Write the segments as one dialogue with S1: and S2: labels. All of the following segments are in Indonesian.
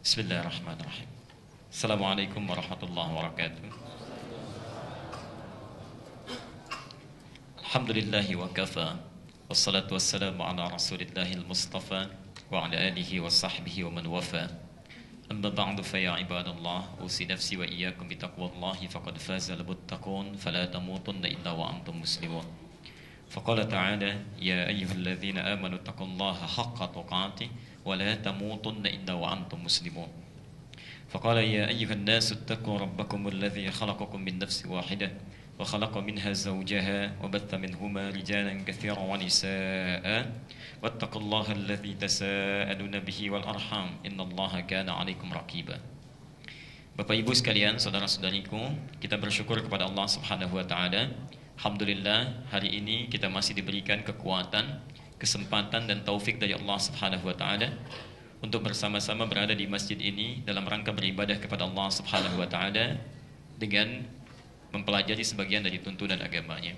S1: Bismillahirrahmanirrahim. Assalamualaikum warahmatullahi wabarakatuh. Alhamdulillahi wa kafa. Wassalatu wassalamu ala rasulillahil mustafa wa ala alihi wa sahbihi wa man wafa. Amma ba'du fa ya ibadallah, usi nafsi wa iyyakum bi taqwallahi faqad faza al-muttaqun fala tamutunna illa wa antum muslimun. Faqala ta'ala ya ayyuhalladzina amanu taqullaha haqqa tuqatih wa la tamutunna illa wa antum muslimun. Faqala ya ayyuhan nasu ittaqu rabbakum alladzi khalaqakum min nafsin wahidah wa khalaqa minha zawjaha wa batha minhuma rijalan katsiran wa nisaa'a wattaqullaha alladzi tasaaluna bihi wal arham innallaha kana 'alaikum raqiba. Bapak Ibu sekalian, saudara-saudariku, kita bersyukur kepada Allah Subhanahu wa taala. Alhamdulillah, hari ini kita masih diberikan kekuatan, kesempatan dan taufik dari Allah Subhanahu wa taala untuk bersama-sama berada di masjid ini dalam rangka beribadah kepada Allah Subhanahu wa taala dengan mempelajari sebagian dari tuntunan agamanya.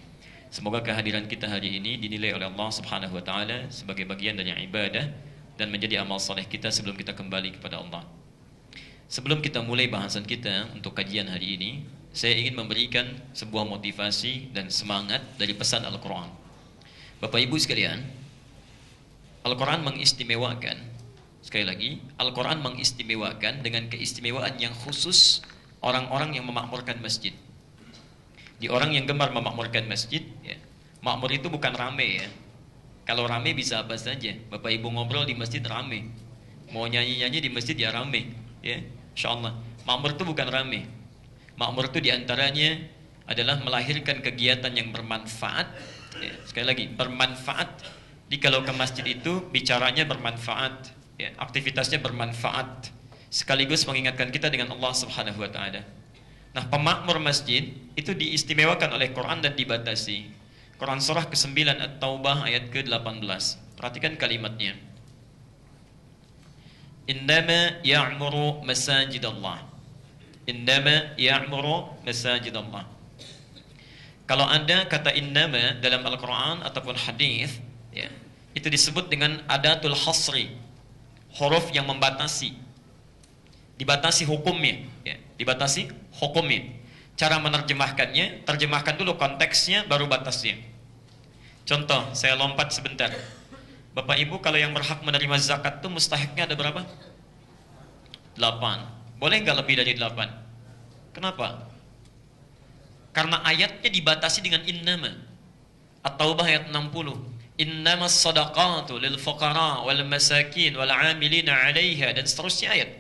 S1: Semoga kehadiran kita hari ini dinilai oleh Allah Subhanahu wa taala sebagai bagian dari ibadah dan menjadi amal saleh kita sebelum kita kembali kepada Allah. Sebelum kita mulai bahasan kita untuk kajian hari ini, saya ingin memberikan sebuah motivasi dan semangat dari pesan Al-Quran. Bapak Ibu sekalian, Al-Quran mengistimewakan, sekali lagi, Al-Quran mengistimewakan dengan keistimewaan yang khusus orang-orang yang memakmurkan masjid. Di orang yang gemar memakmurkan masjid, ya, makmur itu bukan rame ya. Kalau rame bisa apa saja. Bapak Ibu ngobrol di masjid rame, mau nyanyi-nyanyi di masjid ya rame, ya, insyaallah. Makmur itu bukan rame. Makmur itu diantaranya adalah melahirkan kegiatan yang bermanfaat. Ya, sekali lagi, bermanfaat. Jadi kalau ke masjid itu bicaranya bermanfaat, ya, aktivitasnya bermanfaat, sekaligus mengingatkan kita dengan Allah Subhanahu wa taala. Nah, pemakmur masjid itu diistimewakan oleh Quran dan dibatasi. Quran surah ke-9 At-Taubah ayat ke-18. Perhatikan kalimatnya. Innama ya'muru masajidallah. Innama ya'muru masajidallah. Kalau ada kata innama dalam Al-Quran ataupun hadis, ya, itu disebut dengan adatul hasri, huruf yang membatasi, dibatasi hukumnya, ya, dibatasi hukumnya. Cara menerjemahkannya, terjemahkan dulu konteksnya, baru batasnya. Contoh, saya lompat sebentar. Bapak Ibu, kalau yang berhak menerima zakat itu mustahiknya ada berapa? 8. Boleh nggak lebih dari 8? Kenapa? Karena ayatnya dibatasi dengan innama. At-Taubah ayat 60. Innamas sadaqatu lil fuqara wal masakin wal 'amilina 'alaiha, dan seterusnya ayat.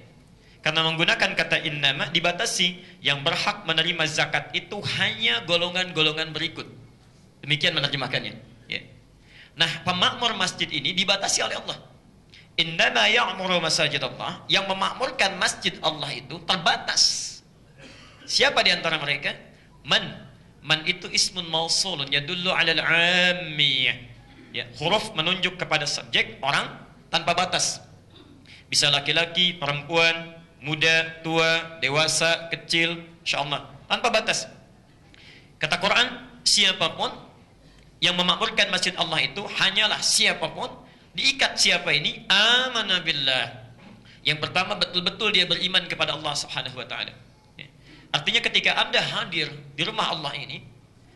S1: Karena menggunakan kata innama dibatasi, yang berhak menerima zakat itu hanya golongan-golongan berikut. Demikian menerjemahkannya, ya. Nah, pemakmur masjid ini dibatasi oleh Allah. Innama ya'muru masajidallah, yang memakmurkan masjid Allah itu terbatas. Siapa di antara mereka? Man itu ismun mausulun yadullu 'alal 'ammiyah. Ya, huruf menunjuk kepada subjek orang tanpa batas. Bisa laki-laki, perempuan, muda, tua, dewasa, kecil, insyaallah, tanpa batas. Kata Quran, siapapun yang memakmurkan masjid Allah itu hanyalah siapapun. Diikat siapa ini? Amana billah. Yang pertama, betul-betul dia beriman kepada Allah Subhanahu wa taala. Artinya ketika Anda hadir di rumah Allah ini,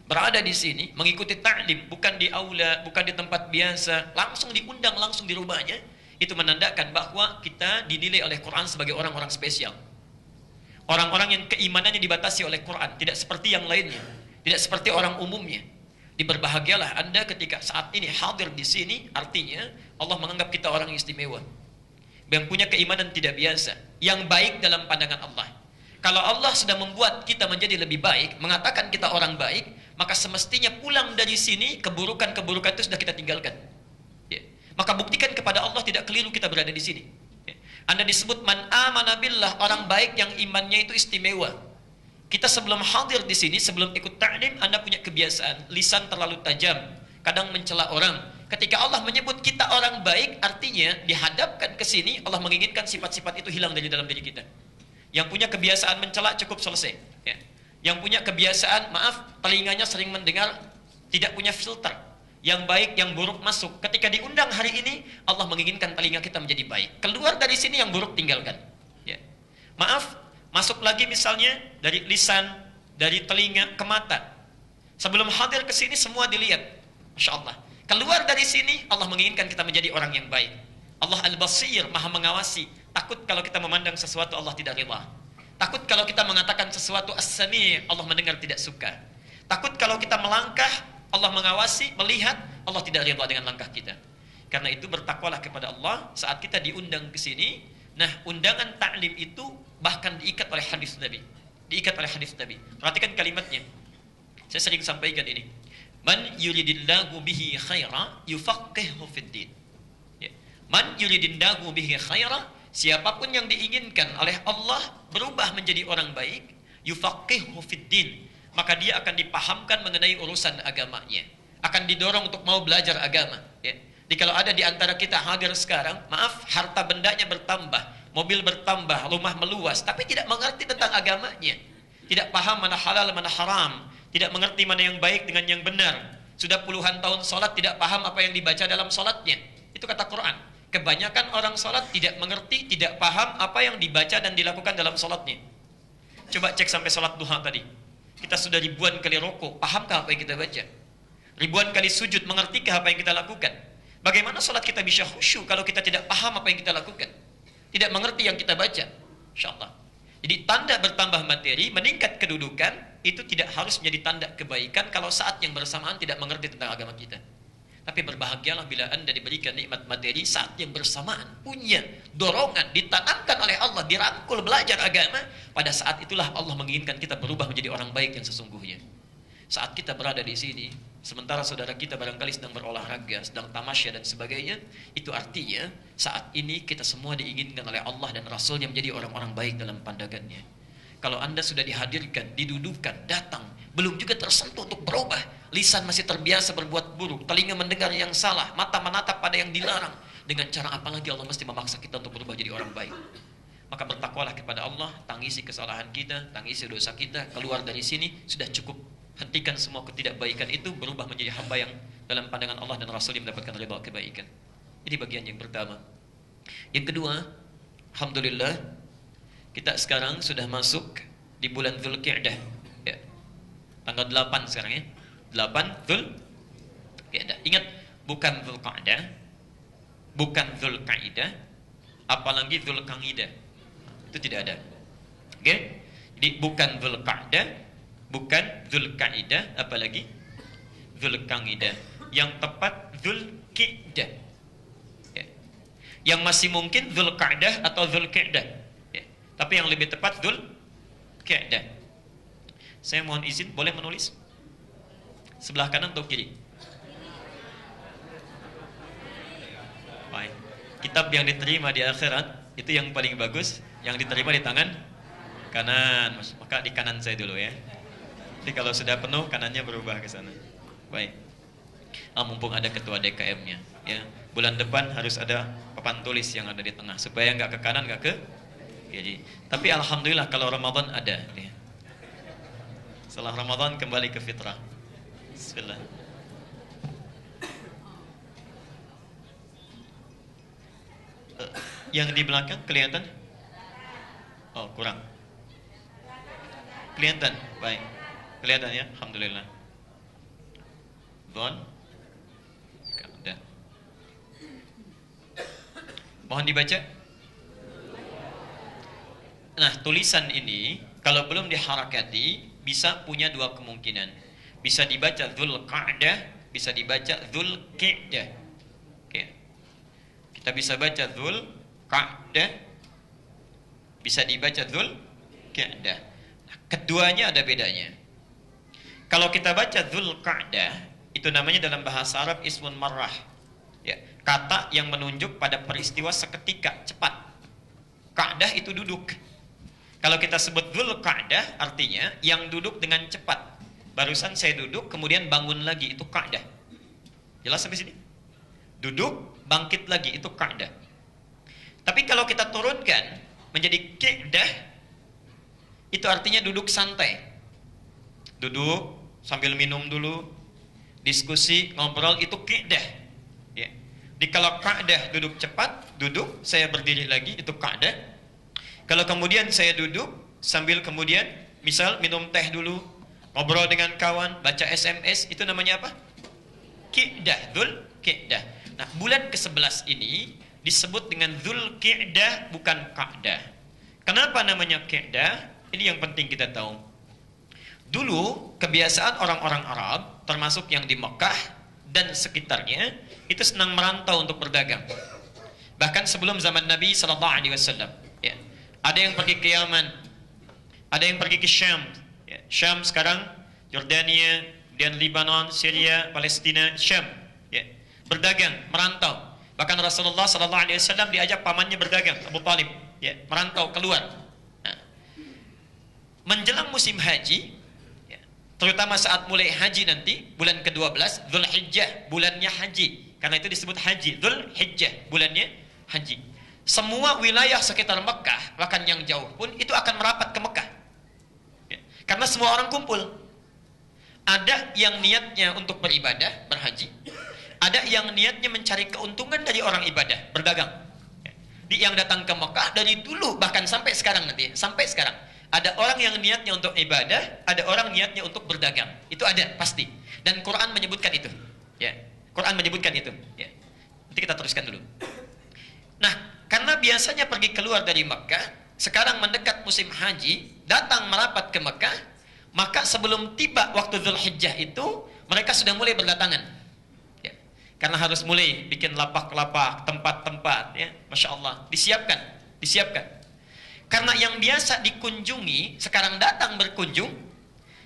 S1: berada di sini, mengikuti ta'lim, bukan di aula, bukan di tempat biasa, langsung diundang langsung di rumahnya, itu menandakan bahwa kita dinilai oleh Quran sebagai orang-orang spesial. Orang-orang yang keimanannya dibatasi oleh Quran, tidak seperti yang lainnya, tidak seperti orang umumnya. Berbahagialah Anda ketika saat ini hadir di sini, artinya Allah menganggap kita orang istimewa, yang punya keimanan tidak biasa, yang baik dalam pandangan Allah. Kalau Allah sudah membuat kita menjadi lebih baik, mengatakan kita orang baik, maka semestinya pulang dari sini, keburukan-keburukan itu sudah kita tinggalkan. Ya. Maka buktikan kepada Allah tidak keliru kita berada di sini. Ya. Anda disebut man amana billah, orang baik yang imannya itu istimewa. Kita sebelum hadir di sini, sebelum ikut ta'lim, Anda punya kebiasaan, lisan terlalu tajam, kadang mencela orang. Ketika Allah menyebut kita orang baik, artinya dihadapkan ke sini, Allah menginginkan sifat-sifat itu hilang dari dalam diri kita. Yang punya kebiasaan mencela cukup selesai, ya. Yang punya kebiasaan, maaf, telinganya sering mendengar, tidak punya filter. Yang baik, yang buruk masuk. Ketika diundang hari ini, Allah menginginkan telinga kita menjadi baik. Keluar dari sini yang buruk tinggalkan. Ya. Maaf, masuk lagi misalnya dari lisan, dari telinga ke mata. Sebelum hadir ke sini semua dilihat. Masya Allah. Keluar dari sini, Allah menginginkan kita menjadi orang yang baik. Allah Al-Basir, Maha mengawasi. Takut kalau kita memandang sesuatu Allah tidak rela. Takut kalau kita mengatakan sesuatu As-Sami', Allah mendengar tidak suka. Takut kalau kita melangkah, Allah mengawasi, melihat, Allah tidak rela dengan langkah kita. Karena itu bertakwalah kepada Allah saat kita diundang ke sini. Nah, undangan ta'lim itu bahkan diikat oleh hadis Nabi. Diikat oleh hadis Nabi. Perhatikan kalimatnya. Saya sering sampaikan ini. Man yuridillahu bihi khaira yufaqqihhu fid din. Ya. Man yuridillahu bihi khaira, siapapun yang diinginkan oleh Allah berubah menjadi orang baik, yufaqqihhu fid din, maka dia akan dipahamkan mengenai urusan agamanya. Akan didorong untuk mau belajar agama, ya. Jadi kalau ada di antara kita hadir sekarang, maaf, harta bendanya bertambah, mobil bertambah, rumah meluas, tapi tidak mengerti tentang agamanya. Tidak paham mana halal, mana haram. Tidak mengerti mana yang baik dengan yang benar. Sudah puluhan tahun sholat, tidak paham apa yang dibaca dalam sholatnya. Itu kata Quran. Kebanyakan orang sholat tidak mengerti, tidak paham apa yang dibaca dan dilakukan dalam sholatnya. Coba cek sampai sholat duha tadi. Kita sudah ribuan kali rokok, pahamkah apa yang kita baca? Ribuan kali sujud, mengertikah apa yang kita lakukan? Bagaimana sholat kita bisa khusyuk kalau kita tidak paham apa yang kita lakukan? Tidak mengerti yang kita baca. InsyaAllah. Jadi tanda bertambah materi, meningkat kedudukan, itu tidak harus menjadi tanda kebaikan kalau saat yang bersamaan tidak mengerti tentang agama kita. Tapi berbahagialah bila Anda diberikan nikmat materi saat yang bersamaan, punya dorongan, ditanamkan oleh Allah, dirangkul belajar agama. Pada saat itulah Allah menginginkan kita berubah menjadi orang baik yang sesungguhnya. Saat kita berada di sini, sementara saudara kita barangkali sedang berolahraga, sedang tamasya dan sebagainya, itu artinya saat ini kita semua diinginkan oleh Allah dan Rasul yang menjadi orang-orang baik dalam pandangannya. Kalau Anda sudah dihadirkan, didudukan, datang, belum juga tersentuh untuk berubah, lisan masih terbiasa berbuat buruk, telinga mendengar yang salah, mata menatap pada yang dilarang, dengan cara apa lagi Allah mesti memaksa kita untuk berubah jadi orang baik? Maka bertakwalah kepada Allah, tangisi kesalahan kita, tangisi dosa kita, keluar dari sini sudah cukup. Hentikan semua ketidakbaikan itu, berubah menjadi hamba yang dalam pandangan Allah dan Rasul yang mendapatkan ridha kebaikan. Ini bagian yang pertama. Yang kedua, alhamdulillah kita sekarang sudah masuk di bulan Dzulqa'dah, ya. Tanggal 8 sekarang, ya. 8 Dzulqa'dah. Ingat, bukan Dzulqa'dah, bukan Dzulqa'dah, apalagi Dzulqa'dah. Itu tidak ada. Oke? Jadi bukan Dzulqa'dah, bukan Dzulqa'dah, apalagi Dzulqa'dah. Yang tepat Dzulqa'dah. Ya. Yang masih mungkin Dzulqa'dah atau Dzulqa'dah. Ya. Tapi yang lebih tepat Dzulqa'dah. Saya mohon izin, boleh menulis? Sebelah kanan atau kiri? Baik. Kitab yang diterima di akhirat itu yang paling bagus, yang diterima di tangan kanan. Maka di kanan saya dulu, ya. Jadi kalau sudah penuh, kanannya berubah ke sana. Baik. Mumpung ada ketua DKM-nya, ya. Bulan depan harus ada papan tulis yang ada di tengah supaya nggak ke kanan, nggak ke kiri. Tapi alhamdulillah kalau Ramadan ada, ya. Setelah Ramadan kembali ke fitrah. Bismillah. Yang di belakang kelihatan? Oh, kurang. Kelihatan? Baik. Kelihatan, ya? Alhamdulillah. Don. Udah. Mohon dibaca. Nah, tulisan ini kalau belum diharakati bisa punya dua kemungkinan. Bisa dibaca Dzulqa'dah, bisa dibaca Dzulqa'dah. Oke. Kita bisa baca Dzulqa'dah, bisa dibaca Dzulqa'dah. Nah, keduanya ada bedanya. Kalau kita baca Dzulqa'dah, itu namanya dalam bahasa Arab ismun marrah, ya, kata yang menunjuk pada peristiwa seketika, cepat. Qa'dah itu duduk. Kalau kita sebut Dzulqa'dah, artinya yang duduk dengan cepat. Barusan saya duduk, kemudian bangun lagi, itu Qa'dah. Jelas sampai sini? Duduk, bangkit lagi, itu Qa'dah. Tapi kalau kita turunkan menjadi Qi'dah, itu artinya duduk santai. Duduk sambil minum dulu, diskusi, ngobrol, itu Qi'dah, ya. Di kalau Qa'dah duduk cepat, duduk, saya berdiri lagi, itu Qa'dah. Kalau kemudian saya duduk sambil kemudian misal minum teh dulu, ngobrol dengan kawan, baca SMS, itu namanya apa? Qi'dah, Dzul Qi'dah. Nah, bulan ke-11 ini disebut dengan Dzul Qi'dah, bukan Qa'dah. Kenapa namanya Qi'dah? Ini yang penting kita tahu. Dulu kebiasaan orang-orang Arab, termasuk yang di Mekah dan sekitarnya, itu senang merantau untuk berdagang. Bahkan sebelum zaman Nabi SAW, ya, ada yang pergi ke Yaman, ada yang pergi ke Syam. Ya, Syam sekarang Yordania, kemudian Lebanon, Syria, Palestina, Syam. Ya, berdagang, merantau. Bahkan Rasulullah SAW diajak pamannya berdagang, Abu Talib, ya, merantau keluar. Nah, menjelang musim haji, ya, terutama saat mulai haji nanti, bulan ke-12, Dzulhijjah, bulannya haji. Karena itu disebut haji, Dzulhijjah, bulannya haji. Semua wilayah sekitar Mekah, bahkan yang jauh pun, itu akan merapat ke Mekah. Ya, karena semua orang kumpul. Ada yang niatnya untuk beribadah, berhaji. Ada yang niatnya mencari keuntungan dari orang ibadah, berdagang. Ya, yang datang ke Mekah dari dulu, bahkan sampai sekarang nanti, sampai sekarang. Ada orang yang niatnya untuk ibadah, ada orang niatnya untuk berdagang. Itu ada, pasti. Dan Quran menyebutkan itu. Ya, Quran menyebutkan itu. Ya. Nanti kita teruskan dulu. Nah, karena biasanya pergi keluar dari Mekah, sekarang mendekat musim haji, datang merapat ke Mekah, maka sebelum tiba waktu Dzulhijjah itu, mereka sudah mulai berdatangan. Ya. Karena harus mulai bikin lapak-lapak, tempat-tempat, ya, Masya Allah, disiapkan, disiapkan. Karena yang biasa dikunjungi, sekarang datang berkunjung.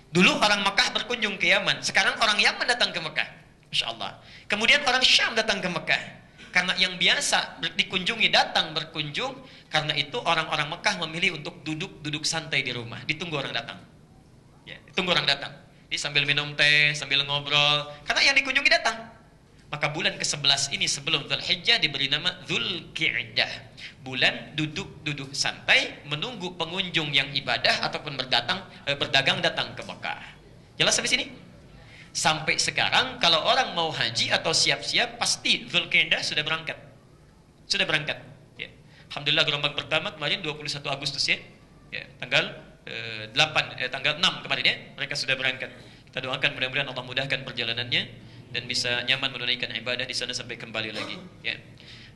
S1: Dulu orang Mekah berkunjung ke Yaman, sekarang orang Yaman datang ke Mekah. Masya Allah. Kemudian orang Syam datang ke Mekah. Karena yang biasa dikunjungi datang berkunjung, karena itu orang-orang Mekah memilih untuk duduk santai di rumah, ditunggu orang datang. Ya, ditunggu orang datang. Jadi sambil minum teh, sambil ngobrol, karena yang dikunjungi datang. Maka bulan ke-11 ini sebelum Dzulhijjah diberi nama Dzulqi'dah. Bulan duduk santai menunggu pengunjung yang ibadah ataupun berdagang datang ke Mekah. Jelas sampai sini? Sampai sekarang kalau orang mau haji atau siap-siap, pasti Dzulqi'dah sudah berangkat. Sudah berangkat. Ya. Alhamdulillah gelombang pertama kemarin 21 Agustus ya. Ya, tanggal 6 kemarin ya, mereka sudah berangkat. Kita doakan mudah-mudahan Allah mudahkan perjalanannya dan bisa nyaman menunaikan ibadah di sana sampai kembali lagi. Ya.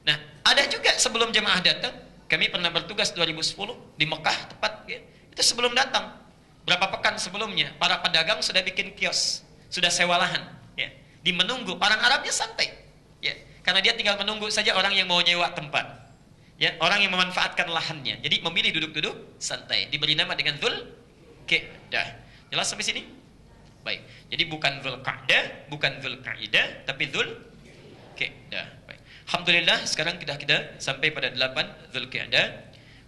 S1: Nah, ada juga sebelum jemaah datang, kami pernah bertugas 2010 di Mekah tepat ya. Itu sebelum datang, berapa pekan sebelumnya, para pedagang sudah bikin kios, sudah sewa lahan, ya. Di menunggu, orang Arabnya santai, ya. Karena dia tinggal menunggu saja orang yang mau nyewa tempat, ya, orang yang memanfaatkan lahannya. Jadi memilih duduk-duduk santai. Diberi nama dengan Dzulqi'dah. Jelas sampai sini? Baik. Jadi bukan Dzulqa'dah, bukan Dzulqa'idah, tapi Dzulqi'dah. Baik. Alhamdulillah sekarang kita sampai pada 8 Dzulqi'dah.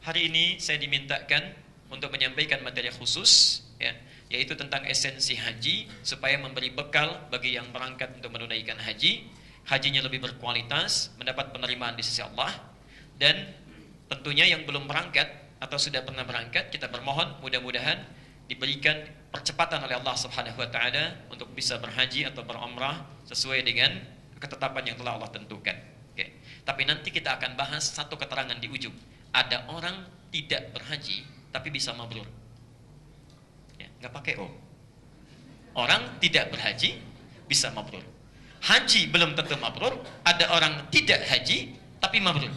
S1: Hari ini saya dimintakan untuk menyampaikan materi khusus, ya, yaitu tentang esensi haji supaya memberi bekal bagi yang berangkat untuk menunaikan haji. Hajinya lebih berkualitas, mendapat penerimaan di sisi Allah. Dan tentunya yang belum berangkat atau sudah pernah berangkat, kita bermohon mudah-mudahan diberikan percepatan oleh Allah Subhanahu wa taala untuk bisa berhaji atau berumrah sesuai dengan ketetapan yang telah Allah tentukan. Oke. Tapi nanti kita akan bahas satu keterangan di ujung. Ada orang tidak berhaji tapi bisa mabrur. Ya, nggak pakai O. Orang tidak berhaji bisa mabrur. Haji belum tentu mabrur, ada orang tidak haji tapi mabrur.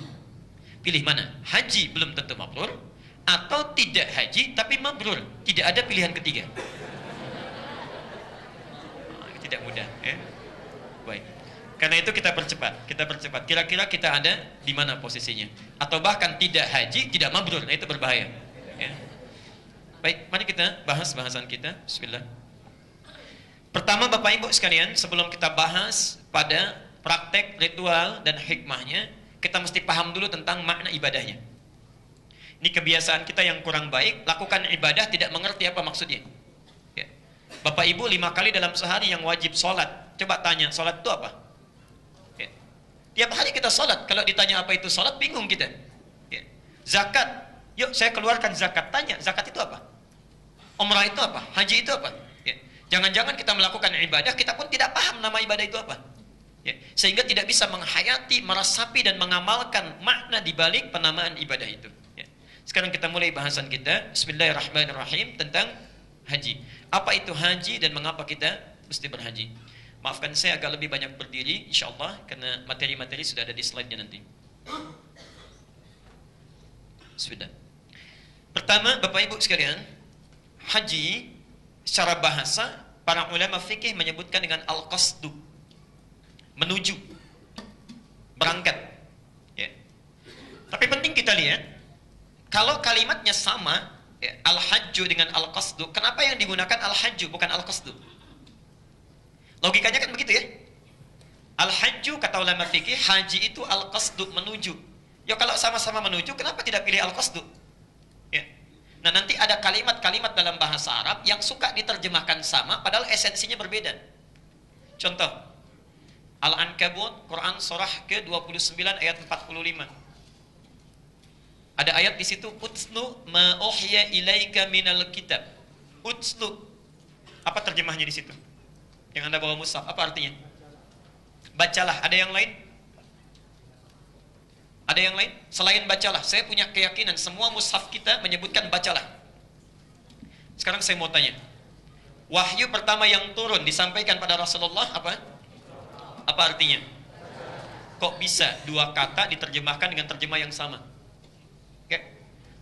S1: Pilih mana? Haji belum tentu mabrur atau tidak haji tapi mabrur. Tidak ada pilihan ketiga. Tidak mudah, ya. Baik. Karena itu kita percepat. Kira-kira kita ada di mana posisinya? Atau bahkan tidak haji, tidak mabrur. Nah, itu berbahaya. Ya. Baik, mari kita bahas bahasan kita. Bismillah. Pertama, Bapak Ibu sekalian, sebelum kita bahas pada praktek, ritual dan hikmahnya, kita mesti paham dulu tentang makna ibadahnya. Ini kebiasaan kita yang kurang baik, lakukan ibadah tidak mengerti apa maksudnya. Ya. Bapak Ibu 5 kali dalam sehari yang wajib sholat. Coba tanya, sholat itu apa? Ya. Tiap hari kita sholat, kalau ditanya apa itu sholat, bingung kita. Ya. Zakat, yuk saya keluarkan zakat. Tanya, zakat itu apa? Umrah itu apa? Haji itu apa? Ya. Jangan-jangan kita melakukan ibadah, kita pun tidak paham nama ibadah itu apa. Ya. Sehingga tidak bisa menghayati, meresapi dan mengamalkan makna dibalik penamaan ibadah itu. Ya. Sekarang kita mulai bahasan kita. Bismillahirrahmanirrahim tentang haji. Apa itu haji dan mengapa kita mesti berhaji? Maafkan saya agak lebih banyak berdiri insyaallah karena materi-materi sudah ada di slide-nya nanti. Sudah. Pertama, Bapak Ibu sekalian, haji secara bahasa para ulama fikih menyebutkan dengan al-qasdu. Menuju, berangkat. Ya. Tapi penting kita lihat, kalau kalimatnya sama, ya, al-hajju dengan al-qasdu, kenapa yang digunakan al-hajju bukan al-qasdu? Logikanya kan begitu ya. Al-hajju kata ulama fikih, haji itu al-qasdu, menuju. Ya kalau sama-sama menuju, kenapa tidak pilih al-qasdu? Ya. Nah nanti ada kalimat-kalimat dalam bahasa Arab yang suka diterjemahkan sama, padahal esensinya berbeda. Contoh, Al-Ankabut, Quran surah ke-29 ayat 45. Ada ayat di situ, utslu ma uhya ilaika minal kitab. Utslu. Apa terjemahnya di situ? Yang Anda bawa mushaf, apa artinya? Bacalah. Ada yang lain? Ada yang lain? Selain bacalah. Saya punya keyakinan semua mushaf kita menyebutkan bacalah. Sekarang saya mau tanya. Wahyu pertama yang turun disampaikan pada Rasulullah apa? Apa artinya? Kok bisa dua kata diterjemahkan dengan terjemah yang sama? Oke.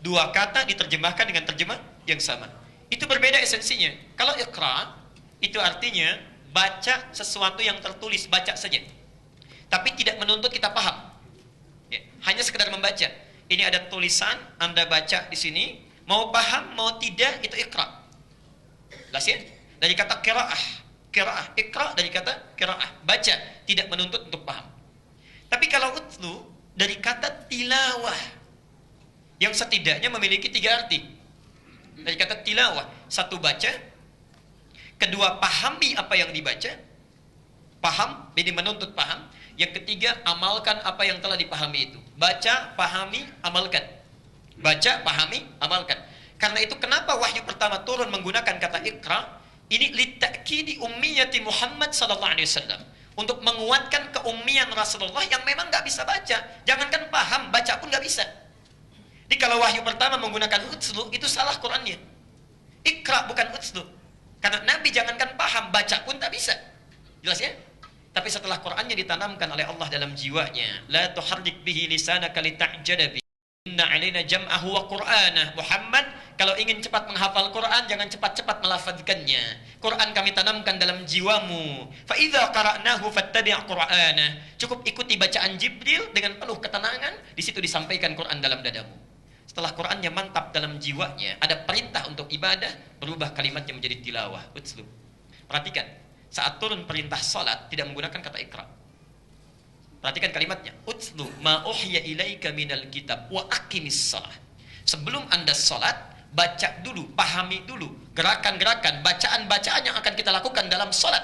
S1: Dua kata diterjemahkan dengan terjemah yang sama. Itu berbeda esensinya. Kalau iqra, itu artinya baca sesuatu yang tertulis, baca saja. Tapi tidak menuntut kita paham. Ya, hanya sekedar membaca. Ini ada tulisan, Anda baca di sini, mau paham, mau tidak, itu iqra. Jelas ya? Dari kata qiraah. Qiraah, iqra dari kata qiraah, baca, tidak menuntut untuk paham. Tapi kalau utlu dari kata tilawah, yang setidaknya memiliki tiga arti. Dari kata tilawah, satu baca, kedua pahami apa yang dibaca, paham, ini menuntut paham. Yang ketiga, amalkan apa yang telah dipahami itu. Baca, pahami, amalkan. Baca, pahami, amalkan. Karena itu kenapa wahyu pertama turun menggunakan kata iqra? Ini litakidi ummiyati Muhammad sallallahu alaihi wasallam. Untuk menguatkan keummian Rasulullah yang memang nggak bisa baca. Jangankan paham, baca pun nggak bisa. Jadi kalau wahyu pertama menggunakan utslu, itu salah Qur'annya. Iqra bukan utslu. Karena Nabi jangankan paham, baca pun tak bisa. Jelas ya? Tapi setelah Qur'annya ditanamkan oleh Allah dalam jiwanya, la tuharrik bihi lisanaka lita'jala bihi. Inna alaina jam'ahu wa Qur'anah. Muhammad, kalau ingin cepat menghafal Quran, jangan cepat-cepat melafazkannya. Quran kami tanamkan dalam jiwamu. Fa idza qara'nahu fattabi' Qur'anah. Cukup ikuti bacaan Jibril dengan penuh ketenangan, di situ disampaikan Quran dalam dadamu. Setelah Qurannya mantap dalam jiwanya, ada perintah untuk ibadah, berubah kalimatnya menjadi tilawah, utslu. Perhatikan, saat turun perintah salat tidak menggunakan kata iqra. Perhatikan kalimatnya, utslu ma uhya ilaika minal kitab wa aqimis shalah. Sebelum Anda salat, baca dulu, pahami dulu gerakan-gerakan, bacaan-bacaan yang akan kita lakukan dalam salat.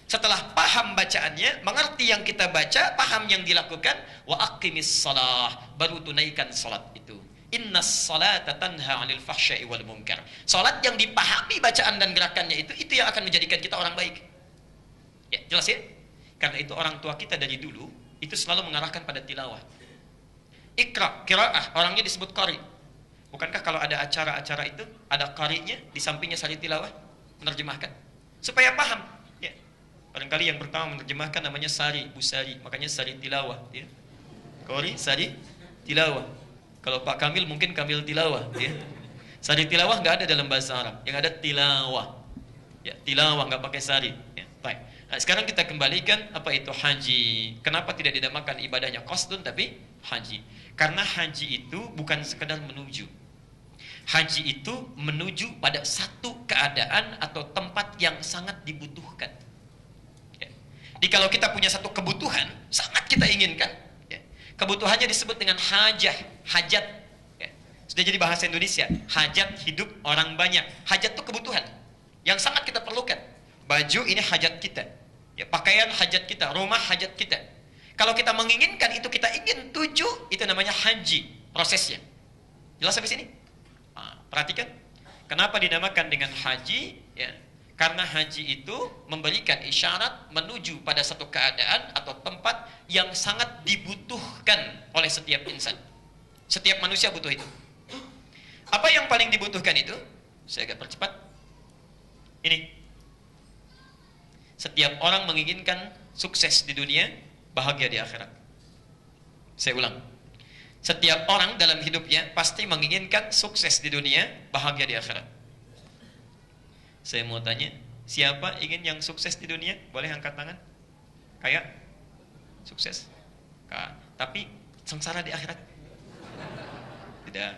S1: Setelah paham bacaannya, mengerti yang kita baca, paham yang dilakukan, wa aqimis shalah, baru tunaikan salat itu. Innas salata tanha 'anil fahsya'i wal munkar. Salat yang dipahami bacaan dan gerakannya itu yang akan menjadikan kita orang baik. Ya, jelas ya? Karena itu orang tua kita dari dulu itu selalu mengarahkan pada tilawah. Iqra, qiraah, orangnya disebut qari. Bukankah kalau ada acara-acara itu ada qarinya, di sampingnya sari tilawah menerjemahkan supaya paham, ya. Barangkali yang pertama menerjemahkan namanya Sari Busari, makanya Sari Tilawah, ya. Qari, Sari Tilawah. Kalau Pak Kamil mungkin Kamil Tilawah, ya. Sari Tilawah nggak ada dalam bahasa Arab, yang ada tilawah. Ya, tilawah nggak pakai sari. Ya, baik. Nah, sekarang kita kembalikan apa itu haji. Kenapa tidak dinamakan ibadahnya qasdun tapi haji? Karena haji itu bukan sekedar menuju. Haji itu menuju pada satu keadaan atau tempat yang sangat dibutuhkan. Ya. Jadi kalau kita punya satu kebutuhan sangat kita inginkan, kebutuhannya disebut dengan hajah, hajat. Ya. Sudah jadi bahasa Indonesia, hajat hidup orang banyak. Hajat itu kebutuhan yang sangat kita perlukan. Baju ini hajat kita, ya, pakaian hajat kita, rumah hajat kita. Kalau kita menginginkan itu, kita ingin tuju, itu namanya haji prosesnya. Jelas sampai sini? Nah, perhatikan, kenapa dinamakan dengan haji? Ya, karena haji itu memberikan isyarat menuju pada satu keadaan atau tempat yang sangat dibutuhkan oleh setiap insan. Setiap manusia butuh itu. Apa yang paling dibutuhkan itu? Saya agak percepat. Ini. Setiap orang menginginkan sukses di dunia, bahagia di akhirat. Saya ulang. Setiap orang dalam hidupnya pasti menginginkan sukses di dunia, bahagia di akhirat. Saya mau tanya, siapa ingin yang sukses di dunia? Boleh angkat tangan? Kayak sukses. Tapi sengsara di akhirat? Tidak.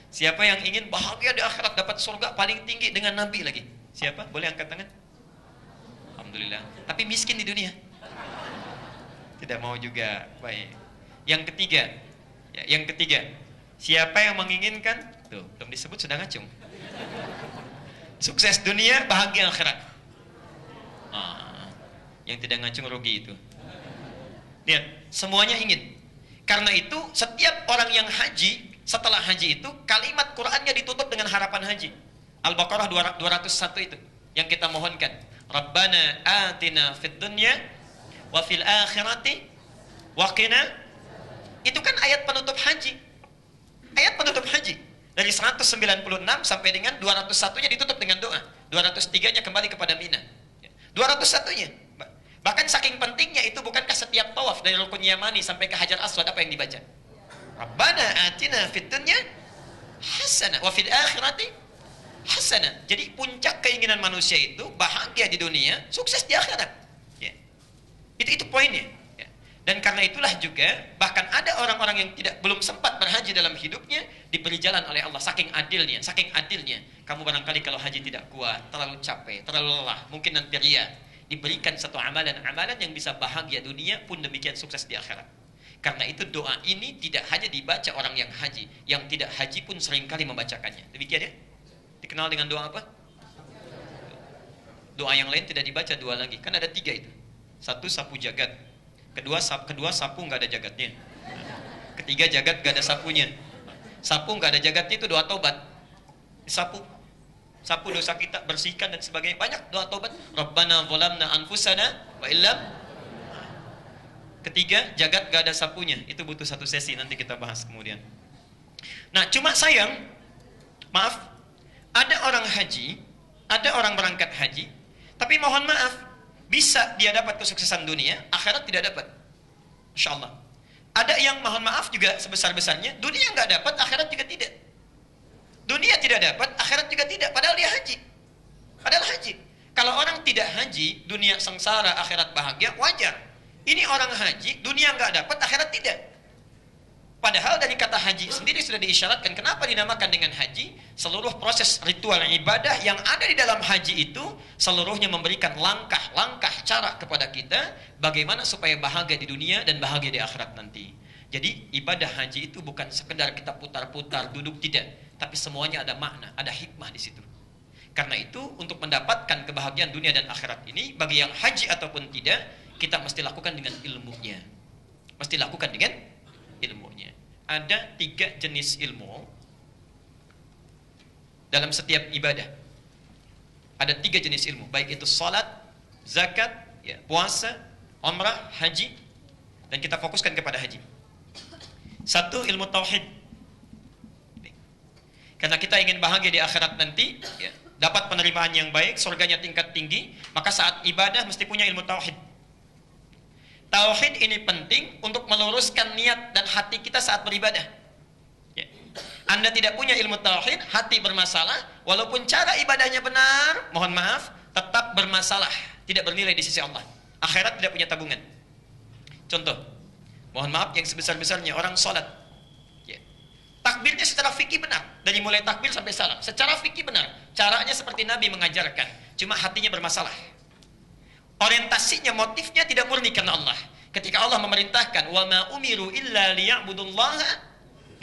S1: Siapa yang ingin bahagia di akhirat, dapat surga paling tinggi dengan Nabi lagi? Siapa? Boleh angkat tangan? Alhamdulillah. Tapi miskin di dunia? Tidak mau juga. Baik. Yang ketiga. Ya, yang ketiga. Siapa yang menginginkan? Tuh, belum disebut sudah ngacung. Sukses dunia, bahagia akhirat. Yang tidak ngacung rugi itu. Lihat, semuanya ingin. Karena itu setiap orang yang haji, setelah haji itu kalimat Qur'annya ditutup dengan harapan haji. Al-Baqarah 201 itu yang kita mohonkan. Rabbana atina fid dunya wa fil akhirati wa qina. Itu kan ayat penutup haji. Ayat penutup haji. Dari 196 sampai dengan 201-nya ditutup dengan doa. 203-nya kembali kepada Mina. 201-nya. Bahkan saking pentingnya itu, bukankah setiap tawaf dari Rukun Yamani sampai ke Hajar Aswad apa yang dibaca? Rabbana atina fid dunya hasanah wa fil akhirati hasanah. Jadi puncak keinginan manusia itu bahagia di dunia, sukses di akhirat. Ya. Itu poinnya. Ya. Dan karena itulah juga bahkan ada orang-orang yang belum sempat berhaji dalam hidupnya diberi jalan oleh Allah saking adilnya, saking adilnya. Kamu barangkali kalau haji tidak kuat, terlalu capek, terlalu lelah, mungkin nanti ria. Diberikan satu amalan-amalan yang bisa bahagia dunia pun demikian sukses di akhirat. Karena itu doa ini tidak hanya dibaca orang yang haji, yang tidak haji pun seringkali membacakannya. Demikian ya? Dikenal dengan doa apa? Doa yang lain tidak dibaca, dua lagi. Kan ada 3 itu. Satu sapu jagat. Kedua sapu nggak ada jagatnya. Ketiga jagat nggak ada sapunya. Sapu nggak ada jagatnya itu doa tobat. Sapu dosa kita, bersihkan dan sebagainya. Banyak doa tobat. Rabbana zalamna anfusana wa illam. Ketiga, jagat gak ada sapunya. Itu butuh satu sesi, nanti kita bahas kemudian. Nah, cuma sayang, maaf, ada orang haji, ada orang berangkat haji, tapi mohon maaf, bisa dia dapat kesuksesan dunia, akhirat tidak dapat. Insya Allah. Ada yang mohon maaf juga sebesar-besarnya, dunia nggak dapat, akhirat juga tidak. Dunia tidak dapat, akhirat juga tidak. Padahal dia haji. Padahal haji. Kalau orang tidak haji, dunia sengsara, akhirat bahagia, wajar. Ini orang haji, dunia nggak dapat, akhirat tidak. Padahal dari kata haji sendiri sudah diisyaratkan. Kenapa dinamakan dengan haji? Seluruh proses ritual ibadah yang ada di dalam haji itu, seluruhnya memberikan langkah-langkah cara kepada kita, bagaimana supaya bahagia di dunia dan bahagia di akhirat nanti. Jadi ibadah haji itu bukan sekedar kita putar-putar, duduk, tidak. Tapi semuanya ada makna, ada hikmah di situ. Karena itu untuk mendapatkan kebahagiaan dunia dan akhirat ini, bagi yang haji ataupun tidak, kita mesti lakukan dengan ilmunya. Mesti lakukan dengan ilmunya. Ada 3 jenis ilmu dalam setiap ibadah. Ada 3 jenis ilmu, baik itu salat, zakat, ya, puasa, umrah, haji, dan kita fokuskan kepada haji. 1, ilmu tauhid. Karena kita ingin bahagia di akhirat nanti, ya, dapat penerimaan yang baik, surganya tingkat tinggi, maka saat ibadah mesti punya ilmu tauhid. Tauhid ini penting untuk meluruskan niat dan hati kita saat beribadah. Ya. Anda tidak punya ilmu tauhid, hati bermasalah, walaupun cara ibadahnya benar, mohon maaf, tetap bermasalah, tidak bernilai di sisi Allah. Akhirat tidak punya tabungan. Contoh, mohon maaf yang sebesar-besarnya orang sholat. Takbirnya secara fikih benar, dari mulai takbir sampai salam, secara fikih benar, caranya seperti Nabi mengajarkan, cuma hatinya bermasalah. Orientasinya, motifnya tidak murni karena Allah. Ketika Allah memerintahkan, wa ma umiru illa liya'budullaha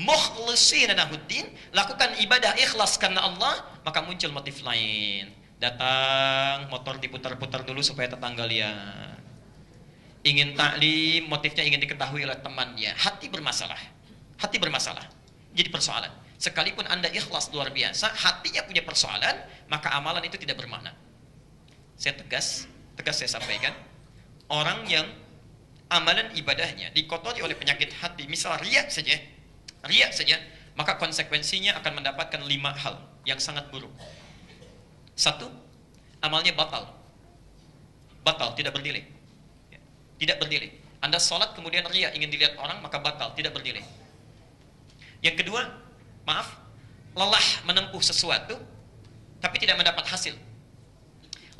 S1: mukhlishina lahuddin, lakukan ibadah ikhlas karena Allah, maka muncul motif lain. Datang, motor diputar-putar dulu supaya tetangga lihat. Ingin taklim, motifnya ingin diketahui oleh temannya. Hati bermasalah. Hati bermasalah. Jadi persoalan. Sekalipun Anda ikhlas luar biasa, hatinya punya persoalan, maka amalan itu tidak bermakna. Saya tegas saya sampaikan, orang yang amalan ibadahnya dikotori oleh penyakit hati, misal riya saja, maka konsekuensinya akan mendapatkan 5 hal yang sangat buruk. 1, amalnya batal. Batal, tidak bernilai. Tidak bernilai. Anda sholat kemudian riya, ingin dilihat orang, maka batal, tidak bernilai. Yang kedua, maaf, lelah menempuh sesuatu tapi tidak mendapat hasil.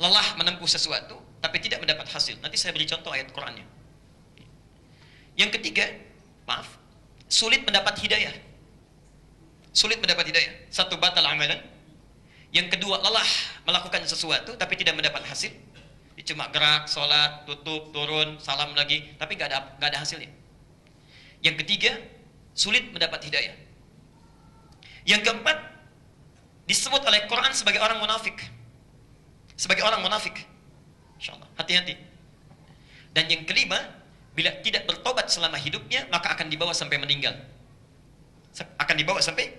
S1: Lelah menempuh sesuatu tapi tidak mendapat hasil. Nanti saya beri contoh ayat Qur'annya. Yang ketiga, maaf, sulit mendapat hidayah. Sulit mendapat hidayah. 1, batal amalan. Yang kedua, lelah melakukan sesuatu tapi tidak mendapat hasil. Cuma gerak, sholat, tutup, turun, salam lagi, tapi nggak ada hasilnya. Yang ketiga, sulit mendapat hidayah. Yang keempat, disebut oleh Quran sebagai orang munafik. Sebagai orang munafik. Insyaallah, hati-hati. Dan yang kelima, bila tidak bertobat selama hidupnya, maka akan dibawa sampai meninggal. Akan dibawa sampai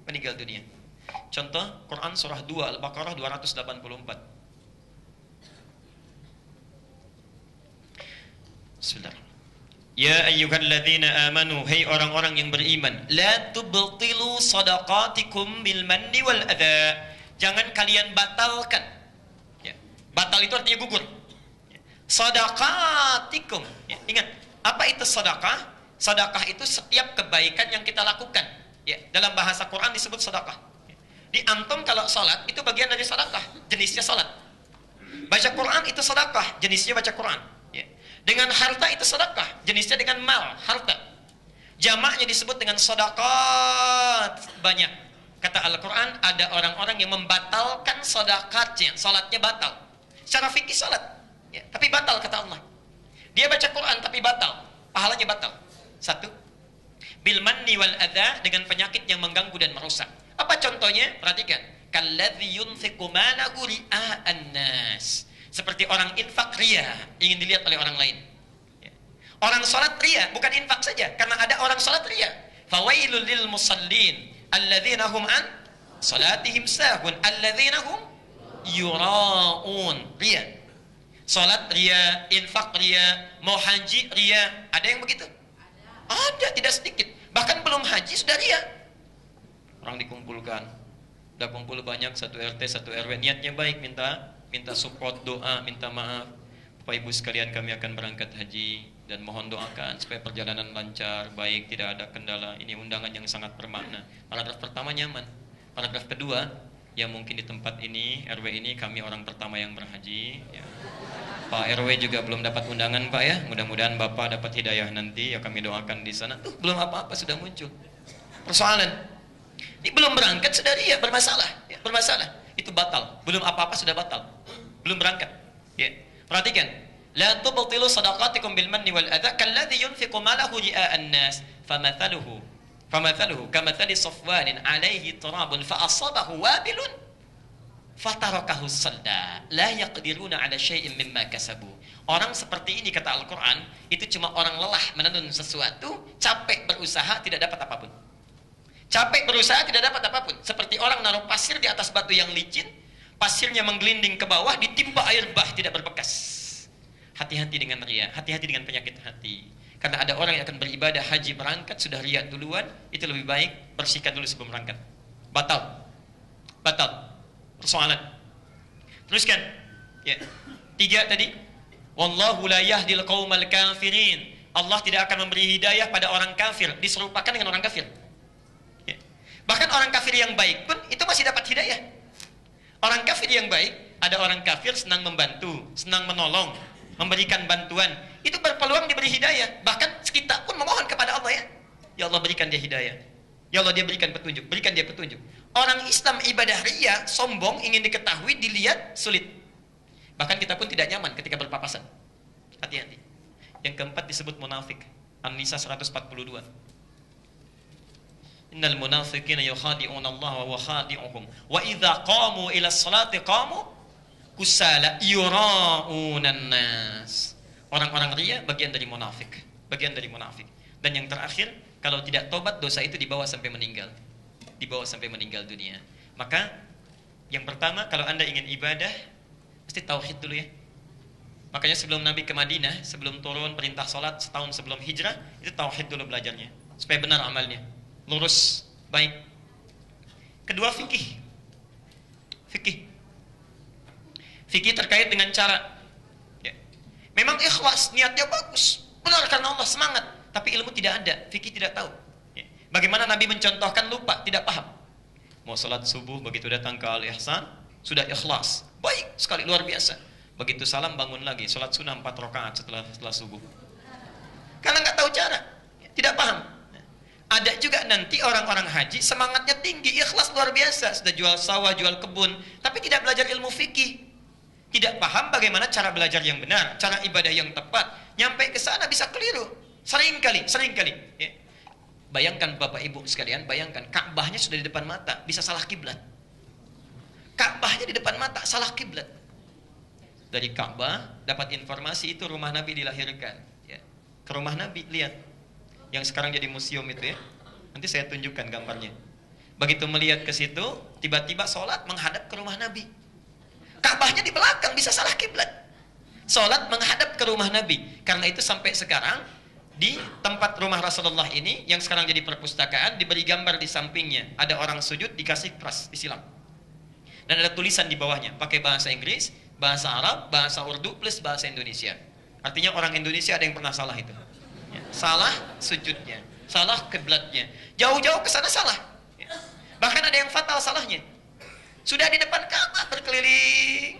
S1: meninggal dunia. Contoh, Quran surah 2 Al-Baqarah 284. Bismillah. Ya ayyuhalladzina amanu, hai orang-orang yang beriman, la tubtilu shadaqatikum bil manni wal adha. Jangan kalian batalkan. Ya. Batal itu artinya gugur. Ya. Shadaqatikum. Ya. Ingat, apa itu sedekah? Sedekah itu setiap kebaikan yang kita lakukan. Ya. Dalam bahasa Quran disebut sedekah. Ya. Di antum kalau salat itu bagian dari sedekah, jenisnya salat. Baca Quran itu sedekah, jenisnya baca Quran. Dengan harta itu sedekah, jenisnya dengan mal, harta. Jamaknya disebut dengan sedekah banyak. Kata Al-Quran, ada orang-orang yang membatalkan sedekahnya, salatnya batal. Secara fikih salat, ya, tapi batal kata Allah. Dia baca Quran tapi batal, pahalanya batal. 1, bil manni wal adha, dengan penyakit yang mengganggu dan merusak. Apa contohnya? Perhatikan. Kalladzi yunfiqu malahu ria'an nas. Seperti orang infak ria, ingin dilihat oleh orang lain. Orang sholat ria, bukan infak saja, karena ada orang sholat ria. Fawailul lil musallin alladzina hum an salatihim sahun alladzina hum yura'un. Ria. Sholat ria, infak ria, mau haji ria. Ada yang begitu? Ada, tidak sedikit. Bahkan belum haji sudah ria. Orang dikumpulkan, udah kumpul banyak, satu RT, satu RW, niatnya baik, minta support, doa, minta maaf. Bapak Ibu sekalian, kami akan berangkat haji dan mohon doakan supaya perjalanan lancar, baik, tidak ada kendala. Ini undangan yang sangat bermakna. Paragraf pertama nyaman. Paragraf kedua, ya mungkin di tempat ini, RW ini kami orang pertama yang berhaji. Ya. Pak RW juga belum dapat undangan Pak ya. Mudah-mudahan Bapak dapat hidayah nanti. Ya kami doakan di sana. Tuh belum apa-apa sudah muncul persoalan. Ini belum berangkat sudah dia bermasalah. Ya, bermasalah. Itu batal. Belum apa-apa sudah batal. Belum berangkat. Ya. Perhatikan. La tubtilu shadaqatikum bil manni wal adha kalladzi yunfiqu malahu ria'an nas famathaluhu kamathali safwanin 'alaihi turabun fa asabahu wabilun fatarakahu salda la yaqdiruna 'ala syai'in mimma kasabu. Orang seperti ini kata Al-Qur'an itu cuma orang lelah menenun sesuatu, capek berusaha tidak dapat apapun. Capek berusaha tidak dapat apapun. Seperti orang naruh pasir di atas batu yang licin, pasirnya menggelinding ke bawah, ditimpa air bah tidak berbekas. Hati-hati dengan riya, hati-hati dengan penyakit hati. Karena ada orang yang akan beribadah haji berangkat sudah riya duluan, itu lebih baik bersihkan dulu sebelum berangkat. Batal. Batal. Persoalan. Teruskan. Ya. 3 tadi. Wallahu la yahdil qaumal kafirin. Allah tidak akan memberi hidayah pada orang kafir, diserupakan dengan orang kafir. Ya. Bahkan orang kafir yang baik pun itu masih dapat hidayah. Orang kafir yang baik, ada orang kafir senang membantu, senang menolong, memberikan bantuan, itu berpeluang diberi hidayah. Bahkan kita pun memohon kepada Allah, ya ya Allah berikan dia hidayah, ya Allah dia berikan petunjuk, berikan dia petunjuk. Orang Islam ibadah riya, sombong, ingin diketahui, dilihat, sulit. Bahkan kita pun tidak nyaman ketika berpapasan. Hati-hati. Yang keempat disebut munafik. An-Nisa 142. Innal munafiqina yukhadi'una Allah wa huwa khadi'uhum wa idza qamu ila sholati qamu kusala yura'unan nas. Orang-orang riya bagian dari munafik, bagian dari munafik. Dan yang terakhir, kalau tidak tobat dosa itu dibawa sampai meninggal. Dibawa sampai meninggal dunia. Maka yang pertama, kalau Anda ingin ibadah mesti tauhid dulu ya. Makanya sebelum Nabi ke Madinah, sebelum turun perintah salat setahun sebelum hijrah, itu tauhid dulu belajarnya supaya benar amalnya. Lurus Baik. Kedua, fikih. Fikih. Fikih terkait dengan cara. Ya. Memang ikhlas, niatnya bagus, benar karena Allah, semangat. Tapi ilmu tidak ada, fikih tidak tahu. Ya. Bagaimana Nabi mencontohkan, lupa, tidak paham. Mau sholat subuh, begitu datang ke Al-Ihsan, sudah ikhlas. Baik sekali, luar biasa. Begitu salam, bangun lagi, sholat sunnah 4 rakaat setelah subuh. Karena nggak tahu cara, tidak paham. Ada juga nanti orang-orang haji semangatnya tinggi, ikhlas luar biasa, sudah jual sawah, jual kebun, tapi tidak belajar ilmu fikih, tidak paham bagaimana cara belajar yang benar, cara ibadah yang tepat, nyampe ke sana bisa keliru, sering kali. Ya. Bayangkan Bapak Ibu sekalian, bayangkan Ka'bahnya sudah di depan mata, bisa salah kiblat. Ka'bahnya di depan mata, salah kiblat. Dari Ka'bah dapat informasi itu rumah Nabi dilahirkan. Ya. Ke rumah Nabi, lihat. Yang sekarang jadi museum itu ya. Nanti saya tunjukkan gambarnya. Begitu melihat ke situ, tiba-tiba sholat menghadap ke rumah Nabi. Ka'bahnya di belakang, bisa salah kiblat. Sholat menghadap ke rumah Nabi. Karena itu sampai sekarang di tempat rumah Rasulullah ini, yang sekarang jadi perpustakaan, diberi gambar di sampingnya. Ada orang sujud, dikasih keras, disilam. Dan ada tulisan di bawahnya, pakai bahasa Inggris, bahasa Arab, bahasa Urdu, plus bahasa Indonesia. Artinya orang Indonesia ada yang pernah salah itu. Salah sujudnya, salah kiblatnya, jauh-jauh ke sana salah. Bahkan ada yang fatal salahnya. Sudah di depan Ka'bah berkeliling,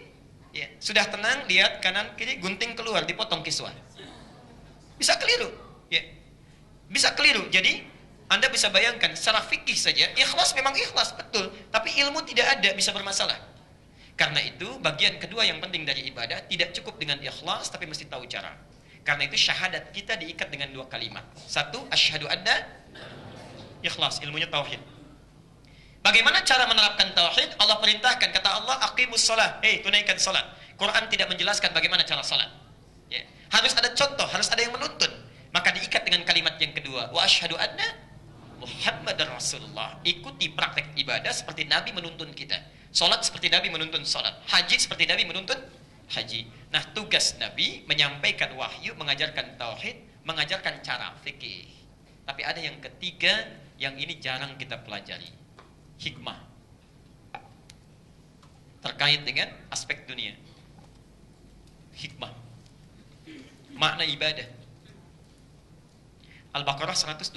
S1: ya. Sudah tenang, lihat kanan kiri, gunting keluar, dipotong kiswah. Bisa keliru, ya. Bisa keliru. Jadi Anda bisa bayangkan secara fikih saja, ikhlas memang ikhlas betul, tapi ilmu tidak ada, bisa bermasalah. Karena itu bagian kedua yang penting dari ibadah, tidak cukup dengan ikhlas, tapi mesti tahu cara. Karena itu syahadat kita diikat dengan 2 kalimat. 1, asyhadu anna, ikhlas, ilmunya tauhid. Bagaimana cara menerapkan tauhid? Allah perintahkan, kata Allah, aqimus shalah, tunaikan salat. Quran tidak menjelaskan bagaimana cara salat. Ya. Harus ada contoh, harus ada yang menuntun. Maka diikat dengan kalimat yang kedua, wa asyhadu anna Muhammadar Rasulullah. Ikuti praktek ibadah seperti Nabi menuntun kita. Salat seperti Nabi menuntun salat. Haji seperti Nabi menuntun haji. Nah, tugas Nabi menyampaikan wahyu, mengajarkan tauhid, mengajarkan cara fikih. Tapi ada yang ketiga, yang ini jarang kita pelajari. Hikmah. Terkait dengan aspek dunia. Hikmah. Makna ibadah. Al-Baqarah 129.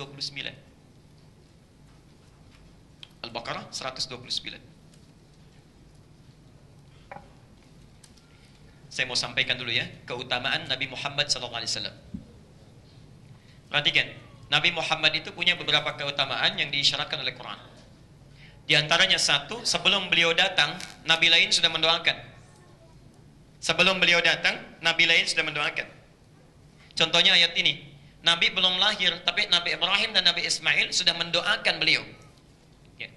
S1: Al-Baqarah 129. Saya mau sampaikan dulu ya, keutamaan Nabi Muhammad SAW. Perhatikan, Nabi Muhammad itu punya beberapa keutamaan yang diisyaratkan oleh Quran. Di antaranya satu, sebelum beliau datang, Nabi lain sudah mendoakan. Sebelum beliau datang, Nabi lain sudah mendoakan. Contohnya ayat ini, Nabi belum lahir, tapi Nabi Ibrahim dan Nabi Ismail sudah mendoakan beliau. Ya.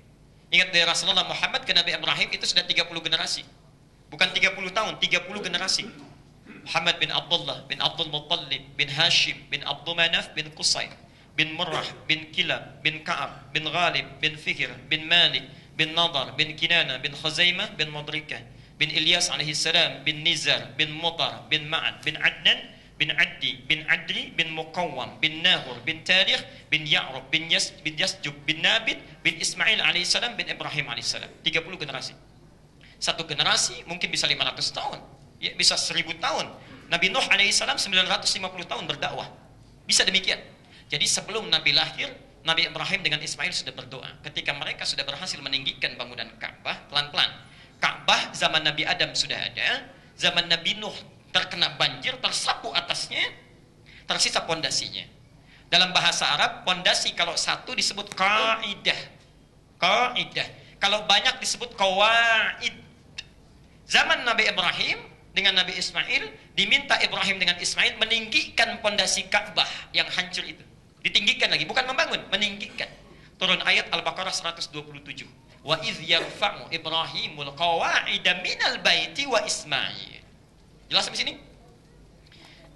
S1: Ingat dari Rasulullah Muhammad ke Nabi Ibrahim itu sudah 30 generasi. Bukan 30 tahun, 30 generasi. Muhammad bin Abdullah, bin Abdul Muttalib, bin Hashim, bin Abdul Manaf, bin Qusay, bin Murrah, bin Kilab, bin Ka'ab, bin Ghalib, bin Fikir, bin Malik, bin Nadar, bin Kinana, bin Khuzaimah, bin Mudrikah, bin Ilyas alaihissalam, bin Nizar, bin Mutar, bin Ma'ad, bin Adnan, bin Addi, bin Adri, bin Muqawwam, bin Nahur, bin Tarikh, bin Ya'rub, bin Yasjub, bin Nabit, bin Ismail alaihissalam, bin Ibrahim alaihissalam. 30 generasi. Satu generasi mungkin bisa 500 tahun, ya, bisa 1000 tahun. Nabi Nuh alaihissalam 950 tahun berdakwah. Bisa demikian. Jadi sebelum Nabi lahir, Nabi Ibrahim dengan Ismail sudah berdoa. Ketika mereka sudah berhasil meninggikan bangunan Ka'bah, pelan-pelan. Ka'bah zaman Nabi Adam sudah ada, zaman Nabi Nuh terkena banjir, tersapu atasnya, tersisa pondasinya. Dalam bahasa Arab, pondasi kalau satu disebut qaidah. Qaidah. Kalau banyak disebut qawaid. Zaman Nabi Ibrahim dengan Nabi Ismail, diminta Ibrahim dengan Ismail meninggikan pondasi Ka'bah yang hancur itu. Ditinggikan lagi, bukan membangun, meninggikan. Turun ayat Al-Baqarah 127. Wa idh yarfa'u Ibrahimul qawa'ida minal baiti wa Ismail. Jelas sampai sini?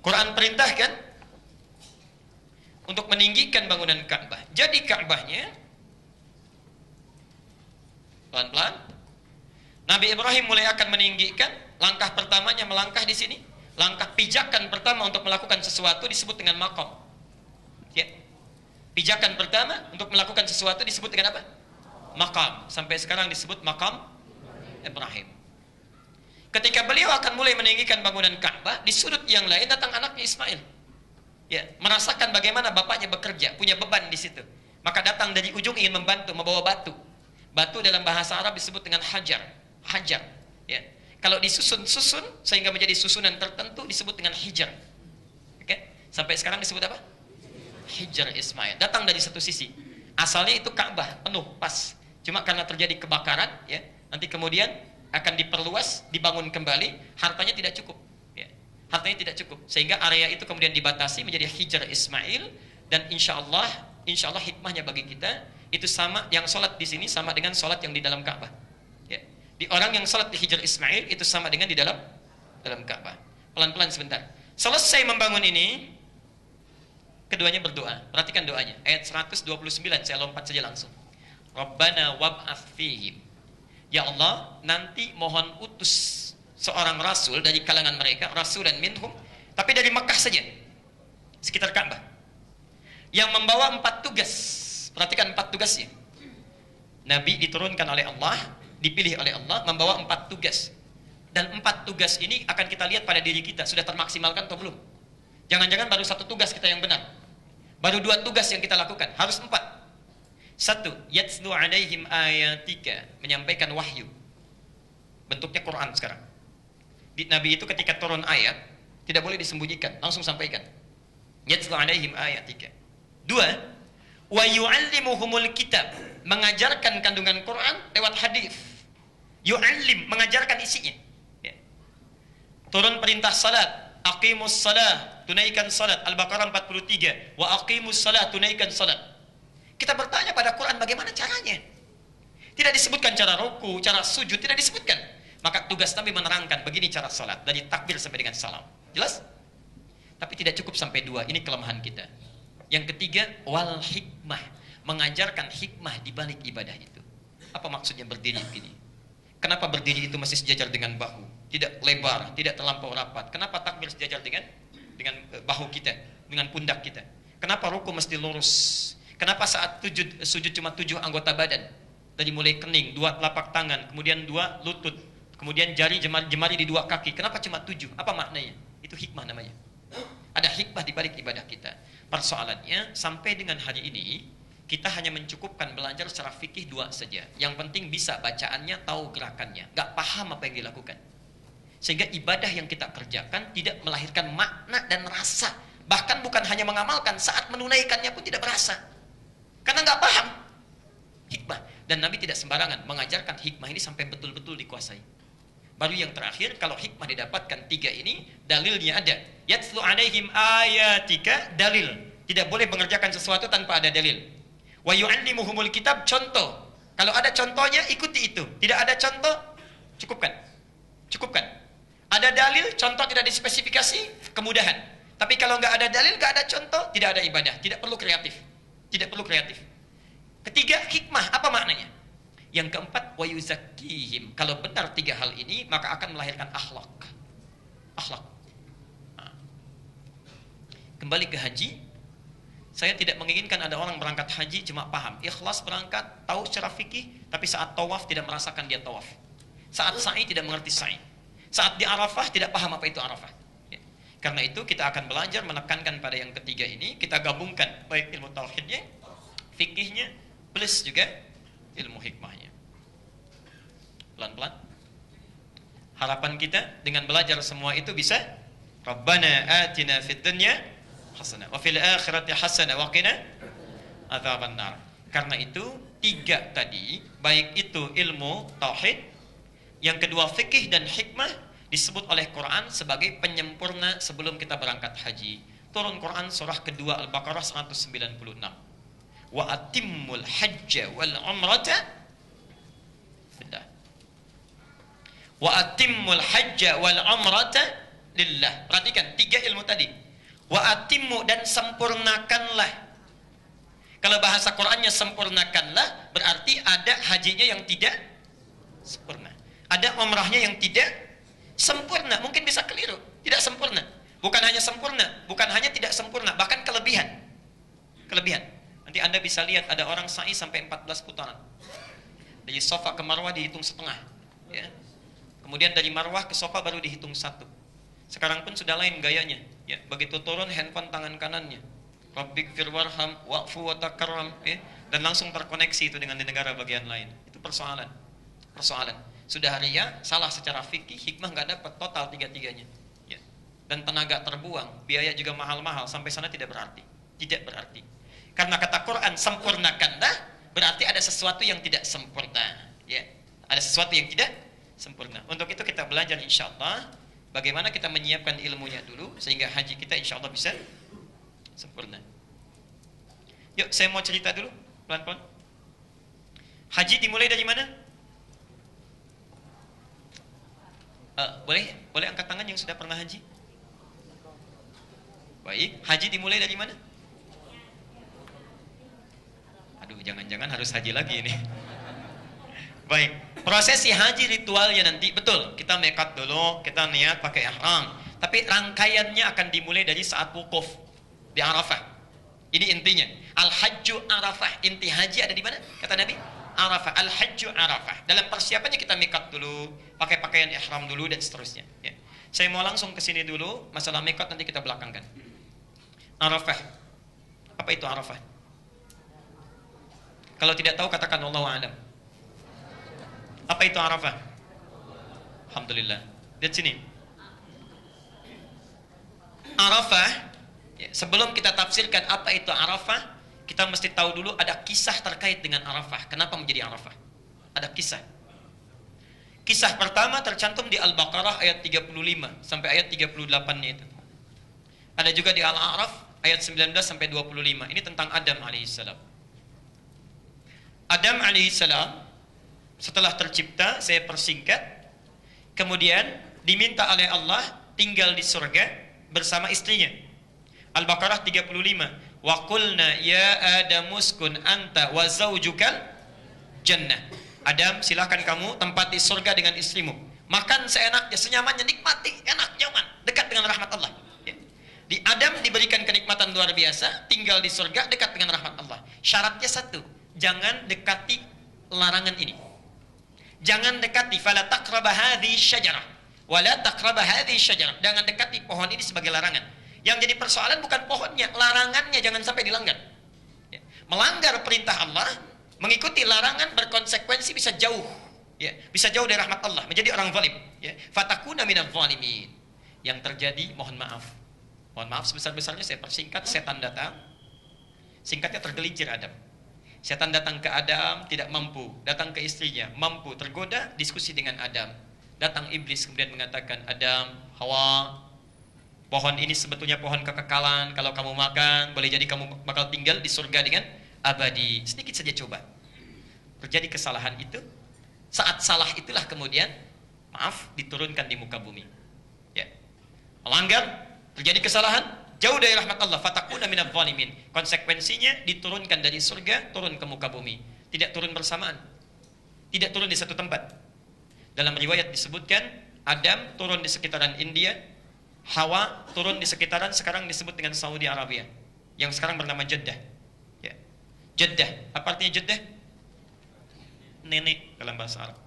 S1: Quran perintahkan untuk meninggikan bangunan Ka'bah. Jadi Ka'bahnya pelan-pelan Nabi Ibrahim mulai akan meninggikan. Langkah pertamanya melangkah di sini. Langkah pijakan pertama untuk melakukan sesuatu disebut dengan maqam. Ya. Pijakan pertama untuk melakukan sesuatu disebut dengan apa? Maqam. Sampai sekarang disebut Maqam Ibrahim. Ketika beliau akan mulai meninggikan bangunan Ka'bah, di sudut yang lain datang anaknya Ismail. Ya, merasakan bagaimana bapaknya bekerja, punya beban di situ. Maka datang dari ujung ingin membantu, membawa batu. Batu dalam bahasa Arab disebut dengan hajar. Hajar. Ya. Kalau disusun-susun sehingga menjadi susunan tertentu disebut dengan hijar. Oke? Sampai sekarang disebut apa? Hijar Ismail. Datang dari satu sisi. Asalnya itu Ka'bah penuh, pas. Cuma karena terjadi kebakaran, ya, nanti kemudian akan diperluas, dibangun kembali, hartanya tidak cukup. Ya. Hartanya tidak cukup, sehingga area itu kemudian dibatasi menjadi Hijar Ismail. Dan insya Allah hikmahnya bagi kita itu sama, yang sholat di sini sama dengan sholat yang di dalam Ka'bah. Ya. Di orang yang sholat di Hijar Ismail itu sama dengan di dalam Ka'bah. Pelan-pelan sebentar. Selesai membangun ini, keduanya berdoa. Perhatikan doanya. Ayat 129, saya lompat saja langsung. Rabbana wab'ats fihim. Ya Allah, nanti mohon utus seorang rasul dari kalangan mereka, rasulan minhum, tapi dari Mekah saja, sekitar Ka'bah, yang membawa 4 tugas. Perhatikan 4 tugasnya. Nabi diturunkan oleh Allah, dipilih oleh Allah, membawa 4 tugas. Dan 4 tugas ini akan kita lihat pada diri kita, sudah termaksimalkan atau belum. Jangan-jangan baru 1 tugas kita yang benar, baru 2 tugas yang kita lakukan, harus 4. 1, yatslu alaihim ayatika, menyampaikan wahyu. Bentuknya Quran sekarang. Di Nabi itu ketika turun ayat, tidak boleh disembunyikan, langsung sampaikan. Yatslu alaihim ayatika. 2, wa yu'allimuhumul kitab, mengajarkan kandungan Quran lewat hadis. Yu'allim, mengajarkan isinya. Ya. Turun perintah salat, aqimus salah, tunaikan salat, Al-Baqarah 43, wa aqimus salah, tunaikan salat. Kita bertanya pada Quran bagaimana caranya. Tidak disebutkan cara ruku, cara sujud, tidak disebutkan. Maka tugas Nabi menerangkan begini cara salat, dari takbir sampai dengan salam. Jelas? Tapi tidak cukup sampai 2, ini kelemahan kita. Yang ketiga, wal hikmah, mengajarkan hikmah di balik ibadah itu. Apa maksudnya berdiri begini? Kenapa berdiri itu masih sejajar dengan bahu? Tidak lebar, tidak terlampau rapat. Kenapa takbir sejajar dengan bahu kita, dengan pundak kita? Kenapa ruku mesti lurus? Kenapa saat sujud cuma 7 anggota badan? Dari mulai kening, 2 telapak tangan, kemudian 2 lutut, kemudian jemari di 2 kaki. Kenapa cuma 7? Apa maknanya? Itu hikmah namanya. Ada hikmah di balik ibadah kita. Persoalannya, sampai dengan hari ini, kita hanya mencukupkan belajar secara fikih 2 saja. Yang penting bisa bacaannya, tahu gerakannya. Gak paham apa yang dilakukan. Sehingga ibadah yang kita kerjakan tidak melahirkan makna dan rasa. Bahkan bukan hanya mengamalkan, saat menunaikannya pun tidak berasa. Karena nggak paham hikmah. Dan Nabi tidak sembarangan mengajarkan hikmah ini sampai betul-betul dikuasai. Baru yang terakhir, kalau hikmah didapatkan 3 ini, dalilnya ada. Yatslu alaihim ayatika, dalil. Tidak boleh mengerjakan sesuatu tanpa ada dalil. Wa yu'allimuhumul kitab, contoh. Kalau ada contohnya, ikuti itu. Tidak ada contoh, cukupkan. Cukupkan. Ada dalil, contoh tidak dispesifikasi, kemudahan. Tapi kalau nggak ada dalil, nggak ada contoh, tidak ada ibadah. Tidak perlu kreatif. Tidak perlu kreatif. Ketiga, hikmah. Apa maknanya? Yang keempat, wa yuzakkihim. Kalau benar 3 hal ini, maka akan melahirkan akhlak. Akhlak. Nah. Kembali ke haji, saya tidak menginginkan ada orang berangkat haji cuma paham, ikhlas berangkat, tahu secara fikih, tapi saat tawaf tidak merasakan dia tawaf. Saat sa'i tidak mengerti sa'i. Saat di Arafah tidak paham apa itu Arafah. Karena itu kita akan belajar menekankan pada yang ketiga ini, kita gabungkan baik ilmu tauhidnya, fikihnya, plus juga ilmu hikmahnya. Pelan-pelan. Harapan kita dengan belajar semua itu bisa Rabbana atina fid dunya hasanah wa fil akhirati hasanah wa qina adzabannar. Karena itu 3 tadi, baik itu ilmu tauhid, yang kedua fikih dan hikmah, disebut oleh Quran sebagai penyempurna sebelum kita berangkat haji. Turun Quran surah kedua Al-Baqarah 196. Wa atimmul hajja wal umrata lillah. Wa atimmul hajja wal umrata lillah. Perhatikan 3 ilmu tadi. Wa atimmu, dan sempurnakanlah. Kalau bahasa Qurannya sempurnakanlah, berarti ada hajinya yang tidak sempurna. Ada umrahnya yang tidak sempurna, mungkin bisa keliru, tidak sempurna. Bukan hanya sempurna, bukan hanya tidak sempurna, bahkan kelebihan. Kelebihan. Nanti Anda bisa lihat ada orang sa'i sampai 14 putaran. Dari Safa ke Marwah dihitung setengah, ya. Kemudian dari Marwah ke Safa baru dihitung satu. Sekarang pun sudah lain gayanya, ya. Begitu turun handphone tangan kanannya, Rabbik firwarham wa'fu wa takarram, ya. Dan langsung terkoneksi itu dengan di negara bagian lain. Itu persoalan. Sudah ria, salah secara fikih, hikmah nggak dapat total tiga-tiganya, ya. Dan tenaga terbuang, biaya juga mahal-mahal, sampai sana tidak berarti. Karena kata Quran sempurnakanlah, berarti ada sesuatu yang tidak sempurna, ya. Ada sesuatu yang tidak sempurna. Untuk itu kita belajar insyaallah bagaimana kita menyiapkan ilmunya dulu sehingga haji kita insyaallah bisa sempurna. Yuk, saya mau cerita dulu pelan-pelan. Haji dimulai dari mana? Boleh angkat tangan yang sudah pernah haji? Baik, haji dimulai dari mana? Aduh, jangan-jangan harus haji lagi ini. Baik, prosesi haji ritualnya nanti, betul, kita mekat dulu, kita niat pakai ihram. Tapi rangkaiannya akan dimulai dari saat wukuf di Arafah. Ini intinya. Al-Hajju Arafah, inti haji ada di mana? Kata Nabi, Arafah, Al-Hajju Arafah. Dalam persiapannya kita mekat dulu, pakai pakaian ihram dulu dan seterusnya, ya. Saya mau langsung ke sini dulu, masalah mekat nanti kita belakangkan. Arafah. Apa itu Arafah? Kalau tidak tahu katakan Allahu a'lam. Apa itu Arafah? Alhamdulillah. Lihat sini. Arafah, ya, sebelum kita tafsirkan apa itu Arafah, kita mesti tahu dulu ada kisah terkait dengan Arafah. Kenapa menjadi Arafah? Ada kisah. Kisah pertama tercantum di Al-Baqarah ayat 35 sampai ayat 38-nya itu. Ada juga di Al-A'raf ayat 19 sampai 25. Ini tentang Adam alaihissalam. Adam alaihissalam setelah tercipta, saya persingkat, kemudian diminta oleh Allah tinggal di surga bersama istrinya. Al-Baqarah 35. Wa qulna ya Adamu uskun anta wa zaujukal jannah. Adam, silahkan kamu tempati surga dengan istrimu. Makan seenaknya, senyamannya, nikmati, enak, nyaman, dekat dengan rahmat Allah. Ya. Di Adam diberikan kenikmatan luar biasa, tinggal di surga dekat dengan rahmat Allah. Syaratnya satu, jangan dekati larangan ini. Jangan dekati fala taqraba hadhihi syajarah wala taqraba hadhihi syajarah. Jangan dekati pohon ini sebagai larangan. Yang jadi persoalan bukan pohonnya, larangannya jangan sampai dilanggar. Ya. Melanggar perintah Allah, mengikuti larangan berkonsekuensi bisa jauh, ya, bisa jauh dari rahmat Allah, menjadi orang zalim, ya. Fatakuna minadz zalimin. Yang terjadi, mohon maaf sebesar-besarnya, saya persingkat, setan datang. Singkatnya, tergelincir Adam. Setan datang ke Adam, tidak mampu. Datang ke istrinya, mampu. Tergoda, diskusi dengan Adam. Datang iblis kemudian mengatakan, Adam, Hawa, pohon ini sebetulnya pohon kekekalan. Kalau kamu makan, boleh jadi kamu bakal tinggal di surga dengan abadi. Sedikit saja coba. Terjadi kesalahan itu. Saat salah itulah kemudian, maaf, diturunkan di muka bumi. Ya. Melanggar, terjadi kesalahan, jauh dari rahmat Allah, fatakuna minadz zalimin. Konsekuensinya diturunkan dari surga, turun ke muka bumi. Tidak turun bersamaan. Tidak turun di satu tempat. Dalam riwayat disebutkan, Adam turun di sekitaran India, Hawa turun di sekitaran sekarang disebut dengan Saudi Arabia, yang sekarang bernama Jeddah. Ya. Jeddah, apa artinya Jeddah? Nenek dalam bahasa Arab.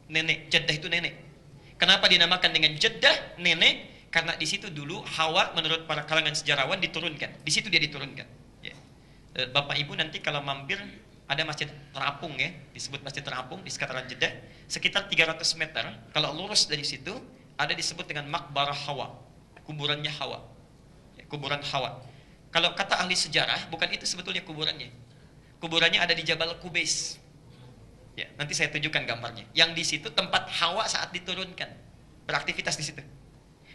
S1: Nenek, Jeddah itu nenek. Kenapa dinamakan dengan Jeddah, nenek? Karena di situ dulu Hawa menurut para kalangan sejarawan diturunkan. Di situ dia diturunkan. Ya. Bapak Ibu nanti kalau mampir ada masjid terapung, ya, disebut masjid terapung di sekitaran Jeddah, sekitar 300 meter. Kalau lurus dari situ ada disebut dengan Maqbarah Hawa, kuburannya Hawa. Ya, kuburan Hawa. Kalau kata ahli sejarah, bukan itu sebetulnya kuburannya. Kuburannya ada di Jabal Qubais. Ya, nanti saya tunjukkan gambarnya. Yang di situ tempat Hawa saat diturunkan, beraktivitas di situ.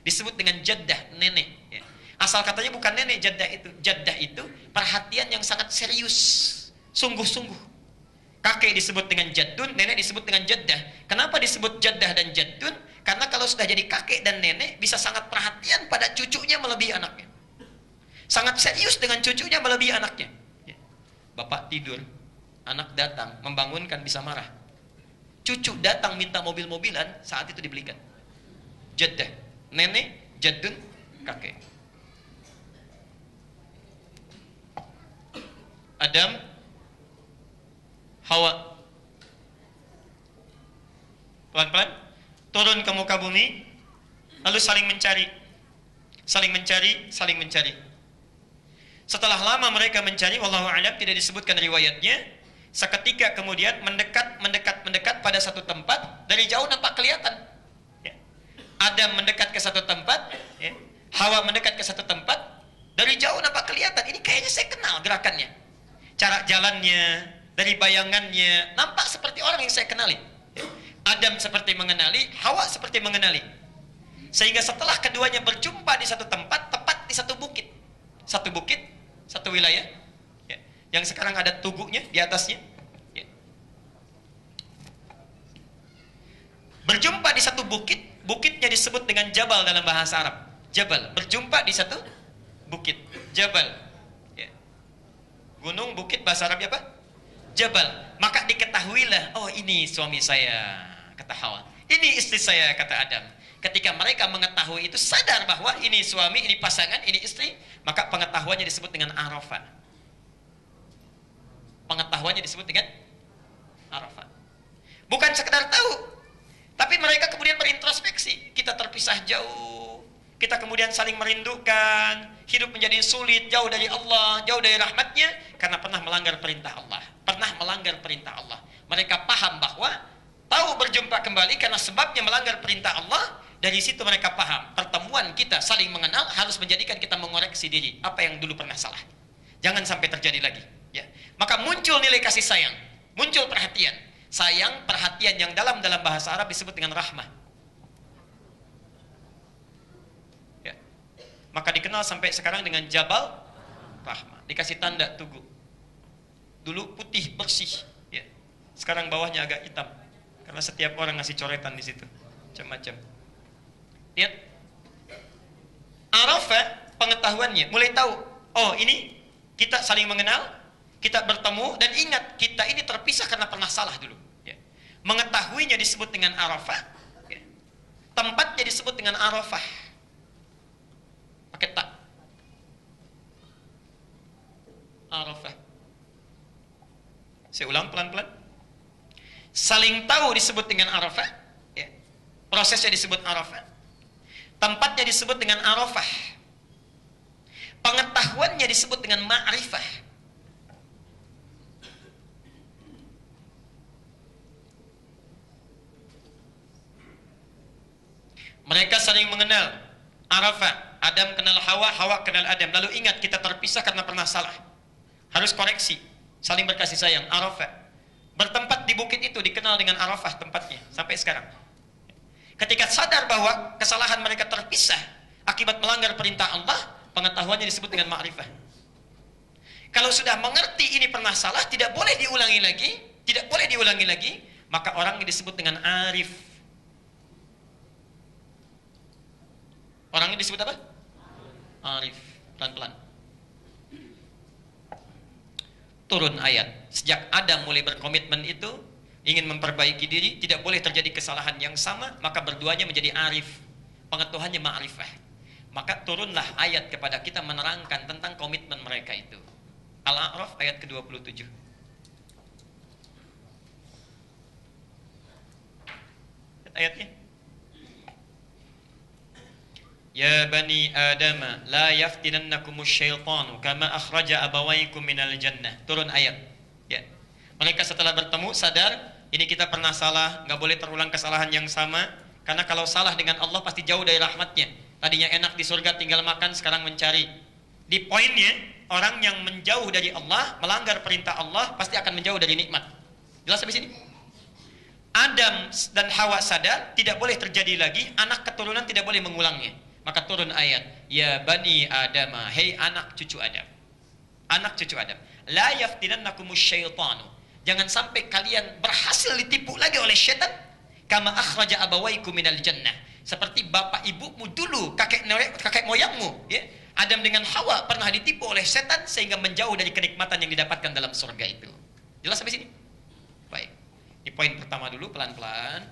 S1: Disebut dengan Jeddah, nenek. Ya. Asal katanya bukan nenek Jeddah itu. Jeddah itu perhatian yang sangat serius, sungguh-sungguh. Kakek disebut dengan Jaddun, nenek disebut dengan Jeddah. Kenapa disebut Jeddah dan Jaddun? Karena kalau sudah jadi kakek dan nenek, bisa sangat perhatian pada cucunya melebihi anaknya. Sangat serius dengan cucunya melebihi anaknya. Ya. Bapak tidur, anak datang, membangunkan, bisa marah. Cucu datang minta mobil-mobilan, saat itu dibelikan. Jeddah, nenek, Jaddun, kakek. Adam, Hawa. Pelan-pelan. Turun ke muka bumi, lalu saling mencari. Saling mencari, saling mencari. Setelah lama mereka mencari, wallahu a'lam, tidak disebutkan riwayatnya, seketika kemudian mendekat pada satu tempat, dari jauh nampak kelihatan. Ya. Adam mendekat ke satu tempat, ya. Hawa mendekat ke satu tempat, dari jauh nampak kelihatan. Ini kayaknya saya kenal gerakannya. Cara jalannya, dari bayangannya, nampak seperti orang yang saya kenali. Ya. Adam seperti mengenali, Hawa seperti mengenali. Sehingga setelah keduanya berjumpa di satu tempat, tepat di satu bukit. Satu bukit, satu wilayah, ya, yang sekarang ada tugunya di atasnya, ya. Berjumpa di satu bukit, bukitnya disebut dengan Jabal dalam bahasa Arab. Jabal, berjumpa di satu bukit, Jabal, ya. Gunung, bukit, bahasa Arabnya apa? Jabal. Maka diketahuilah, oh ini suami saya, kata Hawa. Ini istri saya, kata Adam. Ketika mereka mengetahui itu, sadar bahwa ini suami, ini pasangan, ini istri, maka pengetahuannya disebut dengan Arafah. Pengetahuannya disebut dengan Arafah. Bukan sekedar tahu, tapi mereka kemudian berintrospeksi. Kita terpisah jauh, kita kemudian saling merindukan, hidup menjadi sulit, jauh dari Allah, jauh dari rahmatnya, karena pernah melanggar perintah Allah. Pernah melanggar perintah Allah. Mereka paham bahwa tahu berjumpa kembali karena sebabnya melanggar perintah Allah. Dari situ mereka paham, pertemuan kita saling mengenal harus menjadikan kita mengoreksi diri. Apa yang dulu pernah salah. Jangan sampai terjadi lagi. Ya. Maka muncul nilai kasih sayang. Muncul perhatian. Sayang, perhatian yang dalam bahasa Arab disebut dengan rahmah. Ya. Maka dikenal sampai sekarang dengan Jabal Rahmah. Dikasih tanda tugu. Dulu putih, bersih. Ya. Sekarang bawahnya agak hitam. Karena setiap orang ngasih coretan di situ. Macam-macam. Lihat, Arafah pengetahuannya, mulai tahu, oh ini kita saling mengenal, kita bertemu, dan ingat kita ini terpisah karena pernah salah dulu. Ya. Mengetahuinya disebut dengan Arafah, ya. Tempatnya disebut dengan Arafah, pakai tak. Arafah. Saya ulang pelan-pelan. Saling tahu disebut dengan Arafah, ya. Prosesnya disebut Arafah. Tempatnya disebut dengan Arafah. Pengetahuannya disebut dengan Ma'rifah. Mereka saling mengenal. Arafah, Adam kenal Hawa, Hawa kenal Adam. Lalu ingat kita terpisah karena pernah salah. Harus koreksi, saling berkasih sayang. Arafah. Bertempat di bukit itu dikenal dengan Arafah tempatnya sampai sekarang. Ketika sadar bahwa kesalahan mereka terpisah akibat melanggar perintah Allah, pengetahuannya disebut dengan ma'rifah. Kalau sudah mengerti ini pernah salah, tidak boleh diulangi lagi, maka orang ini disebut dengan arif. Orang ini disebut apa? Arif. Pelan-pelan. Turun ayat. Sejak Adam mulai berkomitmen itu, ingin memperbaiki diri, tidak boleh terjadi kesalahan yang sama, maka berduanya menjadi arif. Pengetahuannya ma'rifah. Maka turunlah ayat kepada kita menerangkan tentang komitmen mereka itu. Al-A'raf ayat ke-27. Ayatnya. Ya bani Adam, la yaftinannakumus syaitanu kama akhraja abawaykum minal jannah. Turun ayat. Ya. Mereka setelah bertemu sadar, ini kita pernah salah, nggak boleh terulang kesalahan yang sama, karena kalau salah dengan Allah pasti jauh dari rahmatnya. Tadinya enak di surga tinggal makan, sekarang mencari. Di poinnya, orang yang menjauh dari Allah, melanggar perintah Allah, pasti akan menjauh dari nikmat. Jelas sampai sini? Adam dan Hawa sadar, tidak boleh terjadi lagi, anak keturunan tidak boleh mengulangnya. Maka turun ayat, ya bani Adam, hei anak cucu Adam. Anak cucu Adam. La yaftinannakumus syaitanu. Jangan sampai kalian berhasil ditipu lagi oleh syaitan. Kama akhraja abawaikum minal jannah. Seperti bapak ibumu dulu, kakek moyangmu, ya. Adam dengan Hawa pernah ditipu oleh setan sehingga menjauh dari kenikmatan yang didapatkan dalam surga itu. Jelas sampai sini? Baik. Ini poin pertama dulu, pelan-pelan.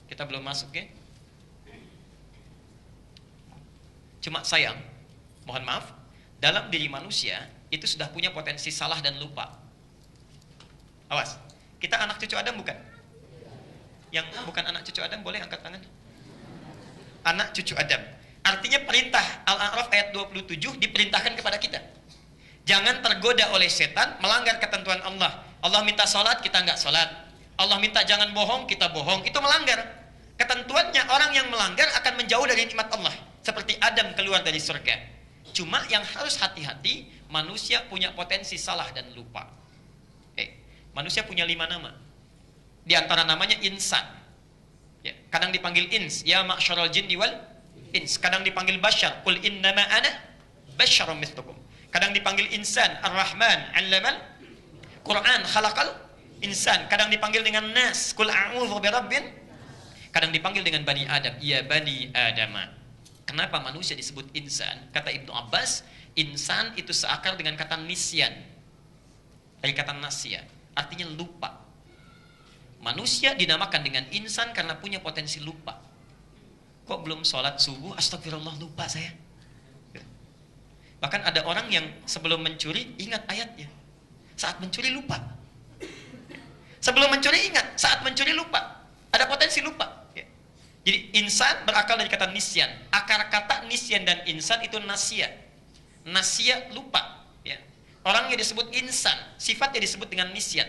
S1: Kita belum masuk, ya. Cuma sayang, mohon maaf, dalam diri manusia itu sudah punya potensi salah dan lupa. Awas, kita anak cucu Adam bukan? Yang bukan anak cucu Adam boleh angkat tangan. Anak cucu Adam. Artinya perintah Al-A'raf ayat 27 diperintahkan kepada kita. Jangan tergoda oleh setan melanggar ketentuan Allah. Allah minta sholat, kita nggak sholat. Allah minta jangan bohong, kita bohong. Itu melanggar. Ketentuannya orang yang melanggar akan menjauh dari nikmat Allah. Seperti Adam keluar dari surga. Cuma yang harus hati-hati, manusia punya potensi salah dan lupa. Manusia punya 5 nama. Di antara namanya insan. Ya, kadang dipanggil ins, ya ma'syarul jinni wal ins. Kadang dipanggil bashar, qul innama ana basyarum mithlukum. Kadang dipanggil insan, ar-Rahman, 'allamal Quran, khalaqal insan. Kadang dipanggil dengan nas, qul a'udzu birabbin. Kadang dipanggil dengan bani Adam, ya bani Adama. Kenapa manusia disebut insan? Kata Ibnu Abbas, insan itu seakar dengan kata nisyan. Dari kata nasya, artinya lupa. Manusia dinamakan dengan insan karena punya potensi lupa. Kok belum sholat subuh? Astagfirullah, lupa saya. Bahkan ada orang yang sebelum mencuri ingat ayatnya. Saat mencuri lupa. Sebelum mencuri ingat, saat mencuri lupa. Ada potensi lupa. Jadi insan berakal dari kata nisyan. Akar kata nisyan dan insan itu nasya. Nasya lupa. Orang yang disebut insan, sifatnya disebut dengan nisyan.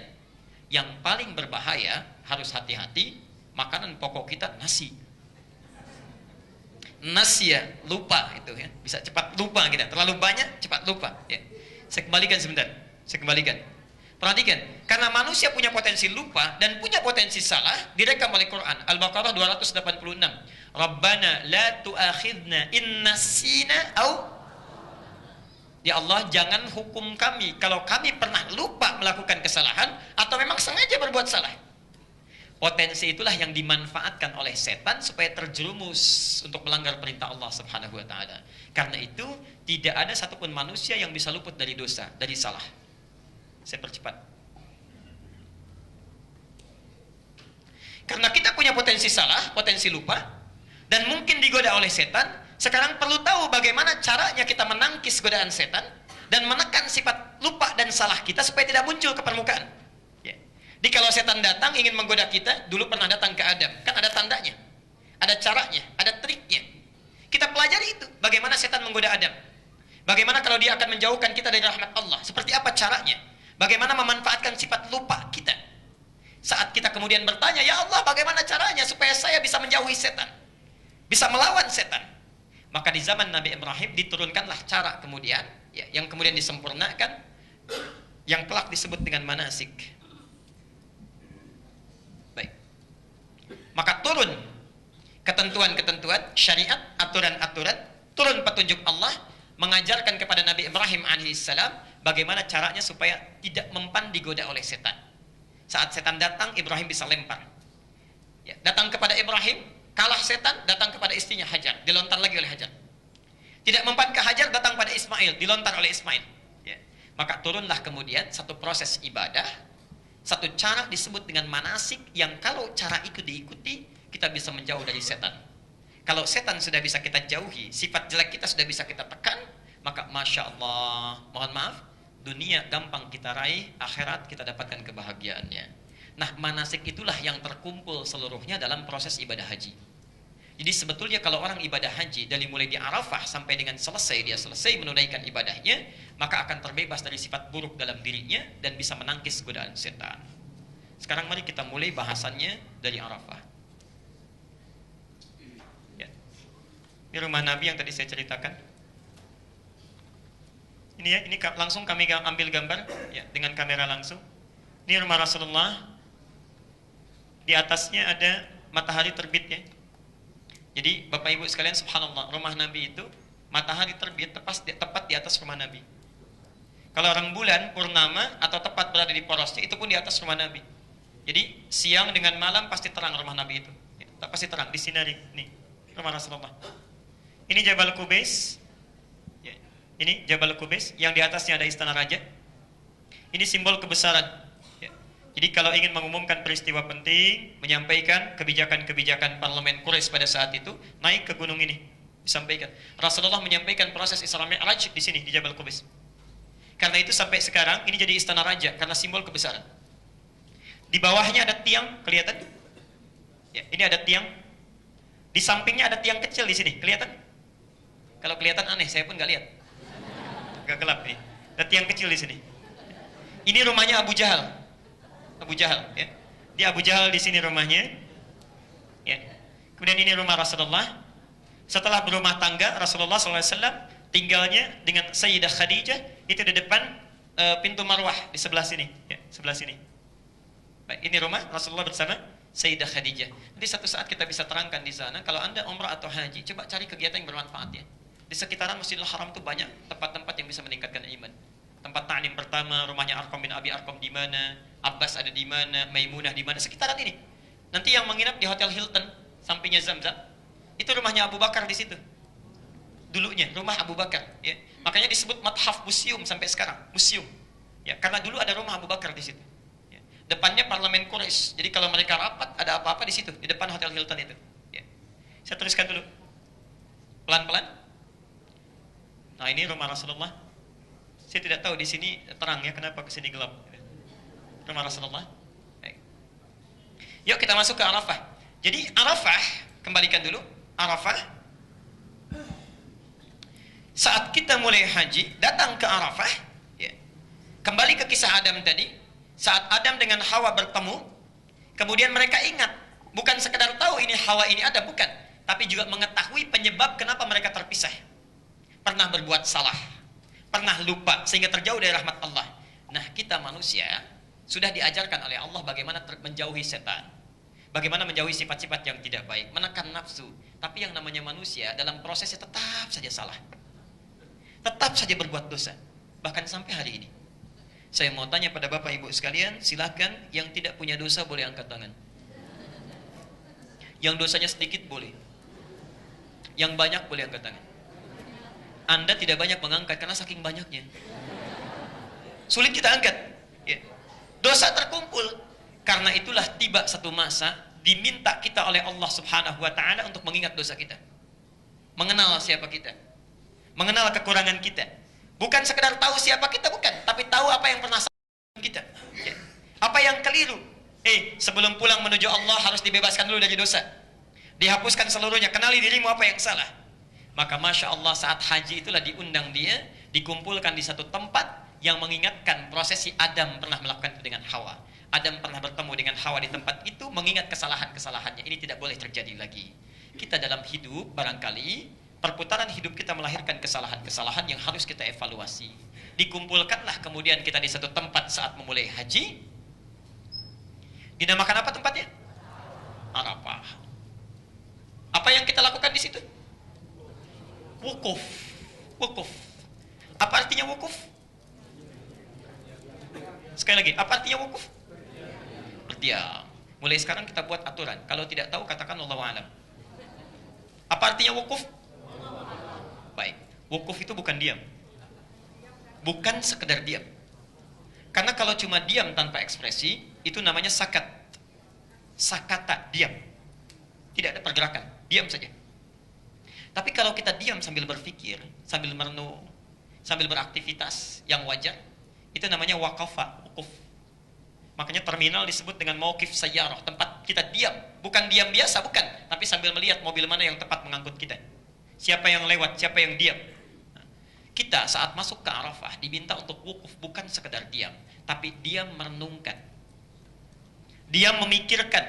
S1: Yang paling berbahaya, harus hati-hati, makanan pokok kita nasi. Nasya, lupa itu ya. Bisa cepat lupa kita. Terlalu banyak, cepat lupa ya. Saya kembalikan sebentar. Saya kembalikan. Perhatikan, karena manusia punya potensi lupa dan punya potensi salah, direkam oleh Quran. Al-Baqarah 286. Rabbana la tu'akhidna in nasina au. Ya Allah, jangan hukum kami kalau kami pernah lupa melakukan kesalahan atau memang sengaja berbuat salah. Potensi itulah yang dimanfaatkan oleh setan supaya terjerumus untuk melanggar perintah Allah Subhanahu wa taala. Karena itu, tidak ada satupun manusia yang bisa luput dari dosa, dari salah. Saya percepat. Karena kita punya potensi salah, potensi lupa, dan mungkin digoda oleh setan. Sekarang perlu tahu bagaimana caranya kita menangkis godaan setan dan menekan sifat lupa dan salah kita supaya tidak muncul ke permukaan. Ya. Jadi kalau setan datang ingin menggoda kita, dulu pernah datang ke Adam, kan ada tandanya, ada caranya, ada triknya. Kita pelajari itu, bagaimana setan menggoda Adam. Bagaimana kalau dia akan menjauhkan kita dari rahmat Allah, seperti apa caranya. Bagaimana memanfaatkan sifat lupa kita. Saat kita kemudian bertanya, ya Allah bagaimana caranya supaya saya bisa menjauhi setan, bisa melawan setan. Maka di zaman Nabi Ibrahim diturunkanlah cara kemudian, ya, yang kemudian disempurnakan, yang kelak disebut dengan manasik. Baik. Maka turun ketentuan-ketentuan, syariat, aturan-aturan, turun petunjuk Allah, mengajarkan kepada Nabi Ibrahim alaihissalam bagaimana caranya supaya tidak mempan digoda oleh setan. Saat setan datang, Ibrahim bisa lempar. Ya, datang kepada Ibrahim, kalah setan, datang kepada istrinya Hajar, dilontar lagi oleh Hajar. Tidak mempan ke Hajar, datang pada Ismail, dilontar oleh Ismail. Ya. Maka turunlah kemudian satu proses ibadah, satu cara disebut dengan manasik, yang kalau cara itu diikuti, kita bisa menjauh dari setan. Kalau setan sudah bisa kita jauhi, sifat jelek kita sudah bisa kita tekan, maka Masya Allah, mohon maaf, dunia gampang kita raih, akhirat kita dapatkan kebahagiaannya. Nah, manasik itulah yang terkumpul seluruhnya dalam proses ibadah haji. Jadi sebetulnya kalau orang ibadah haji dari mulai di Arafah sampai dengan selesai, dia selesai menunaikan ibadahnya, maka akan terbebas dari sifat buruk dalam dirinya dan bisa menangkis godaan setan. Sekarang mari kita mulai bahasannya dari Arafah. Ya. Ini rumah Nabi yang tadi saya ceritakan. Ini ya, ini langsung kami ambil gambar ya, dengan kamera langsung. Ini rumah Rasulullah. Di atasnya ada matahari terbit ya. Jadi Bapak Ibu sekalian, subhanallah, rumah Nabi itu matahari terbit tepat di atas rumah Nabi. Kalau orang bulan purnama atau tepat berada di porosnya, itu pun di atas rumah Nabi. Jadi siang dengan malam pasti terang rumah Nabi itu. Pasti terang, disinari. Nih, rumah Rasulullah. Ini Jabal Qubais. Ya. Ini Jabal Qubais, yang di atasnya ada istana raja. Ini simbol kebesaran. Jadi kalau ingin mengumumkan peristiwa penting, menyampaikan kebijakan-kebijakan parlemen Quraisy pada saat itu, naik ke gunung ini, disampaikan. Rasulullah menyampaikan proses Isra Mi'raj di sini, di Jabal Qubais. Karena itu sampai sekarang, ini jadi istana raja, karena simbol kebesaran. Di bawahnya ada tiang, kelihatan? Ya, ini ada tiang. Di sampingnya ada tiang kecil di sini. Kelihatan? Kalau kelihatan aneh, saya pun nggak lihat. Agak gelap nih. Ada tiang kecil di sini. Ini rumahnya Abu Jahal. Abu Jahal, ya. Di Abu Jahal di sini rumahnya. Ya. Kemudian ini rumah Rasulullah. Setelah berumah tangga, Rasulullah SAW tinggalnya dengan Sayyidah Khadijah itu di depan pintu Marwah di sebelah sini, ya, sebelah sini. Baik, ini rumah Rasulullah bersama Sayyidah Khadijah. Nanti satu saat kita bisa terangkan di sana. Kalau Anda umrah atau haji, coba cari kegiatan yang bermanfaat ya. Di sekitaran Masjidil Haram itu banyak tempat-tempat yang bisa meningkatkan iman. Tempat ta'lim pertama, rumahnya Arqam bin Abi Arqam di mana, Abbas ada di mana, Maimunah di mana, sekitaran ini. Nanti yang menginap di Hotel Hilton, sampingnya Zamzam, itu rumahnya Abu Bakar di situ. Dulunya rumah Abu Bakar, ya. Makanya disebut Mathaf Museum sampai sekarang, museum. Ya, karena dulu ada rumah Abu Bakar di situ. Ya. Depannya parlemen Quraisy. Jadi kalau mereka rapat, ada apa-apa di situ, di depan Hotel Hilton itu. Ya. Saya tuliskan dulu. Pelan-pelan. Nah, ini rumah Rasulullah. Saya tidak tahu di sini terang ya, kenapa ke sini gelap. Rumah Rasulullah. Baik. Yuk kita masuk ke Arafah. Jadi Arafah, kembalikan dulu. Arafah. Saat kita mulai haji, datang ke Arafah, ya. Kembali ke kisah Adam tadi. Saat Adam dengan Hawa bertemu, kemudian mereka ingat, bukan sekedar tahu ini Hawa ini ada, bukan, tapi juga mengetahui penyebab kenapa mereka terpisah. Pernah berbuat salah, pernah lupa sehingga terjauh dari rahmat Allah. Nah, kita manusia sudah diajarkan oleh Allah bagaimana menjauhi setan, bagaimana menjauhi sifat-sifat yang tidak baik, menekan nafsu. Tapi yang namanya manusia dalam prosesnya tetap saja salah, tetap saja berbuat dosa, bahkan sampai hari ini. Saya mau tanya pada Bapak Ibu sekalian, silahkan yang tidak punya dosa boleh angkat tangan. Yang dosanya sedikit boleh, yang banyak boleh angkat tangan. Anda tidak banyak mengangkat karena saking banyaknya, sulit kita angkat, ya. Dosa terkumpul. Karena itulah tiba satu masa diminta kita oleh Allah Subhanahu wa Ta'ala untuk mengingat dosa kita, mengenal siapa kita, mengenal kekurangan kita. Bukan sekedar tahu siapa kita, bukan, tapi tahu apa yang pernah salah kita, ya. Apa yang keliru. Sebelum pulang menuju Allah harus dibebaskan dulu dari dosa, dihapuskan seluruhnya. Kenali dirimu apa yang salah. Maka Masya Allah saat haji itulah diundang dia, dikumpulkan di satu tempat yang mengingatkan prosesi Adam pernah melakukan itu dengan Hawa. Adam pernah bertemu dengan Hawa di tempat itu, mengingat kesalahan-kesalahannya. Ini tidak boleh terjadi lagi. Kita dalam hidup barangkali perputaran hidup kita melahirkan kesalahan-kesalahan yang harus kita evaluasi. Dikumpulkanlah kemudian kita di satu tempat saat memulai haji. Dinamakan apa tempatnya? Arafah. Apa yang kita lakukan di situ? Wukuf. Wukuf. Apa artinya wukuf? Sekali lagi, apa artinya wukuf? Berdiam. Mulai sekarang kita buat aturan. Kalau tidak tahu katakan Allahu a'lam. Apa artinya wukuf? Baik. Wukuf itu bukan diam. Bukan sekedar diam. Karena kalau cuma diam tanpa ekspresi, itu namanya sakat. Sakata, diam. Tidak ada pergerakan, diam saja. Tapi kalau kita diam sambil berpikir, sambil merenung, sambil beraktivitas yang wajar, itu namanya waqafa, wukuf. Makanya terminal disebut dengan mauqif sayyarah, tempat kita diam. Bukan diam biasa, bukan, tapi sambil melihat mobil mana yang tepat mengangkut kita. Siapa yang lewat, siapa yang diam. Kita saat masuk ke Arafah diminta untuk wukuf, bukan sekedar diam, tapi diam merenungkan. Diam memikirkan.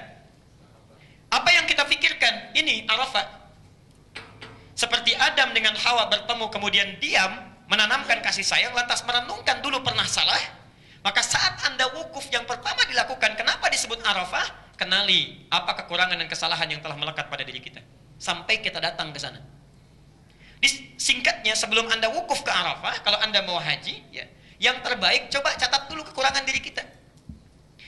S1: Apa yang kita pikirkan? Ini Arafah. Seperti Adam dengan Hawa bertemu kemudian diam, menanamkan kasih sayang, lantas merenungkan dulu pernah salah. Maka saat Anda wukuf yang pertama dilakukan, kenapa disebut Arafah? Kenali apa kekurangan dan kesalahan yang telah melekat pada diri kita, sampai kita datang ke sana. Singkatnya, sebelum Anda wukuf ke Arafah, kalau Anda mau haji, ya, yang terbaik coba catat dulu kekurangan diri kita.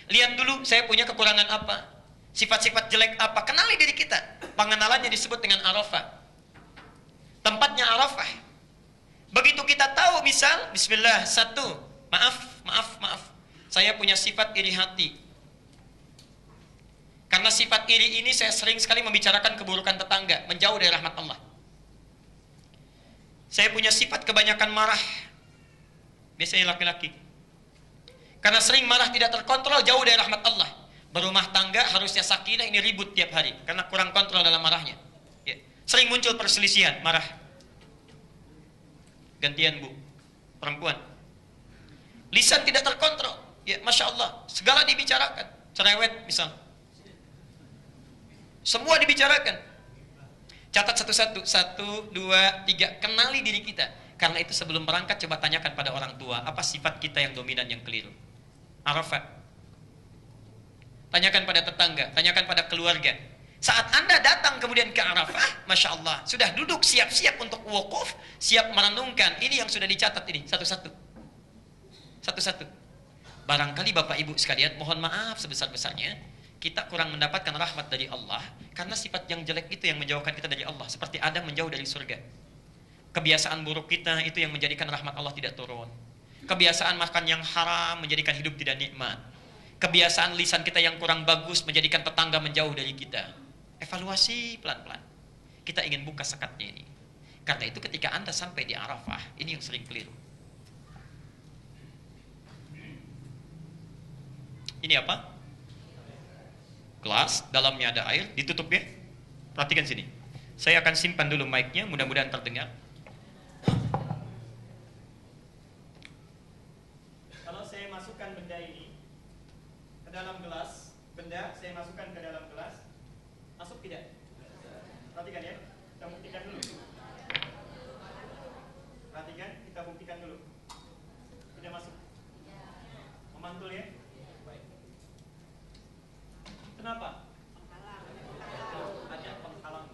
S1: Lihat dulu, saya punya kekurangan apa, sifat-sifat jelek apa, kenali diri kita. Pengenalannya disebut dengan Arafah. Tempatnya Arafah. Begitu kita tahu, misal, bismillah, satu, maaf, saya punya sifat iri hati. Karena sifat iri ini saya sering sekali membicarakan keburukan tetangga, menjauh dari rahmat Allah. Saya punya sifat kebanyakan marah, biasanya laki-laki. Karena sering marah tidak terkontrol, jauh dari rahmat Allah. Berumah tangga harusnya sakinah, ini ribut tiap hari karena kurang kontrol dalam marahnya. Ya. Sering muncul perselisihan, marah. Gantian bu, perempuan. Lisan tidak terkontrol. Ya, masya Allah, segala dibicarakan. Cerewet misal. Semua dibicarakan. Catat satu-satu, 1, 2, 3. Kenali diri kita. Karena itu sebelum berangkat coba tanyakan pada orang tua, apa sifat kita yang dominan, yang keliru. Arafat. Tanyakan pada tetangga, tanyakan pada keluarga. Saat Anda datang kemudian ke Arafah, masya Allah, sudah duduk siap-siap untuk wukuf, siap merenungkan. Ini yang sudah dicatat ini, satu-satu. Satu-satu. Barangkali Bapak Ibu sekalian, mohon maaf sebesar-besarnya, kita kurang mendapatkan rahmat dari Allah, karena sifat yang jelek itu yang menjauhkan kita dari Allah. Seperti Adam menjauh dari surga. Kebiasaan buruk kita itu yang menjadikan rahmat Allah tidak turun. Kebiasaan makan yang haram menjadikan hidup tidak nikmat. Kebiasaan lisan kita yang kurang bagus menjadikan tetangga menjauh dari kita. Evaluasi pelan-pelan. Kita ingin buka sekatnya ini. Karena itu ketika Anda sampai di Arafah, ini yang sering keliru. Ini apa? Gelas, dalamnya ada air, ditutup ya. Perhatikan sini. Saya akan simpan dulu mic-nya, mudah-mudahan terdengar. Kalau saya masukkan benda ini ke dalam gelas, benda saya masukkan ke dalam gelas, masuk tidak? Perhatikan ya, kita buktikan dulu. Perhatikan, kita buktikan dulu. Tidak masuk. Memantul ya? Baik. Kenapa? Ada penghalang.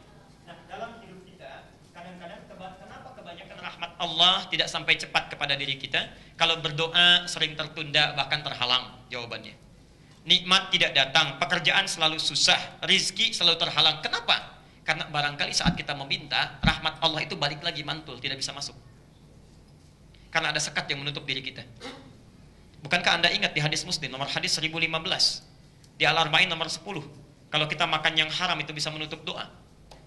S1: Nah, dalam hidup kita, kadang-kadang kenapa kebanyakan rahmat Allah tidak sampai cepat kepada diri kita? Kalau berdoa sering tertunda, bahkan terhalang jawabannya. Nikmat tidak datang, pekerjaan selalu susah, rizki selalu terhalang. Kenapa? Karena barangkali saat kita meminta, rahmat Allah itu balik lagi mantul, tidak bisa masuk. Karena ada sekat yang menutup diri kita. Bukankah Anda ingat di hadis Muslim, nomor hadis 1015, di Al-Arba'in nomor 10, kalau kita makan yang haram itu bisa menutup doa.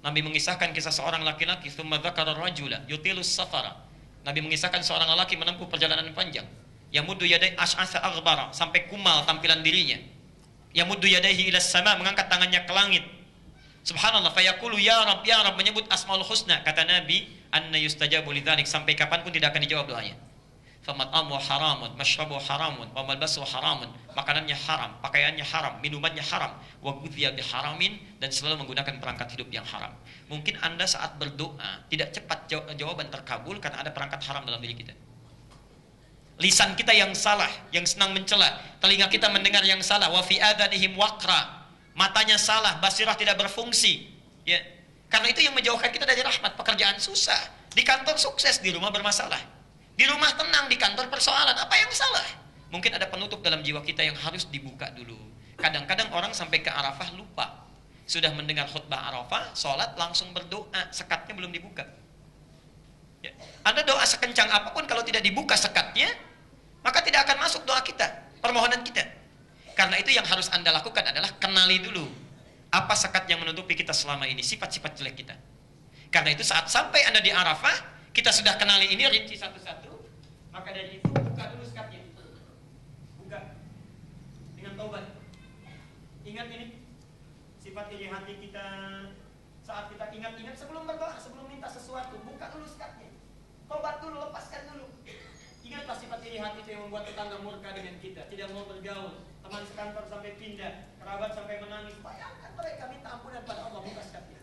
S1: Nabi mengisahkan kisah seorang laki-laki, thumma dzakara rajula yutilus safara. Nabi mengisahkan seorang laki menempuh perjalanan panjang. Yamuddu yadai ash'atha aghbara, sampai kumal tampilan dirinya. Yamuddu yadaihi ila sama, mengangkat tangannya ke langit. Subhanallah, fayaqulu ya Rabb, menyebut asmaul husna. Kata Nabi, anna yustajabu lidzalik, sampai kapanpun tidak akan dijawab doanya. Famat'amu haramun, mashrabu haramun, wa malbasu haramun, makanannya haram, pakaiannya haram, minumannya haram, wa ghudhiya biharamin, dan selalu menggunakan perangkat hidup yang haram. Mungkin Anda saat berdoa tidak cepat jawaban terkabul karena ada perangkat haram dalam diri kita. Lisan kita yang salah, yang senang mencela, telinga kita mendengar yang salah, wa fi adanihim waqra, matanya salah, basirah tidak berfungsi. Ya. Karena itu yang menjauhkan kita dari rahmat. Pekerjaan susah, di kantor sukses, di rumah bermasalah. Di rumah tenang, di kantor persoalan. Apa yang salah? Mungkin ada penutup dalam jiwa kita yang harus dibuka dulu. Kadang-kadang orang sampai ke Arafah lupa. Sudah mendengar khutbah Arafah, sholat, langsung berdoa, sekatnya belum dibuka. Ya. Anda doa sekencang apapun, kalau tidak dibuka sekatnya, maka tidak akan masuk doa kita, permohonan kita. Karena itu yang harus Anda lakukan adalah kenali dulu apa sekat yang menutupi kita selama ini, sifat-sifat jelek kita. Karena itu saat sampai Anda di Arafah, kita sudah kenali ini, rinci satu-satu, maka dari itu buka dulu sekatnya. Buka dengan taubat. Ingat ini, sifat iri hati kita. Saat kita ingat-ingat sebelum berdoa, sebelum minta sesuatu, buka dulu sekatnya. Taubat dulu, lepaskan dulu. Ingatlah sifat iri hati itu yang membuat tetangga murka dengan kita, tidak mau bergaul, teman sekantor sampai pindah, kerabat sampai menangis. Bayangkan mereka minta ampunan pada Allah, buka sekatnya.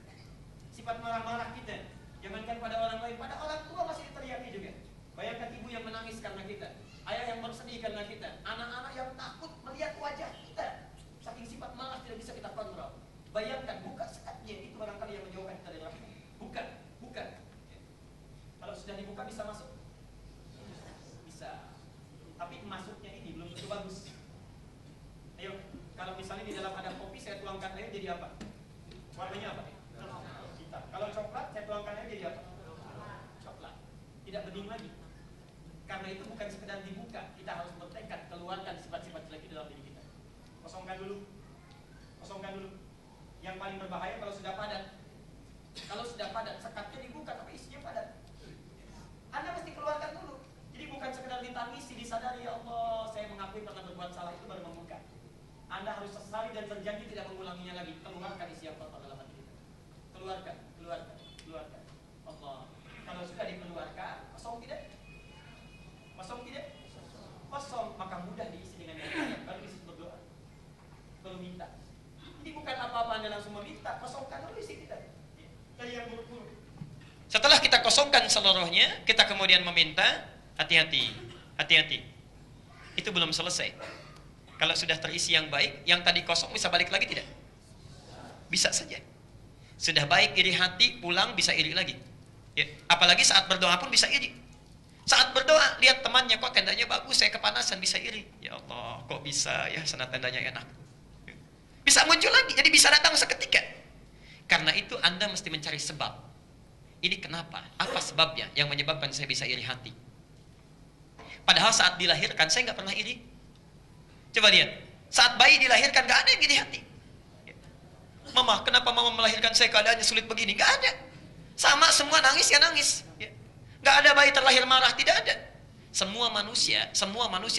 S1: Sifat marah-marah kita, jangankan pada orang lain, pada orang tua masih diteriaki juga. Bayangkan ibu yang menangis karena kita, ayah yang bersedih karena kita, anak-anak yang takut melihat wajah kita. Saking sifat marah tidak bisa kita kontrol. Bayangkan, buka sekatnya, itu barangkali yang menjauhkan kita dari rahmat. Buka, buka. Kalau sudah dibuka bisa masuk? Bisa. Tapi masuknya ini belum tentu bagus. Ayo, kalau misalnya di dalam ada kopi, saya tuangkan air jadi apa? Warnanya apa? Hitam. Kalau coklat, saya tuangkan air jadi apa? Coklat. Tidak bening lagi. Karena itu bukan sekedar dibuka, kita harus bertekad keluarkan sifat-sifat jelek di dalam diri kita. Kosongkan dulu. Kosongkan dulu. Yang paling berbahaya kalau sudah padat. Kalau sudah padat, sekatnya dibuka tapi isinya padat. Anda mesti keluarkan dulu. Jadi bukan sekedar ditangisi, disadari, ya Allah, saya mengakui pernah berbuat salah, itu baru membuka.
S2: Anda harus sesali dan berjanji tidak mengulanginya lagi. Keluarkan isi apa dalam hati kita. Keluarkan. Allah. Kalau sudah dikeluarkan, kosong tidak? Kosong, maka mudah diisi dengan yang lain. Baru isi berdoa, baru minta. Ini bukan apa-apa Anda langsung meminta, kosongkan dulu isi kita. Dari yang buruk-buruk.
S1: Setelah kita kosongkan seluruhnya, kita kemudian meminta, hati-hati. Itu belum selesai. Kalau sudah terisi yang baik, yang tadi kosong bisa balik lagi tidak? Bisa saja. Sudah baik iri hati, pulang bisa iri lagi. Ya, apalagi saat berdoa pun bisa iri. Saat berdoa, lihat temannya kok tendanya bagus, saya kepanasan, bisa iri. Ya Allah, kok bisa ya sana tendanya enak. Bisa muncul lagi, jadi bisa datang seketika. Karena itu Anda mesti mencari sebab. Ini kenapa? Apa sebabnya yang menyebabkan saya bisa iri hati? Padahal saat dilahirkan saya nggak pernah iri. Coba lihat, saat bayi dilahirkan nggak ada yang iri hati. Mama, kenapa mama melahirkan saya keadaannya sulit begini? Nggak ada. Sama semua nangis ya nangis. Nggak ada bayi terlahir marah, tidak ada. Semua manusia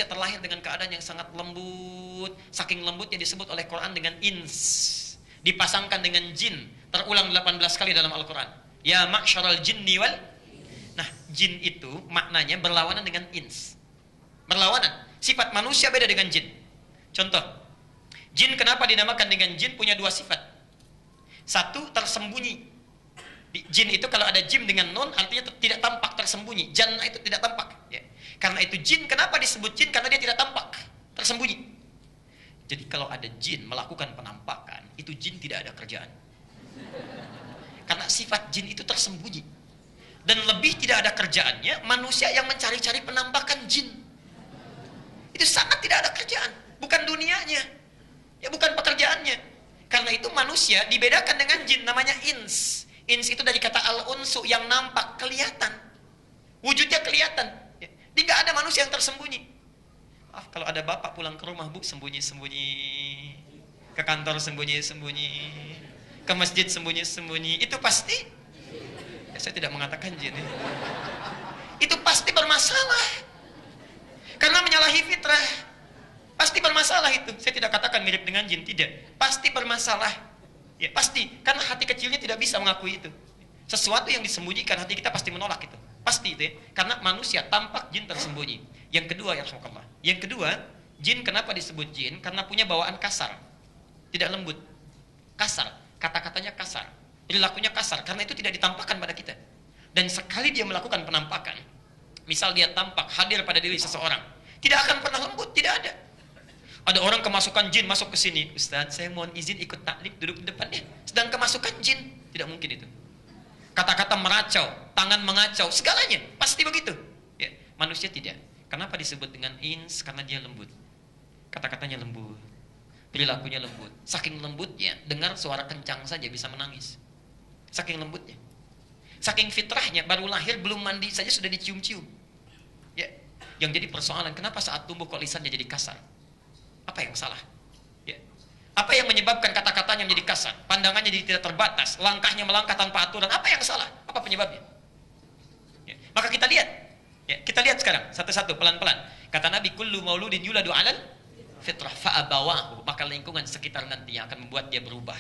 S1: terlahir dengan keadaan yang sangat lembut. Saking lembutnya disebut oleh Quran dengan ins. Dipasangkan dengan jin. Terulang 18 kali dalam Al-Quran. Ya ma'syaral jinni wal. Nah, jin itu maknanya berlawanan dengan ins. Berlawanan. Sifat manusia beda dengan jin. Contoh, jin kenapa dinamakan dengan jin? Punya dua sifat. Satu, tersembunyi. Jin itu kalau ada jim dengan nun artinya tidak tampak, tersembunyi. Jannah itu tidak tampak. Ya. Karena itu jin kenapa disebut jin? Karena dia tidak tampak, tersembunyi. Jadi kalau ada jin melakukan penampakan, itu jin tidak ada kerjaan. Karena sifat jin itu tersembunyi. Dan lebih tidak ada kerjaannya manusia yang mencari-cari penampakan jin. Itu sangat tidak ada kerjaan. Bukan dunianya. Ya bukan pekerjaannya. Karena itu manusia dibedakan dengan jin, namanya ins. Ins itu dari kata al-unsu, yang nampak, kelihatan. Wujudnya kelihatan. Jadi nggak ada manusia yang tersembunyi. Maaf, kalau ada bapak pulang ke rumah, bu, sembunyi-sembunyi. Ke kantor sembunyi-sembunyi. Ke masjid sembunyi-sembunyi. Itu pasti, ya, saya tidak mengatakan jin. Ya. Itu pasti bermasalah. Karena menyalahi fitrah. Pasti bermasalah itu. Saya tidak katakan mirip dengan jin, tidak. Pasti bermasalah. Ya pasti, karena hati kecilnya tidak bisa mengakui itu. Sesuatu yang disembunyikan hati kita pasti menolak itu. Pasti itu ya. Karena manusia tampak, jin tersembunyi. Yang kedua, ya rahmatullah. Yang kedua, jin kenapa disebut jin? Karena punya bawaan kasar. Tidak lembut. Kasar. Kata-katanya kasar. Perilakunya kasar. Karena itu tidak ditampakkan pada kita. Dan sekali dia melakukan penampakan, misal dia tampak hadir pada diri seseorang, tidak akan pernah lembut, tidak ada. Ada orang kemasukan jin masuk ke sini, Ustaz, saya mohon izin ikut taklim duduk di depannya. Sedang kemasukan jin, tidak mungkin itu. Kata-kata meracau, tangan mengacau, segalanya pasti begitu. Ya, manusia tidak. Kenapa disebut dengan ins? Karena dia lembut. Kata-katanya lembut, perilakunya lembut. Saking lembutnya, dengar suara kencang saja bisa menangis. Saking lembutnya, saking fitrahnya, baru lahir belum mandi saja sudah dicium-cium. Ya, yang jadi persoalan, kenapa saat tumbuh kok lisannya jadi kasar? Apa yang salah? Ya. Apa yang menyebabkan kata-katanya menjadi kasar? Pandangannya jadi tidak terbatas, langkahnya melangkah tanpa aturan. Apa yang salah? Apa penyebabnya? Ya. Maka kita lihat. Ya, kita lihat sekarang satu-satu pelan-pelan. Kata Nabi, kullu mauludin yuladu 'alal fitrah fa'abawahu. Maka lingkungan sekitar nanti yang akan membuat dia berubah.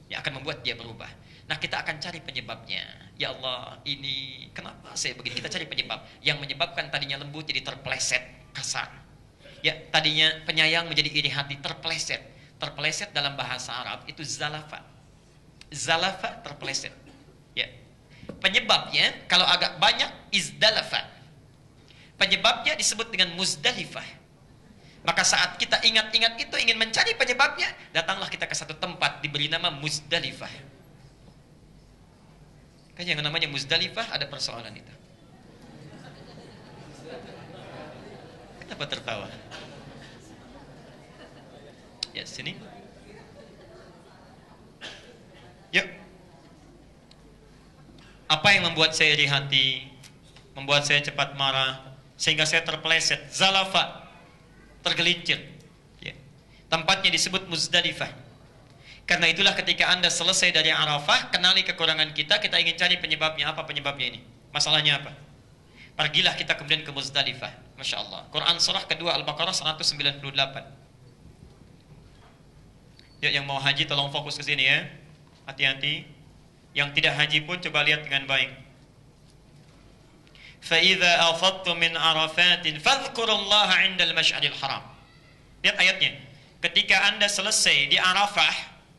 S1: Yang akan membuat dia berubah. Nah, kita akan cari penyebabnya. Ya Allah, ini kenapa saya begini? Kita cari penyebab. Yang menyebabkan tadinya lembut jadi terpleset, kasar. Ya, tadinya penyayang menjadi iri hati, terpleset. Terpleset dalam bahasa Arab itu zalafa. Zalafa terpleset. Ya. Penyebabnya kalau agak banyak izdalafa. Penyebabnya disebut dengan muzdalifah. Maka saat kita ingat-ingat itu, ingin mencari penyebabnya, datanglah kita ke satu tempat diberi nama Muzdalifah. Kan yang namanya Muzdalifah ada persoalan itu. Kenapa tertawa? Ya, sini. Yuk. Apa yang membuat saya iri hati? Membuat saya cepat marah sehingga saya terpeleset, zalafa, tergelincir. Ya. Tempatnya disebut Muzdalifah. Karena itulah ketika Anda selesai dari Arafah, kenali kekurangan kita, kita ingin cari penyebabnya. Apa penyebabnya ini? Masalahnya apa? Pergilah kita kemudian ke Muzdalifah. Masya Allah. Quran surah kedua Al-Baqarah 198. Ya, yang mau haji tolong fokus ke sini ya. Hati-hati. Yang tidak haji pun coba lihat dengan baik. فَإِذَا أَفَضْتُم مِّنْ عَرَفَاتٍ فَاذْكُرُوا اللَّهَ عِندَ الْمَشْعَرِ الْحَرَامِ. Lihat ayatnya. Ketika Anda selesai di Arafah,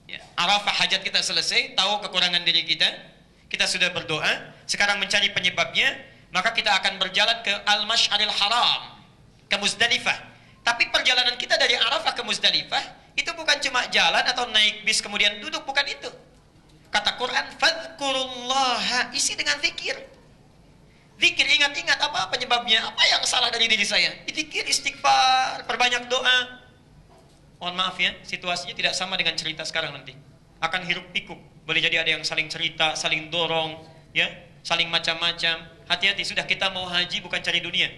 S1: ya, Arafah hajat kita selesai, tahu kekurangan diri kita, kita sudah berdoa, sekarang mencari penyebabnya, maka kita akan berjalan ke Al-Mash'aril Haram, ke Muzdalifah. Tapi perjalanan kita dari Arafah ke Muzdalifah itu bukan cuma jalan atau naik bis kemudian duduk, bukan itu. Kata Quran, fadhkurullaha, isi dengan zikir. Zikir, ingat-ingat apa penyebabnya, apa yang salah dari diri saya. Zikir, istighfar, perbanyak doa. Mohon maaf ya, situasinya tidak sama dengan cerita sekarang nanti. Akan hiruk pikuk. Boleh jadi ada yang saling cerita, saling dorong, ya, saling macam-macam. Hati-hati, sudah kita mau haji bukan cari dunia.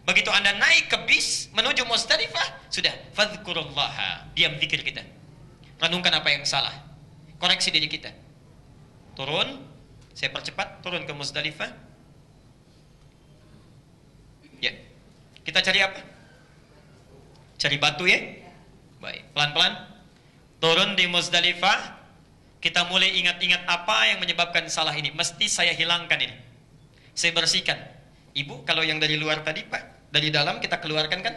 S1: Begitu Anda naik ke bis menuju Muzdalifah, sudah fadhkurullaha, diam zikir kita. Renungkan apa yang salah. Koreksi diri kita. Turun, saya percepat, turun ke Muzdalifah. Ya. Kita cari apa? Cari batu ya? Baik, pelan-pelan. Turun di Muzdalifah, kita mulai ingat-ingat apa yang menyebabkan salah ini. Mesti saya hilangkan ini. Saya bersihkan. Ibu, kalau yang dari luar tadi, Pak, dari dalam kita keluarkan kan?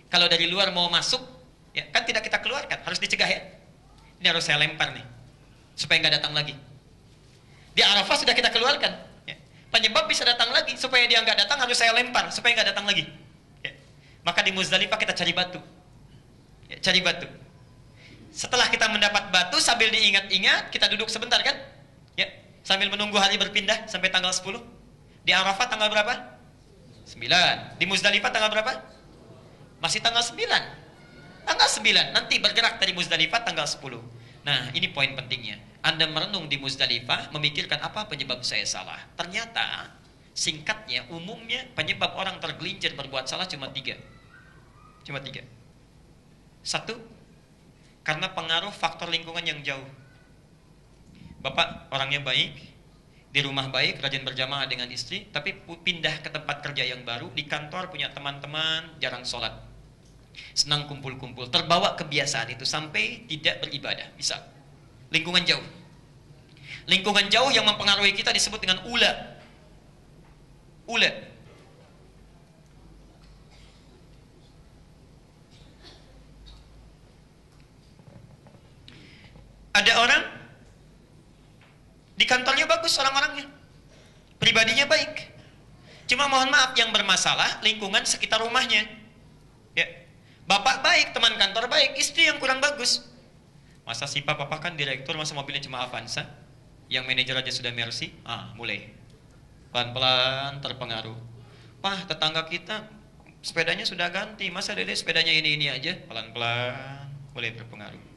S1: Kalau dari luar mau masuk, ya kan tidak kita keluarkan, harus dicegah ya. Ini harus saya lempar nih, supaya nggak datang lagi. Di Arafah sudah kita keluarkan. Ya. Penyebab bisa datang lagi, supaya dia nggak datang harus saya lempar, supaya nggak datang lagi. Ya. Maka di Muzdalifah kita cari batu. Ya, cari batu. Setelah kita mendapat batu, sambil diingat-ingat, kita duduk sebentar kan? Ya, sambil menunggu hari berpindah sampai tanggal 10. Di Arafah tanggal berapa? 9. Di Muzdalifah tanggal berapa? Masih tanggal 9. Tanggal 9. Nanti bergerak dari Muzdalifah tanggal 10. Nah, ini poin pentingnya. Anda merenung di Muzdalifah, memikirkan apa penyebab saya salah. Ternyata, singkatnya, umumnya, penyebab orang tergelincir berbuat salah cuma 3. Cuma 3. 1, karena pengaruh faktor lingkungan yang jauh. Bapak orangnya baik, di rumah baik, rajin berjamaah dengan istri, tapi pindah ke tempat kerja yang baru, di kantor punya teman-teman, jarang sholat, senang kumpul-kumpul, terbawa kebiasaan itu sampai tidak beribadah. Bisa lingkungan jauh. Lingkungan jauh yang mempengaruhi kita disebut dengan ula. Ula. Ada orang di kantornya bagus orang-orangnya, pribadinya baik, cuma mohon maaf yang bermasalah lingkungan sekitar rumahnya. Ya, bapak baik, teman kantor baik, istri yang kurang bagus. Masa sih papa kan direktur, masa mobilnya cuma Avanza, yang manajer aja sudah Mercy. Mulai pelan-pelan terpengaruh. Pak, tetangga kita sepedanya sudah ganti, masa dede sepedanya ini aja. Pelan-pelan mulai berpengaruh.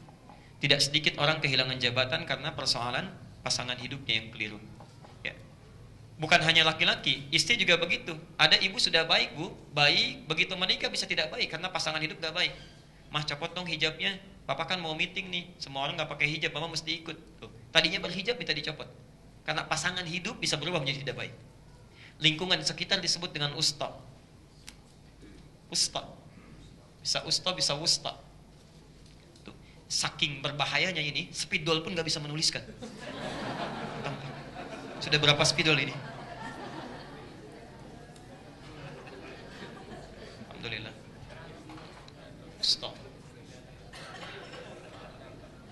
S1: Tidak sedikit orang kehilangan jabatan karena persoalan pasangan hidupnya yang keliru. Ya. Bukan hanya laki-laki, istri juga begitu. Ada ibu sudah baik, Bu, baik, begitu menikah bisa tidak baik karena pasangan hidup gak baik. Mah, copot dong hijabnya, papa kan mau meeting nih, semua orang gak pakai hijab, mama mesti ikut. Tuh. Tadinya berhijab bisa dicopot karena pasangan hidup bisa berubah menjadi tidak baik. Lingkungan sekitar disebut dengan usta. Usta. Bisa usta, bisa wusta. Saking berbahayanya ini, spidol pun gak bisa menuliskan. Sudah berapa spidol ini? Alhamdulillah. Stop.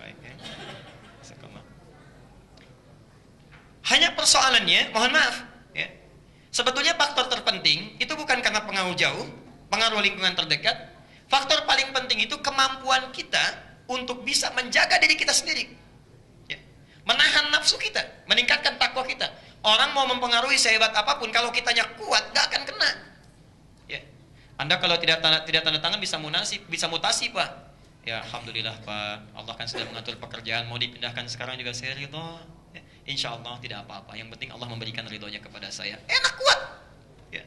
S1: Baik ya. Hanya persoalannya, mohon maaf ya. Sebetulnya faktor terpenting itu bukan karena pengaruh jauh, pengaruh lingkungan terdekat. Faktor paling penting itu kemampuan kita untuk bisa menjaga diri kita sendiri, ya. Menahan nafsu kita, meningkatkan takwa kita. Orang mau mempengaruhi sehebat apapun, kalau kitanya kuat, gak akan kena. Ya. Anda kalau tidak tanda tangan bisa mutasi, Pak. Ya, alhamdulillah, Pak. Allah kan sudah mengatur pekerjaan, mau dipindahkan sekarang juga saya ridho. Ya. Insya Allah tidak apa-apa. Yang penting Allah memberikan ridhonya kepada saya. Enak, kuat. Ya.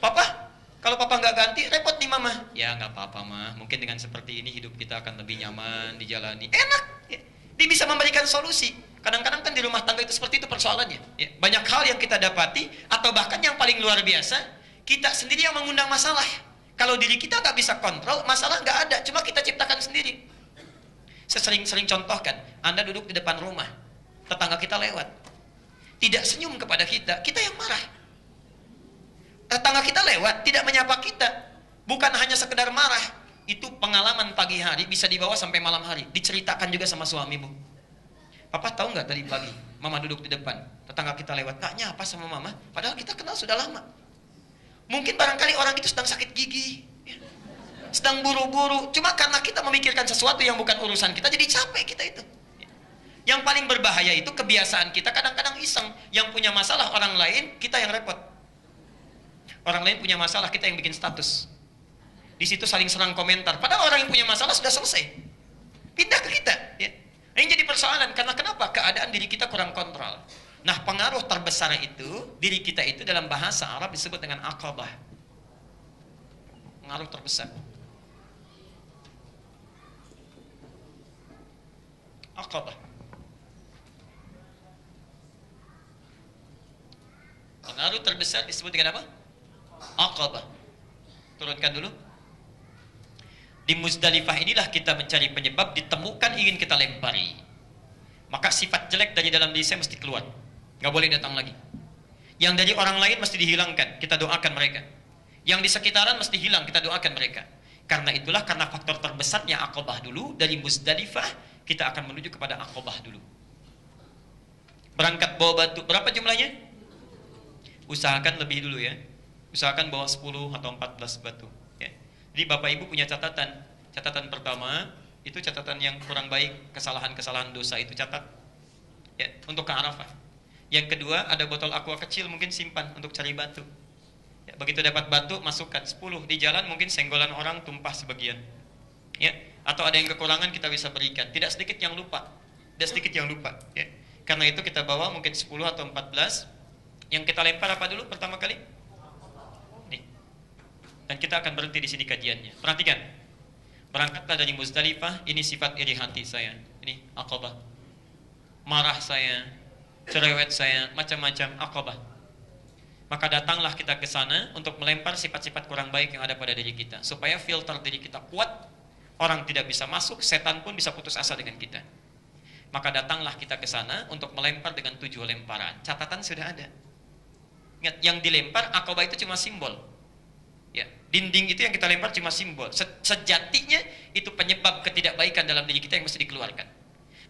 S1: Papa, kalau papa nggak ganti, repot nih mama. Ya nggak apa-apa mah. Mungkin dengan seperti ini hidup kita akan lebih nyaman dijalani. Enak. Ya. Dia bisa memberikan solusi. Kadang-kadang kan di rumah tangga itu seperti itu persoalannya. Ya. Banyak hal yang kita dapati, atau bahkan yang paling luar biasa, kita sendiri yang mengundang masalah. Kalau diri kita nggak bisa kontrol, masalah nggak ada. Cuma kita ciptakan sendiri. Saya sering contohkan, Anda duduk di depan rumah, tetangga kita lewat, tidak senyum kepada kita, kita yang marah. Tetangga kita lewat, tidak menyapa kita, bukan hanya sekedar marah, itu pengalaman pagi hari bisa dibawa sampai malam hari, diceritakan juga sama suamimu. Papa tahu nggak tadi pagi, mama duduk di depan, tetangga kita lewat, nggak nyapa sama mama, padahal kita kenal sudah lama. Mungkin barangkali orang itu sedang sakit gigi, sedang buru-buru, cuma karena kita memikirkan sesuatu yang bukan urusan kita, jadi capek kita itu. Yang paling berbahaya itu kebiasaan kita kadang-kadang iseng, yang punya masalah orang lain, kita yang repot. Orang lain punya masalah, kita yang bikin status. Di situ saling serang komentar, padahal orang yang punya masalah sudah selesai. Pindah ke kita, ya. Ini jadi persoalan, karena kenapa? Keadaan diri kita kurang kontrol. Nah, pengaruh terbesar itu, diri kita itu dalam bahasa Arab disebut dengan aqabah. Pengaruh terbesar. Aqabah. Pengaruh terbesar disebut dengan apa? Aqabah. Turunkan dulu. Di Muzdalifah inilah kita mencari penyebab, ditemukan ingin kita lempari. Maka sifat jelek dari dalam diri saya mesti keluar. Nggak boleh datang lagi. Yang dari orang lain mesti dihilangkan, kita doakan mereka. Yang di sekitaran mesti hilang, kita doakan mereka. Karena itulah, karena faktor terbesarnya Aqabah dulu, dari Muzdalifah kita akan menuju kepada Aqabah dulu. Berangkat bawa batu, berapa jumlahnya? Usahakan lebih dulu ya. Usahakan bawa 10 atau 14 batu ya. Jadi Bapak Ibu punya catatan. Catatan pertama, itu catatan yang kurang baik, kesalahan-kesalahan dosa itu catat ya, untuk ke Arafah. Yang kedua, ada botol aqua kecil, mungkin simpan untuk cari batu ya, begitu dapat batu, masukkan 10. Di jalan mungkin senggolan orang tumpah sebagian ya, atau ada yang kekurangan kita bisa berikan. Tidak sedikit yang lupa, tidak sedikit yang lupa ya. Karena itu kita bawa mungkin 10 atau 14. Yang kita lempar apa dulu pertama kali? Nih. Dan kita akan berhenti di sini kajiannya. Perhatikan. Berangkatlah dari Muzdalifah, ini sifat iri hati saya. Ini Aqabah. Marah saya, cerewet saya, macam-macam Aqabah. Maka datanglah kita ke sana untuk melempar sifat-sifat kurang baik yang ada pada diri kita, supaya filter diri kita kuat, orang tidak bisa masuk, setan pun bisa putus asa dengan kita. Maka datanglah kita ke sana untuk melempar dengan 7 lemparan. Catatan sudah ada. Ingat, yang dilempar Aqabah itu cuma simbol. Ya, dinding itu yang kita lempar cuma simbol. Sejatinya itu penyebab ketidakbaikan dalam diri kita yang mesti dikeluarkan.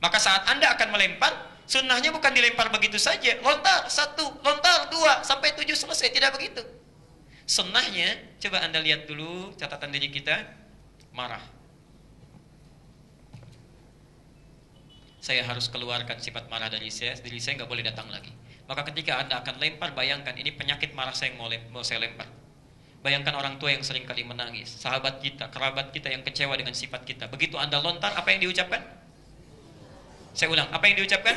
S1: Maka saat Anda akan melempar, sunnahnya bukan dilempar begitu saja. Lontar 1, lontar 2, sampai 7 selesai. Tidak begitu. Sunnahnya, coba Anda lihat dulu catatan diri kita. Marah. Saya harus keluarkan sifat marah dari saya. Diri saya nggak boleh datang lagi. Maka ketika Anda akan lempar, bayangkan ini penyakit marah saya yang mau saya lempar. Bayangkan orang tua yang sering kali menangis, sahabat kita, kerabat kita yang kecewa dengan sifat kita. Begitu Anda lontar, apa yang diucapkan? Saya ulang, apa yang diucapkan?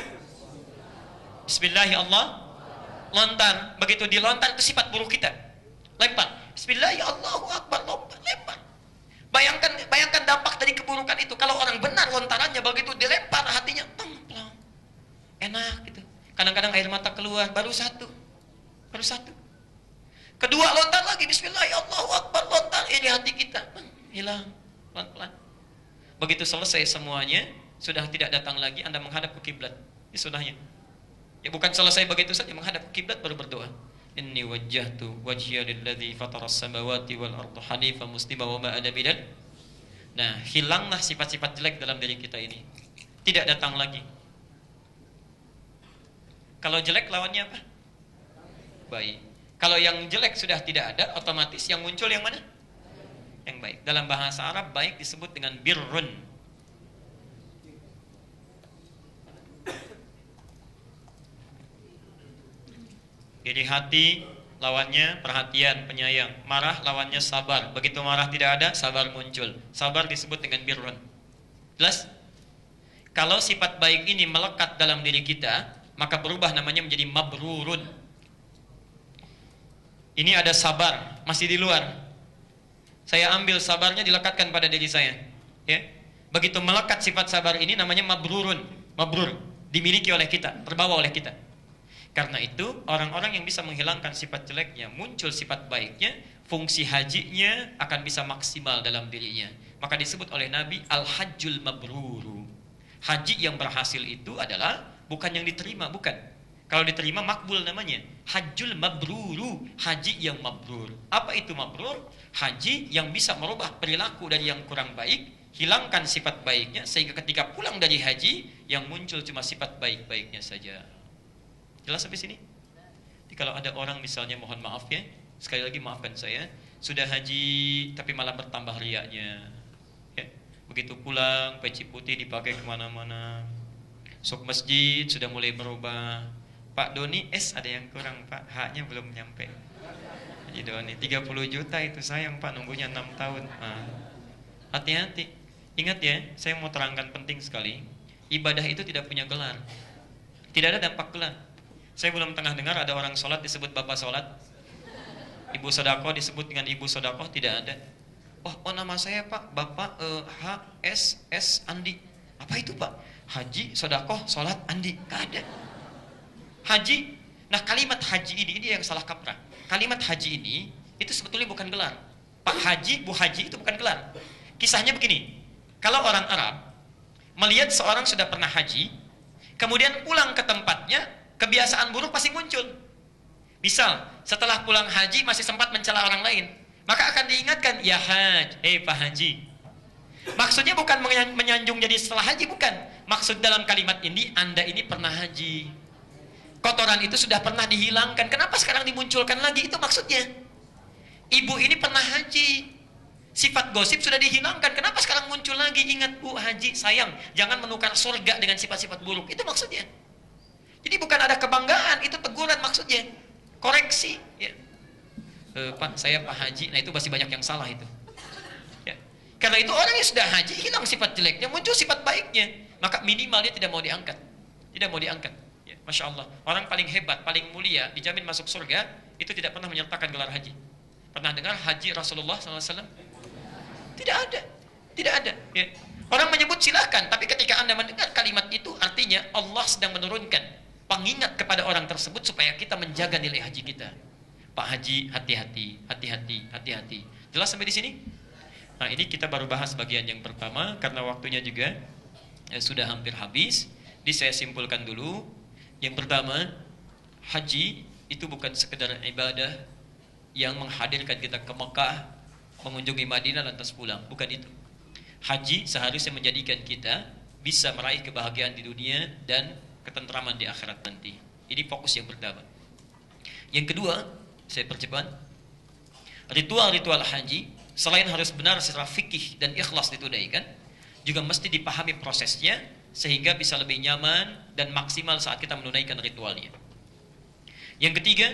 S1: Bismillahirrahmanirrahim. Lontar. Begitu dilontar, itu sifat buruk kita. Lempar. Bismillahirrahmanirrahim. Lempar. Bayangkan dampak dari keburukan itu. Kalau orang benar lontarannya, begitu dilempar, hatinya plong, enak gitu. Kadang-kadang air mata keluar, baru satu. Kedua lontar lagi, Bismillahirrahmanirrahim, lontar, ini hati kita hilang pelan-pelan. Begitu selesai semuanya, sudah tidak datang lagi, Anda menghadap ke kiblat. Ini sunnahnya. Ya bukan selesai begitu saja, menghadap ke kiblat baru berdoa. Inni wajjahtu wajhiya lilladzi fataras samawati wal arda hanifan muslima wa ma ana minal. Nah, hilanglah sifat-sifat jelek dalam diri kita ini. Tidak datang lagi. Kalau jelek lawannya apa? Baik. Kalau yang jelek sudah tidak ada, otomatis yang muncul yang mana? Yang baik. Dalam bahasa Arab, baik disebut dengan birrun. Jadi hati lawannya perhatian, penyayang. Marah lawannya sabar. Begitu marah tidak ada, sabar muncul. Sabar disebut dengan birrun. Jelas? Kalau sifat baik ini melekat dalam diri kita, maka berubah namanya menjadi mabrurun. Ini ada sabar, masih di luar. Saya ambil sabarnya, dilekatkan pada diri saya. Ya. Begitu melekat sifat sabar ini namanya mabrurun. Mabrur, dimiliki oleh kita, terbawa oleh kita. Karena itu orang-orang yang bisa menghilangkan sifat jeleknya, muncul sifat baiknya, fungsi hajinya akan bisa maksimal dalam dirinya. Maka disebut oleh Nabi al-hajjul mabruru. Haji yang berhasil itu adalah bukan yang diterima, bukan. Kalau diterima makbul namanya. Hajjul mabruru, haji yang mabrur. Apa itu mabrur? Haji yang bisa merubah perilaku dari yang kurang baik, hilangkan sifat baiknya, sehingga ketika pulang dari haji yang muncul cuma sifat baik-baiknya saja. Jelas sampai sini? Jadi kalau ada orang misalnya, mohon maaf ya, sekali lagi maafkan saya, sudah haji tapi malah bertambah riaknya ya. Begitu pulang peci putih dipakai kemana-mana, sok masjid sudah mulai berubah. Pak Doni, ada yang kurang Pak, haknya belum nyampe. Haji Doni 30 juta itu sayang Pak, nunggunya 6 tahun. Hati-hati. Ingat ya, saya mau terangkan penting sekali. Ibadah itu tidak punya gelar. Tidak ada dampak gelar. Saya belum tengah dengar ada orang sholat disebut bapak sholat, ibu sodakoh disebut dengan ibu sodakoh, tidak ada. Oh nama saya Pak, Bapak H.S.S. Andi. Apa itu Pak? Haji, sodakoh, sholat, Andi. Gak ada. Haji. Nah kalimat haji ini yang salah kaprah. Kalimat haji ini itu sebetulnya bukan gelar. Pak Haji, Bu Haji itu bukan gelar. Kisahnya begini. Kalau orang Arab melihat seorang sudah pernah haji, kemudian pulang ke tempatnya, kebiasaan buruk pasti muncul. Misal, setelah pulang haji masih sempat mencela orang lain, maka akan diingatkan, ya Haj, Pak Haji. Maksudnya bukan menyanjung jadi setelah haji, bukan. Maksud dalam kalimat ini, Anda ini pernah haji. Kotoran itu sudah pernah dihilangkan, kenapa sekarang dimunculkan lagi? Itu maksudnya. Ibu ini pernah haji, sifat gosip sudah dihilangkan, kenapa sekarang muncul lagi? Ingat Bu Haji, sayang, jangan menukar surga dengan sifat-sifat buruk. Itu maksudnya. Jadi bukan ada kebanggaan, itu teguran maksudnya. Koreksi ya. Pak, saya Pak Haji. Nah itu masih banyak yang salah itu ya. Karena itu orang yang sudah haji hilang sifat jeleknya, muncul sifat baiknya, maka minimal dia tidak mau diangkat. Tidak mau diangkat ya. Masya Allah, orang paling hebat, paling mulia, dijamin masuk surga, itu tidak pernah menyertakan gelar haji. Pernah dengar haji Rasulullah SAW? Tidak ada. Tidak ada ya. Orang menyebut silahkan, tapi ketika Anda mendengar kalimat itu, artinya Allah sedang menurunkan pengingat kepada orang tersebut supaya kita menjaga nilai haji kita. Pak Haji, hati-hati, hati-hati, hati-hati. Jelas sampai di sini? Nah, ini kita baru bahas bagian yang pertama karena waktunya juga sudah hampir habis. Jadi saya simpulkan dulu. Yang pertama, haji itu bukan sekedar ibadah yang menghadirkan kita ke Mekah, mengunjungi Madinah lantas pulang. Bukan itu. Haji seharusnya menjadikan kita bisa meraih kebahagiaan di dunia dan ketentraman di akhirat nanti. Ini fokus yang pertama. Yang kedua, saya percepat. Ritual-ritual haji selain harus benar secara fikih dan ikhlas ditunaikan, juga mesti dipahami prosesnya sehingga bisa lebih nyaman dan maksimal saat kita menunaikan ritualnya. Yang ketiga,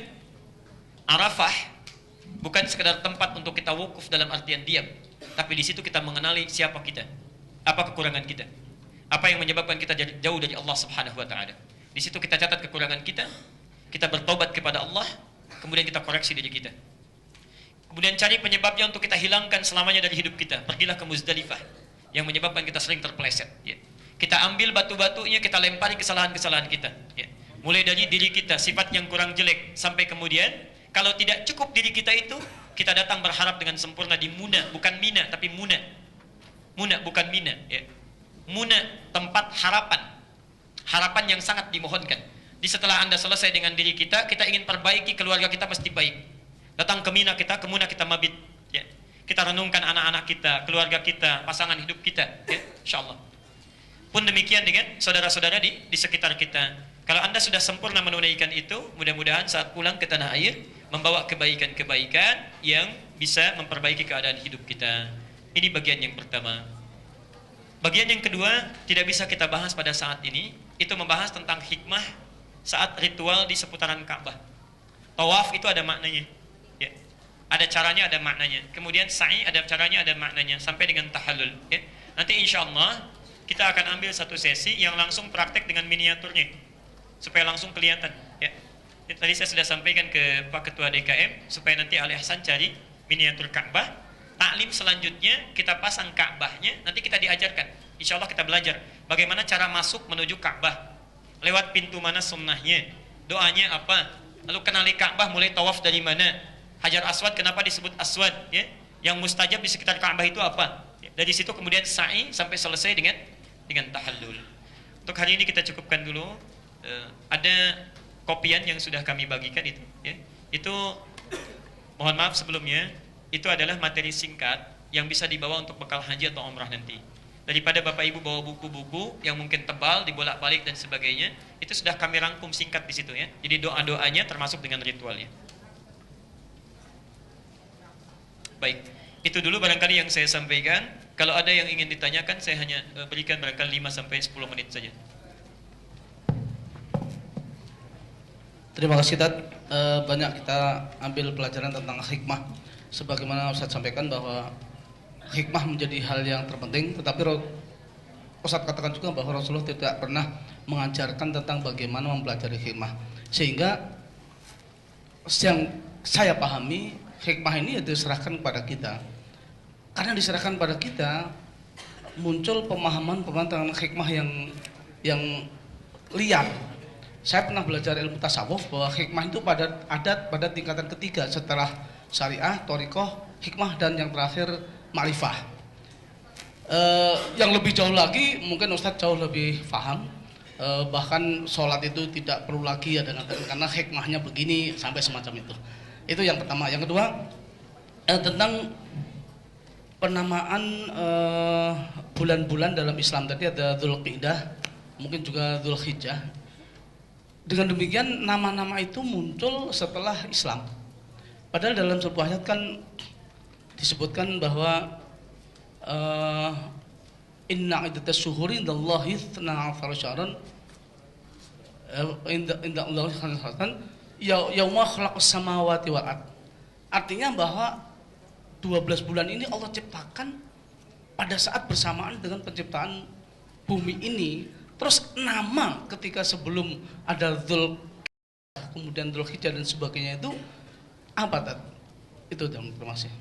S1: Arafah bukan sekedar tempat untuk kita wukuf dalam artian diam, tapi di situ kita mengenali siapa kita, apa kekurangan kita, apa yang menyebabkan kita jauh dari Allah Subhanahu wa taala. Di situ kita catat kekurangan kita, kita bertobat kepada Allah, kemudian kita koreksi diri kita. Kemudian cari penyebabnya untuk kita hilangkan selamanya dari hidup kita. Pergilah ke Muzdalifah yang menyebabkan kita sering terpeleset ya. Kita ambil batu-batunya, kita lempari kesalahan-kesalahan kita ya. Mulai dari diri kita, sifat yang kurang jelek, sampai kemudian kalau tidak cukup diri kita itu, kita datang berharap dengan sempurna di Muna, bukan Mina tapi Muna. Muna bukan Mina ya. Muna, tempat harapan. Harapan yang sangat dimohonkan. Di setelah Anda selesai dengan diri kita, kita ingin perbaiki keluarga kita mesti baik. Datang ke Mina kita, ke Muna kita mabit ya. Kita renungkan anak-anak kita, keluarga kita, pasangan hidup kita ya, insyaallah. Pun demikian dengan saudara-saudara di sekitar kita. Kalau Anda sudah sempurna menunaikan itu, mudah-mudahan saat pulang ke tanah air membawa kebaikan-kebaikan yang bisa memperbaiki keadaan hidup kita. Ini bagian yang pertama. Bagian yang kedua tidak bisa kita bahas pada saat ini, itu membahas tentang hikmah saat ritual di seputaran Ka'bah. Tawaf itu ada maknanya ya. Ada caranya, ada maknanya. Kemudian sa'i ada caranya, ada maknanya, sampai dengan tahallul ya. Nanti insyaallah kita akan ambil satu sesi yang langsung praktek dengan miniaturnya supaya langsung kelihatan ya. Tadi saya sudah sampaikan ke Pak Ketua DKM supaya nanti Ali Hasan cari miniatur Ka'bah. Taklim selanjutnya kita pasang Ka'bahnya, nanti kita diajarkan. Insyaallah kita belajar bagaimana cara masuk menuju Ka'bah, lewat pintu mana sunnahnya, Doanya apa? Lalu kenali Ka'bah, mulai tawaf dari mana? Hajar Aswad kenapa disebut Aswad? Ya? Yang mustajab di sekitar Ka'bah itu apa? Ya. Dari situ kemudian sa'i sampai selesai dengan tahallul. Untuk hari ini kita cukupkan dulu. Ada kopian yang sudah kami bagikan itu. Ya. Itu mohon maaf sebelumnya, itu adalah materi singkat yang bisa dibawa untuk bekal haji atau umrah nanti. Daripada Bapak Ibu bawa buku-buku yang mungkin tebal, dibolak-balik dan sebagainya, itu sudah kami rangkum singkat di situ ya. Jadi doa-doanya termasuk dengan ritualnya. Baik, itu dulu barangkali yang saya sampaikan. Kalau ada yang ingin ditanyakan, saya hanya berikan barangkali 5 sampai 10 menit saja.
S3: Terima kasih Tad. Banyak kita ambil pelajaran tentang hikmah. Sebagaimana Ustaz sampaikan bahwa hikmah menjadi hal yang terpenting, tetapi Ustaz katakan juga bahwa Rasulullah tidak pernah mengajarkan tentang bagaimana mempelajari hikmah. Sehingga yang saya pahami, hikmah ini diserahkan kepada kita. Karena diserahkan pada kita, muncul pemahaman tentang hikmah yang liar. Saya pernah belajar ilmu tasawuf bahwa hikmah itu ada pada tingkatan ketiga setelah syariah, thariqah, hikmah, dan yang terakhir ma'rifah. Yang lebih jauh lagi mungkin Ustadz jauh lebih paham, bahkan sholat itu tidak perlu lagi ada karena hikmahnya begini sampai semacam itu. Itu yang pertama. Yang kedua, tentang penamaan bulan-bulan dalam Islam. Tadi ada Dzulqa'dah, mungkin juga Dzulhijjah. Dengan demikian nama-nama itu muncul setelah Islam. Padahal dalam sebuah ayat kan disebutkan bahwa inna iddatas syuhuri indallahi 12 syahran indallahi 12 syahran yauma khalaqas samawati wal ard. Artinya bahwa 12 bulan ini Allah ciptakan pada saat bersamaan dengan penciptaan bumi ini. Terus nama ketika sebelum ada kemudian Dzulhijjah dan sebagainya itu apa Tad? Itu terima kasih.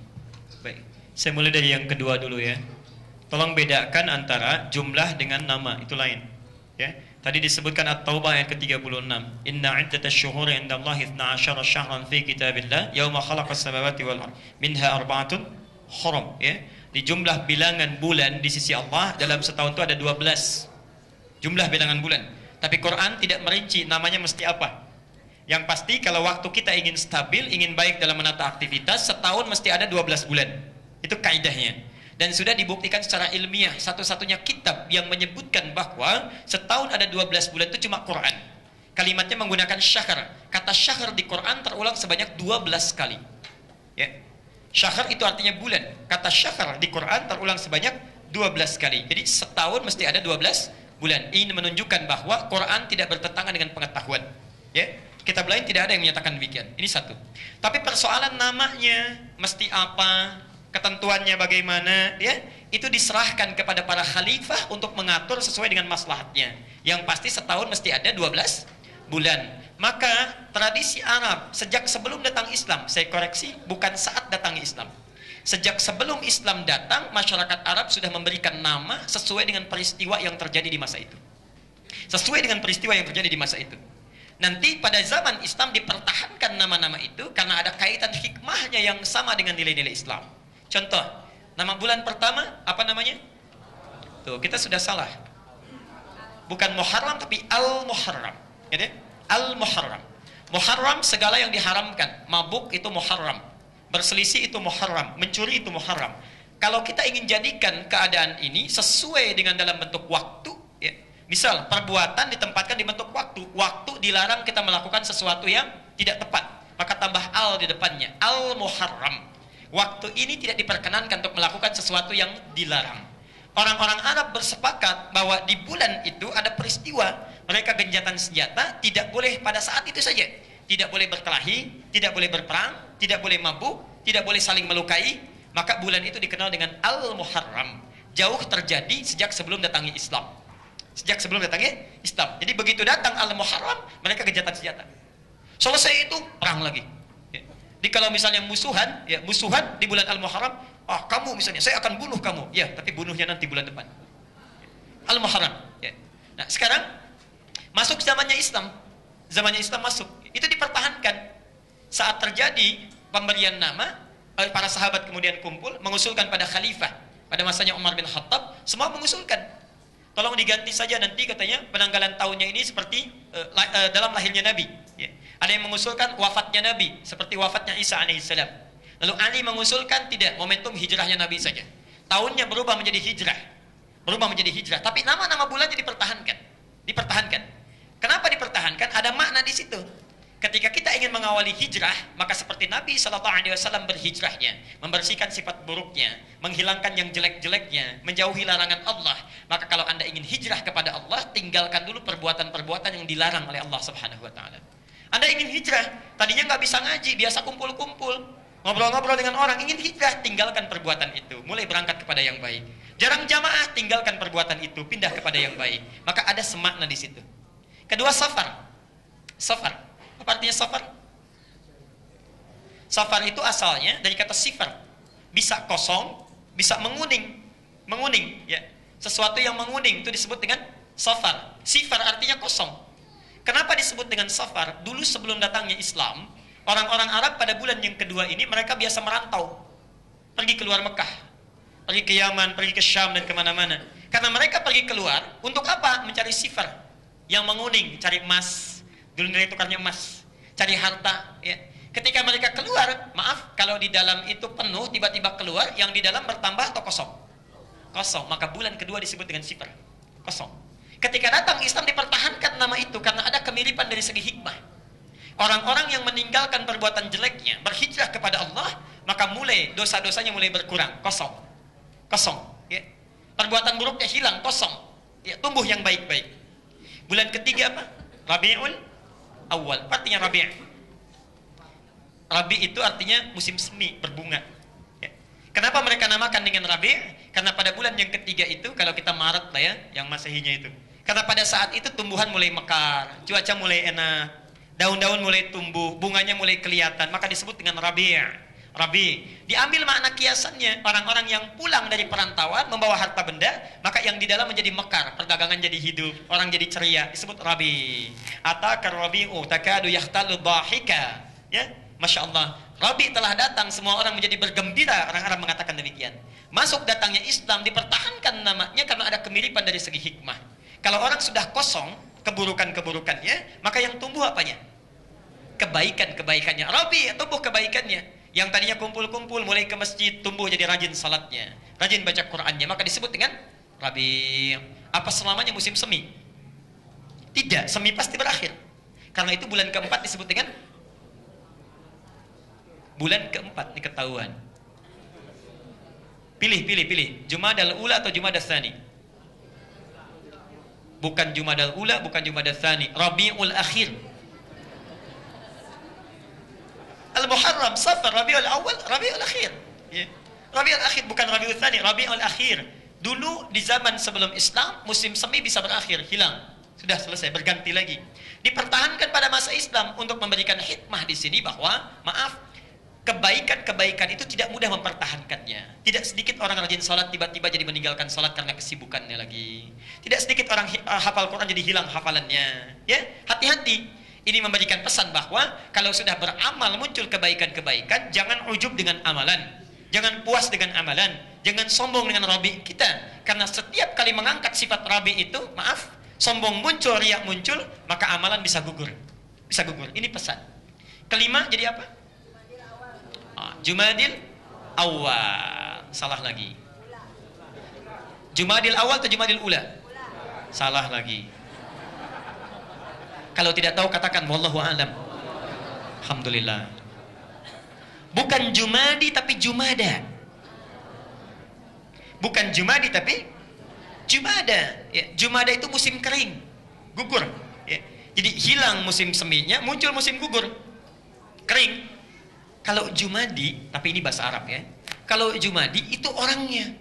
S1: Baik, saya mulai dari yang kedua dulu ya. Tolong bedakan antara jumlah dengan nama, itu lain. Ya, tadi disebutkan At-Taubah ayat ke-36. Inna 'iddatasy syuhuri 'indallahi 12 syahran fi kitabillah yauma khalaqas samawati wal ard minha arba'atun hurum. Ya, di jumlah bilangan bulan di sisi Allah dalam setahun itu ada 12 jumlah bilangan bulan. Tapi Quran tidak merinci namanya mesti apa. Yang pasti kalau waktu kita ingin stabil, ingin baik dalam menata aktivitas, setahun mesti ada 12 bulan. Itu kaidahnya. Dan sudah dibuktikan secara ilmiah, satu-satunya kitab yang menyebutkan bahwa setahun ada 12 bulan itu cuma Quran. Kalimatnya menggunakan syahr. Kata syahr di Quran terulang sebanyak 12 kali. Ya. Syahr itu artinya bulan. Kata syahr di Quran terulang sebanyak 12 kali. Jadi setahun mesti ada 12 bulan. Ini menunjukkan bahwa Quran tidak bertentangan dengan pengetahuan. Ya. Kitab lain tidak ada yang menyatakan demikian. Ini satu. Tapi persoalan namanya mesti apa, ketentuannya bagaimana, ya, itu diserahkan kepada para khalifah untuk mengatur sesuai dengan maslahatnya. Yang pasti setahun mesti ada 12 bulan. Maka tradisi Arab sejak sebelum datang Islam, saya koreksi, bukan saat datang Islam. Sejak sebelum Islam datang, masyarakat Arab sudah memberikan nama sesuai dengan peristiwa yang terjadi di masa itu. Sesuai dengan peristiwa yang terjadi di masa itu. Nanti pada zaman Islam dipertahankan nama-nama itu karena ada kaitan hikmahnya yang sama dengan nilai-nilai Islam. Contoh, nama bulan pertama apa namanya? Tuh, kita sudah salah. Bukan Muharram tapi Al-Muharram. Ya deh? Al-Muharram. Muharram segala yang diharamkan. Mabuk itu Muharram. Berselisih itu Muharram. Mencuri itu Muharram. Kalau kita ingin jadikan keadaan ini sesuai dengan dalam bentuk waktu, ya. Misal, perbuatan ditempatkan di bentuk waktu. Waktu dilarang kita melakukan sesuatu yang tidak tepat. Maka tambah al di depannya. Al-Muharram. Waktu ini tidak diperkenankan untuk melakukan sesuatu yang dilarang. Orang-orang Arab bersepakat bahwa di bulan itu ada peristiwa. Mereka genjatan senjata, tidak boleh pada saat itu saja. Tidak boleh berkelahi, tidak boleh berperang, tidak boleh mabuk, tidak boleh saling melukai. Maka bulan itu dikenal dengan Al-Muharram. Jauh terjadi sejak sebelum datangnya Islam. Sejak sebelum datangnya Islam. Jadi begitu datang Al-Muharram, mereka genjatan senjata. Selesai itu perang lagi. Ya. Jadi kalau misalnya musuhan, ya musuhan di bulan Al-Muharram, kamu misalnya, saya akan bunuh kamu. Ya, tapi bunuhnya nanti bulan depan. Al-Muharram. Ya. Nah, sekarang masuk zamannya Islam. zamannya Islam masuk. Itu dipertahankan. Saat terjadi pemberian nama, para sahabat kemudian kumpul mengusulkan pada khalifah. Pada masanya Umar bin Khattab, semua mengusulkan, tolong diganti saja nanti katanya penanggalan tahunnya ini seperti dalam lahirnya Nabi. Ya. Ada yang mengusulkan wafatnya Nabi seperti wafatnya Isa alaihissalam. Lalu Ali mengusulkan tidak, momentum hijrahnya Nabi saja. Tahunnya berubah menjadi hijrah, tapi nama-nama bulannya dipertahankan. Kenapa dipertahankan? Ada makna di situ. Ketika kita ingin mengawali hijrah, maka seperti Nabi SAW berhijrahnya, membersihkan sifat buruknya, menghilangkan yang jelek-jeleknya, menjauhi larangan Allah. Maka kalau Anda ingin hijrah kepada Allah, tinggalkan dulu perbuatan-perbuatan yang dilarang oleh Allah Subhanahu wa taala. Anda ingin hijrah, tadinya nggak bisa ngaji, biasa kumpul-kumpul, ngobrol-ngobrol dengan orang, ingin hijrah, tinggalkan perbuatan itu, mulai berangkat kepada yang baik. Jarang jamaah, tinggalkan perbuatan itu, pindah kepada yang baik. Maka ada semakna di situ. Kedua, safar. Apa artinya safar? Safar itu asalnya dari kata sifar. Bisa kosong, bisa menguning. Menguning, ya. Sesuatu yang menguning itu disebut dengan safar. Sifar artinya kosong. Kenapa disebut dengan safar? Dulu sebelum datangnya Islam, orang-orang Arab pada bulan yang kedua ini mereka biasa merantau. Pergi keluar Mekah, pergi ke Yaman, pergi ke Syam dan kemana-mana. Karena mereka pergi keluar, untuk apa? Mencari sifar yang menguning, cari emas. Dulu nilai tukarnya emas, cari harta. Ya. Ketika mereka keluar, maaf, kalau di dalam itu penuh, tiba-tiba keluar, yang di dalam bertambah atau kosong? Kosong. Maka bulan kedua disebut dengan sifar, kosong. Ketika datang Islam dipertahankan nama itu karena ada kemiripan dari segi hikmah. Orang-orang yang meninggalkan perbuatan jeleknya, berhijrah kepada Allah, maka mulai dosa-dosanya mulai berkurang, kosong. Ya. Perbuatan buruknya hilang, kosong. Ya, tumbuh yang baik-baik. Bulan ketiga apa? Rabiul Awal. Artinya Rabi'. Rabi itu artinya musim semi, berbunga. Ya. Kenapa mereka namakan dengan Rabi'? Karena pada bulan yang ketiga itu, kalau kita Maret lah ya, yang Masehinya itu. Karena pada saat itu tumbuhan mulai mekar, cuaca mulai enak, daun-daun mulai tumbuh, bunganya mulai kelihatan, maka disebut dengan Rabi'. Diambil makna kiasannya, orang-orang yang pulang dari perantauan membawa harta benda, maka yang di dalam menjadi mekar, perdagangan jadi hidup, orang jadi ceria, disebut Rabi. Atakar Rabi'u takadu yahtalu dhahika. Ya, Masya Allah, Rabi telah datang, semua orang menjadi bergembira. Orang Arab mengatakan demikian. Masuk datangnya Islam, dipertahankan namanya karena ada kemiripan dari segi hikmah. Kalau orang sudah kosong keburukan-keburukannya, maka yang tumbuh apanya? Kebaikan-kebaikannya. Rabi tumbuh kebaikannya. Yang tadinya kumpul-kumpul mulai ke masjid, tumbuh jadi rajin salatnya, rajin baca Qur'annya, maka disebut dengan Rabi'. Apa selamanya musim semi? Tidak, semi pasti berakhir. Karena itu bulan keempat disebut dengan bulan keempat, ini ketahuan. Pilih. Jumadal Ula atau Jumadal Tsani? Bukan Jumadal Ula, bukan Jumadal Tsani. Rabiul Akhir. Al-Muharram, Safar, Rabiul Awal, Rabiul Akhir. Ya. Rabiul Akhir bukan Rabiul Tsani, Rabiul Akhir. Dulu di zaman sebelum Islam, musim semi bisa berakhir, hilang. Sudah selesai, berganti lagi. Dipertahankan pada masa Islam untuk memberikan hikmah di sini bahwa, maaf, kebaikan-kebaikan itu tidak mudah mempertahankannya. Tidak sedikit orang rajin sholat tiba-tiba jadi meninggalkan sholat karena kesibukannya lagi. Tidak sedikit orang hafal Quran jadi hilang hafalannya. Ya, hati-hati. Ini memberikan pesan bahwa kalau sudah beramal muncul kebaikan-kebaikan, jangan ujub dengan amalan, jangan puas dengan amalan, jangan sombong dengan Rabi kita. Karena setiap kali mengangkat sifat Rabi itu, maaf, sombong muncul, riak muncul, maka amalan bisa gugur. Ini pesan. Kelima jadi apa? Jumadil Awal. Salah lagi. Jumadil Awal atau Jumadil Ula? Salah lagi. Kalau tidak tahu katakan wallahu a'lam. Alhamdulillah. Bukan Jumadi tapi Jumada. Bukan Jumadi tapi Jumada. Ya, Jumada itu musim kering, gugur. Ya. Jadi hilang musim seminya, muncul musim gugur, kering. Kalau Jumadi, tapi ini bahasa Arab ya. Kalau Jumadi itu orangnya.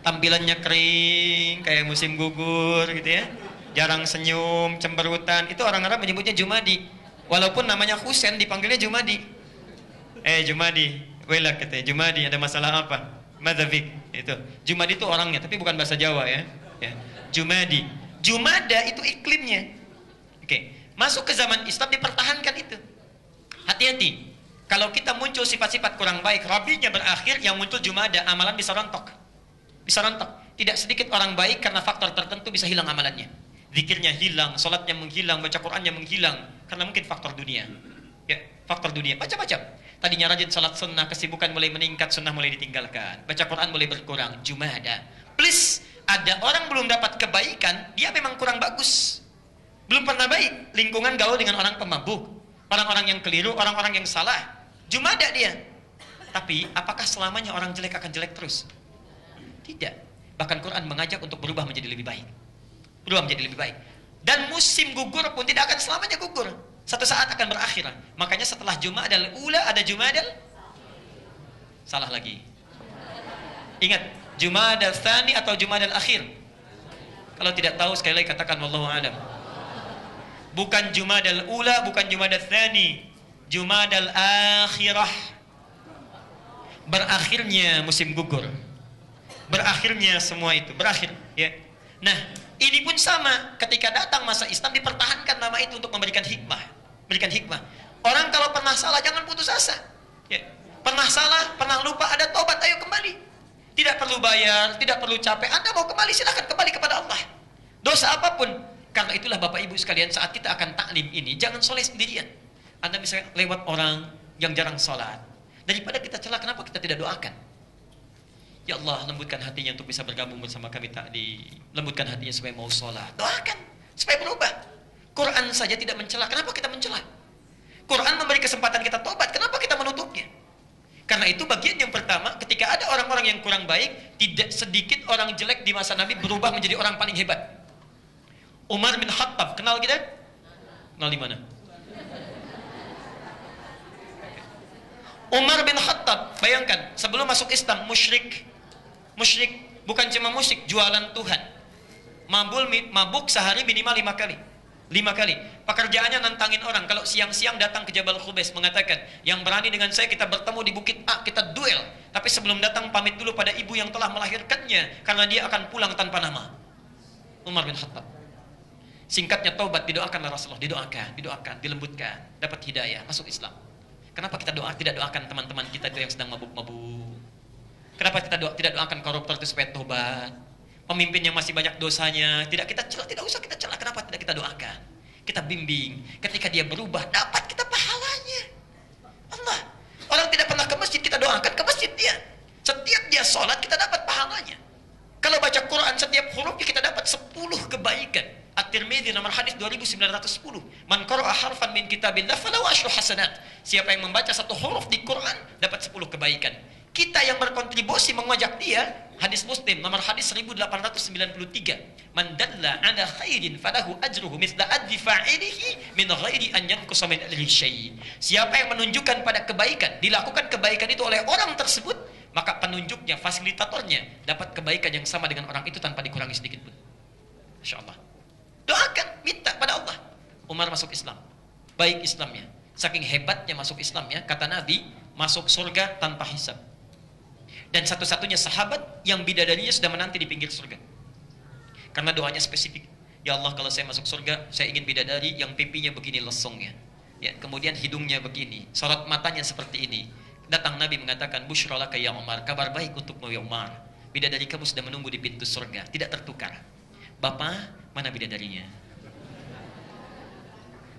S1: Tampilannya kering, kayak musim gugur gitu ya. Jarang senyum, cemberutan, itu orang Arab menyebutnya Jumadi. Walaupun namanya Husain dipanggilnya Jumadi. Jumadi, welak katanya, Jumadi, ada masalah apa? Madzabik, itu. Jumadi itu orangnya, tapi bukan bahasa Jawa ya. Jumadi. Jumada itu iklimnya. Oke, masuk ke zaman Islam dipertahankan itu. Hati-hati. Kalau kita muncul sifat-sifat kurang baik, Rabinya berakhir, yang muncul Jumada, amalan bisa rontok. Bisa rontok. Tidak sedikit orang baik karena faktor tertentu bisa hilang amalannya. Zikirnya hilang, sholatnya menghilang, baca Qur'annya menghilang. Karena mungkin faktor dunia. Ya, faktor dunia. Macam-macam. Tadinya rajin sholat sunnah, kesibukan mulai meningkat, sunnah mulai ditinggalkan. Baca Qur'an mulai berkurang. Jumada. Please, ada orang belum dapat kebaikan, dia memang kurang bagus. Belum pernah baik. Lingkungan gaul dengan orang pemabuk. Orang-orang yang keliru, orang-orang yang salah. Jumada dia. Tapi apakah selamanya orang jelek akan jelek terus? Tidak. Bahkan Quran mengajak untuk berubah menjadi lebih baik. Berubah menjadi lebih baik. Dan musim gugur pun tidak akan selamanya gugur. Satu saat akan berakhir. Makanya setelah Jumadal Ula ada Jumadal. Salah lagi. Ingat, Jumadal Tsani atau Jumadal Akhir? Kalau tidak tahu sekali lagi katakan wallahu a'lam. Bukan Jumadal Ula, bukan Jumadal Tsani. Jumadal Akhirah. Berakhirnya musim gugur. Berakhirnya semua itu, berakhir, ya. Nah, ini pun sama, ketika datang masa Islam dipertahankan nama itu untuk memberikan hikmah. Berikan hikmah. Orang kalau pernah salah jangan putus asa. Ya. Pernah salah, pernah lupa, ada tobat, ayo kembali. Tidak perlu bayar, tidak perlu capek. Anda mau kembali, silahkan kembali kepada Allah. Dosa apapun. Karena itulah Bapak Ibu sekalian, saat kita akan taklim ini, jangan soleh sendirian. Anda misalnya lewat orang yang jarang sholat, daripada kita celah, kenapa kita tidak doakan? Ya Allah, lembutkan hatinya untuk bisa bergabung bersama kami taklim. Lembutkan hatinya supaya mau sholat. Doakan supaya berubah. Quran saja tidak mencela, kenapa kita mencela? Quran memberi kesempatan kita tobat, kenapa kita menutupnya? Karena itu bagian yang pertama, ketika ada orang-orang yang kurang baik, tidak sedikit orang jelek di masa Nabi berubah menjadi orang paling hebat. Umar bin Khattab, kenal kita? Kenal di mana? Umar bin Khattab, bayangkan, sebelum masuk Islam, musyrik, bukan cuma musyrik, jualan Tuhan. Mabuk sehari minimal 5 kali. 5 kali. Pekerjaannya nantangin orang. Kalau siang-siang datang ke Jabal Khubais mengatakan, yang berani dengan saya kita bertemu di Bukit A, kita duel. Tapi sebelum datang pamit dulu pada ibu yang telah melahirkannya, karena dia akan pulang tanpa nama. Umar bin Khattab. Singkatnya taubat, didoakanlah Rasulullah, didoakan, dilembutkan, dapat hidayah, masuk Islam. Kenapa kita tidak doakan teman-teman kita itu yang sedang mabuk-mabuk? Kenapa kita tidak doakan koruptor itu supaya tobat? Pemimpin yang masih banyak dosanya, tidak kita celah, tidak usah kita celah. Kenapa tidak kita doakan? Kita bimbing. Ketika dia berubah, dapat kita pahalanya. Allah. Orang tidak pernah ke masjid, kita doakan ke masjid dia. Setiap dia sholat, kita dapat pahalanya. Kalau baca Quran, setiap hurufnya kita dapat 10 kebaikan. At-Tirmidzi nomor hadis 2910. Man qara'a harfan min kitabillah falahu asyru hasanat. Siapa yang membaca satu huruf di Quran dapat 10 kebaikan. Kita yang berkontribusi mengajak dia, hadis Muslim nomor hadis 1893. Man dalla 'ala khairin falahu ajruhu mithla ajri fa'ilihi min ghairi an yanqusa min ajrihi syai'. Siapa yang menunjukkan pada kebaikan, dilakukan kebaikan itu oleh orang tersebut, maka penunjuknya, fasilitatornya dapat kebaikan yang sama dengan orang itu tanpa dikurangi sedikit pun. Masyaallah. Doakan, minta pada Allah. Umar masuk Islam. Baik Islamnya. Saking hebatnya masuk Islamnya, kata Nabi, masuk surga tanpa hisab. Dan satu-satunya sahabat yang bidadarinya sudah menanti di pinggir surga. Karena doanya spesifik. Ya Allah, kalau saya masuk surga, saya ingin bidadari yang pipinya begini lesongnya. Ya, kemudian hidungnya begini, sorot matanya seperti ini. Datang Nabi mengatakan, Bushrolaka ya Umar, kabar baik untukmu ya Umar. Bidadari kamu sudah menunggu di pintu surga, tidak tertukar. Bapak, mana bidadarinya?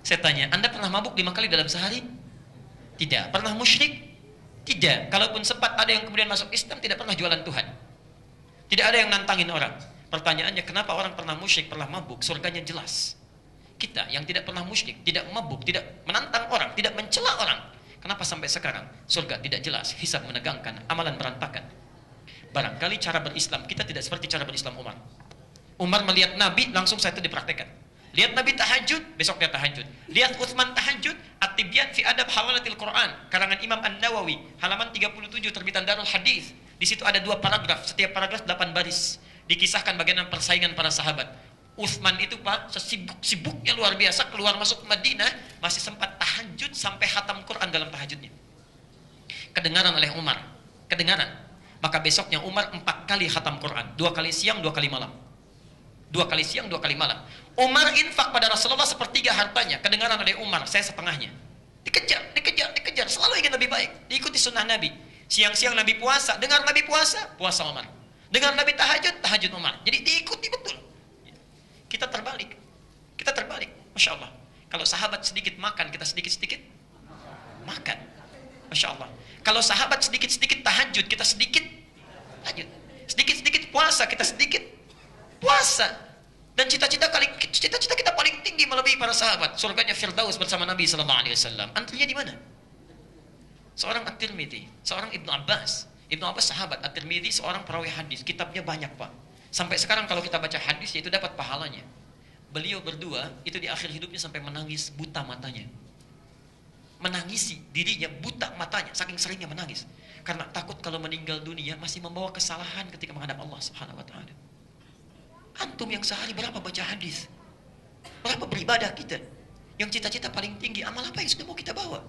S1: Saya tanya, Anda pernah mabuk 5 kali dalam sehari? Tidak. Pernah musyrik? Tidak. Kalaupun sempat ada yang kemudian masuk Islam, tidak pernah jualan Tuhan. Tidak ada yang nantangin orang. Pertanyaannya, kenapa orang pernah musyrik, pernah mabuk? Surganya jelas. Kita yang tidak pernah musyrik, tidak mabuk, tidak menantang orang, tidak mencela orang, kenapa sampai sekarang surga tidak jelas, hisab menegangkan, amalan berantakan? Barangkali cara berislam kita tidak seperti cara berislam Umar. Umar melihat Nabi, langsung saya itu dipraktekkan. Lihat Nabi tahajud, besok dia tahajud. Lihat Utsman tahajud, At-Tibyan fi Adab Hawalatil Quran, karangan Imam An-Nawawi, halaman 37 terbitan Darul Hadis. Di situ ada 2 paragraf, setiap paragraf 8 baris. Dikisahkan bagaimana persaingan para sahabat. Utsman itu Pak, sesibuk-sibuknya luar biasa, keluar masuk Madinah, masih sempat tahajud sampai khatam Quran dalam tahajudnya. Kedengaran oleh Umar, kedengaran. Maka besoknya Umar 4 kali khatam Quran, 2 kali siang, 2 kali malam. 2 kali siang, 2 kali malam. Umar infak pada Rasulullah sepertiga hartanya. Kedengaran oleh Umar, saya setengahnya. Dikejar, dikejar, dikejar. Selalu ingin lebih baik. Diikuti sunnah Nabi. Siang-siang Nabi puasa, dengar Nabi puasa, puasa Umar. Dengar Nabi tahajud, tahajud Umar. Jadi diikuti betul. Kita terbalik. Kita terbalik. Masya Allah. Kalau sahabat sedikit makan, kita sedikit-sedikit makan. Masya Allah. Kalau sahabat sedikit-sedikit tahajud, kita sedikit tahajud. Sedikit-sedikit puasa, kita sedikit puasa. Dan cita-cita kita paling tinggi melebihi para sahabat. Surganya Firdaus bersama Nabi SAW. Antrinya di mana? Seorang At-Tirmidzi, seorang Ibnu Abbas. Ibnu Abbas sahabat, At-Tirmidzi seorang perawi hadis. Kitabnya banyak, Pak. Sampai sekarang kalau kita baca hadis, itu dapat pahalanya. Beliau berdua itu di akhir hidupnya sampai menangis buta matanya. Menangisi dirinya buta matanya, saking seringnya menangis. Karena takut kalau meninggal dunia masih membawa kesalahan ketika menghadap Allah Subhanahu wa taala. Antum yang sehari berapa baca hadis? Berapa beribadah kita? Yang cita-cita paling tinggi, amal apa yang sudah mau kita bawa?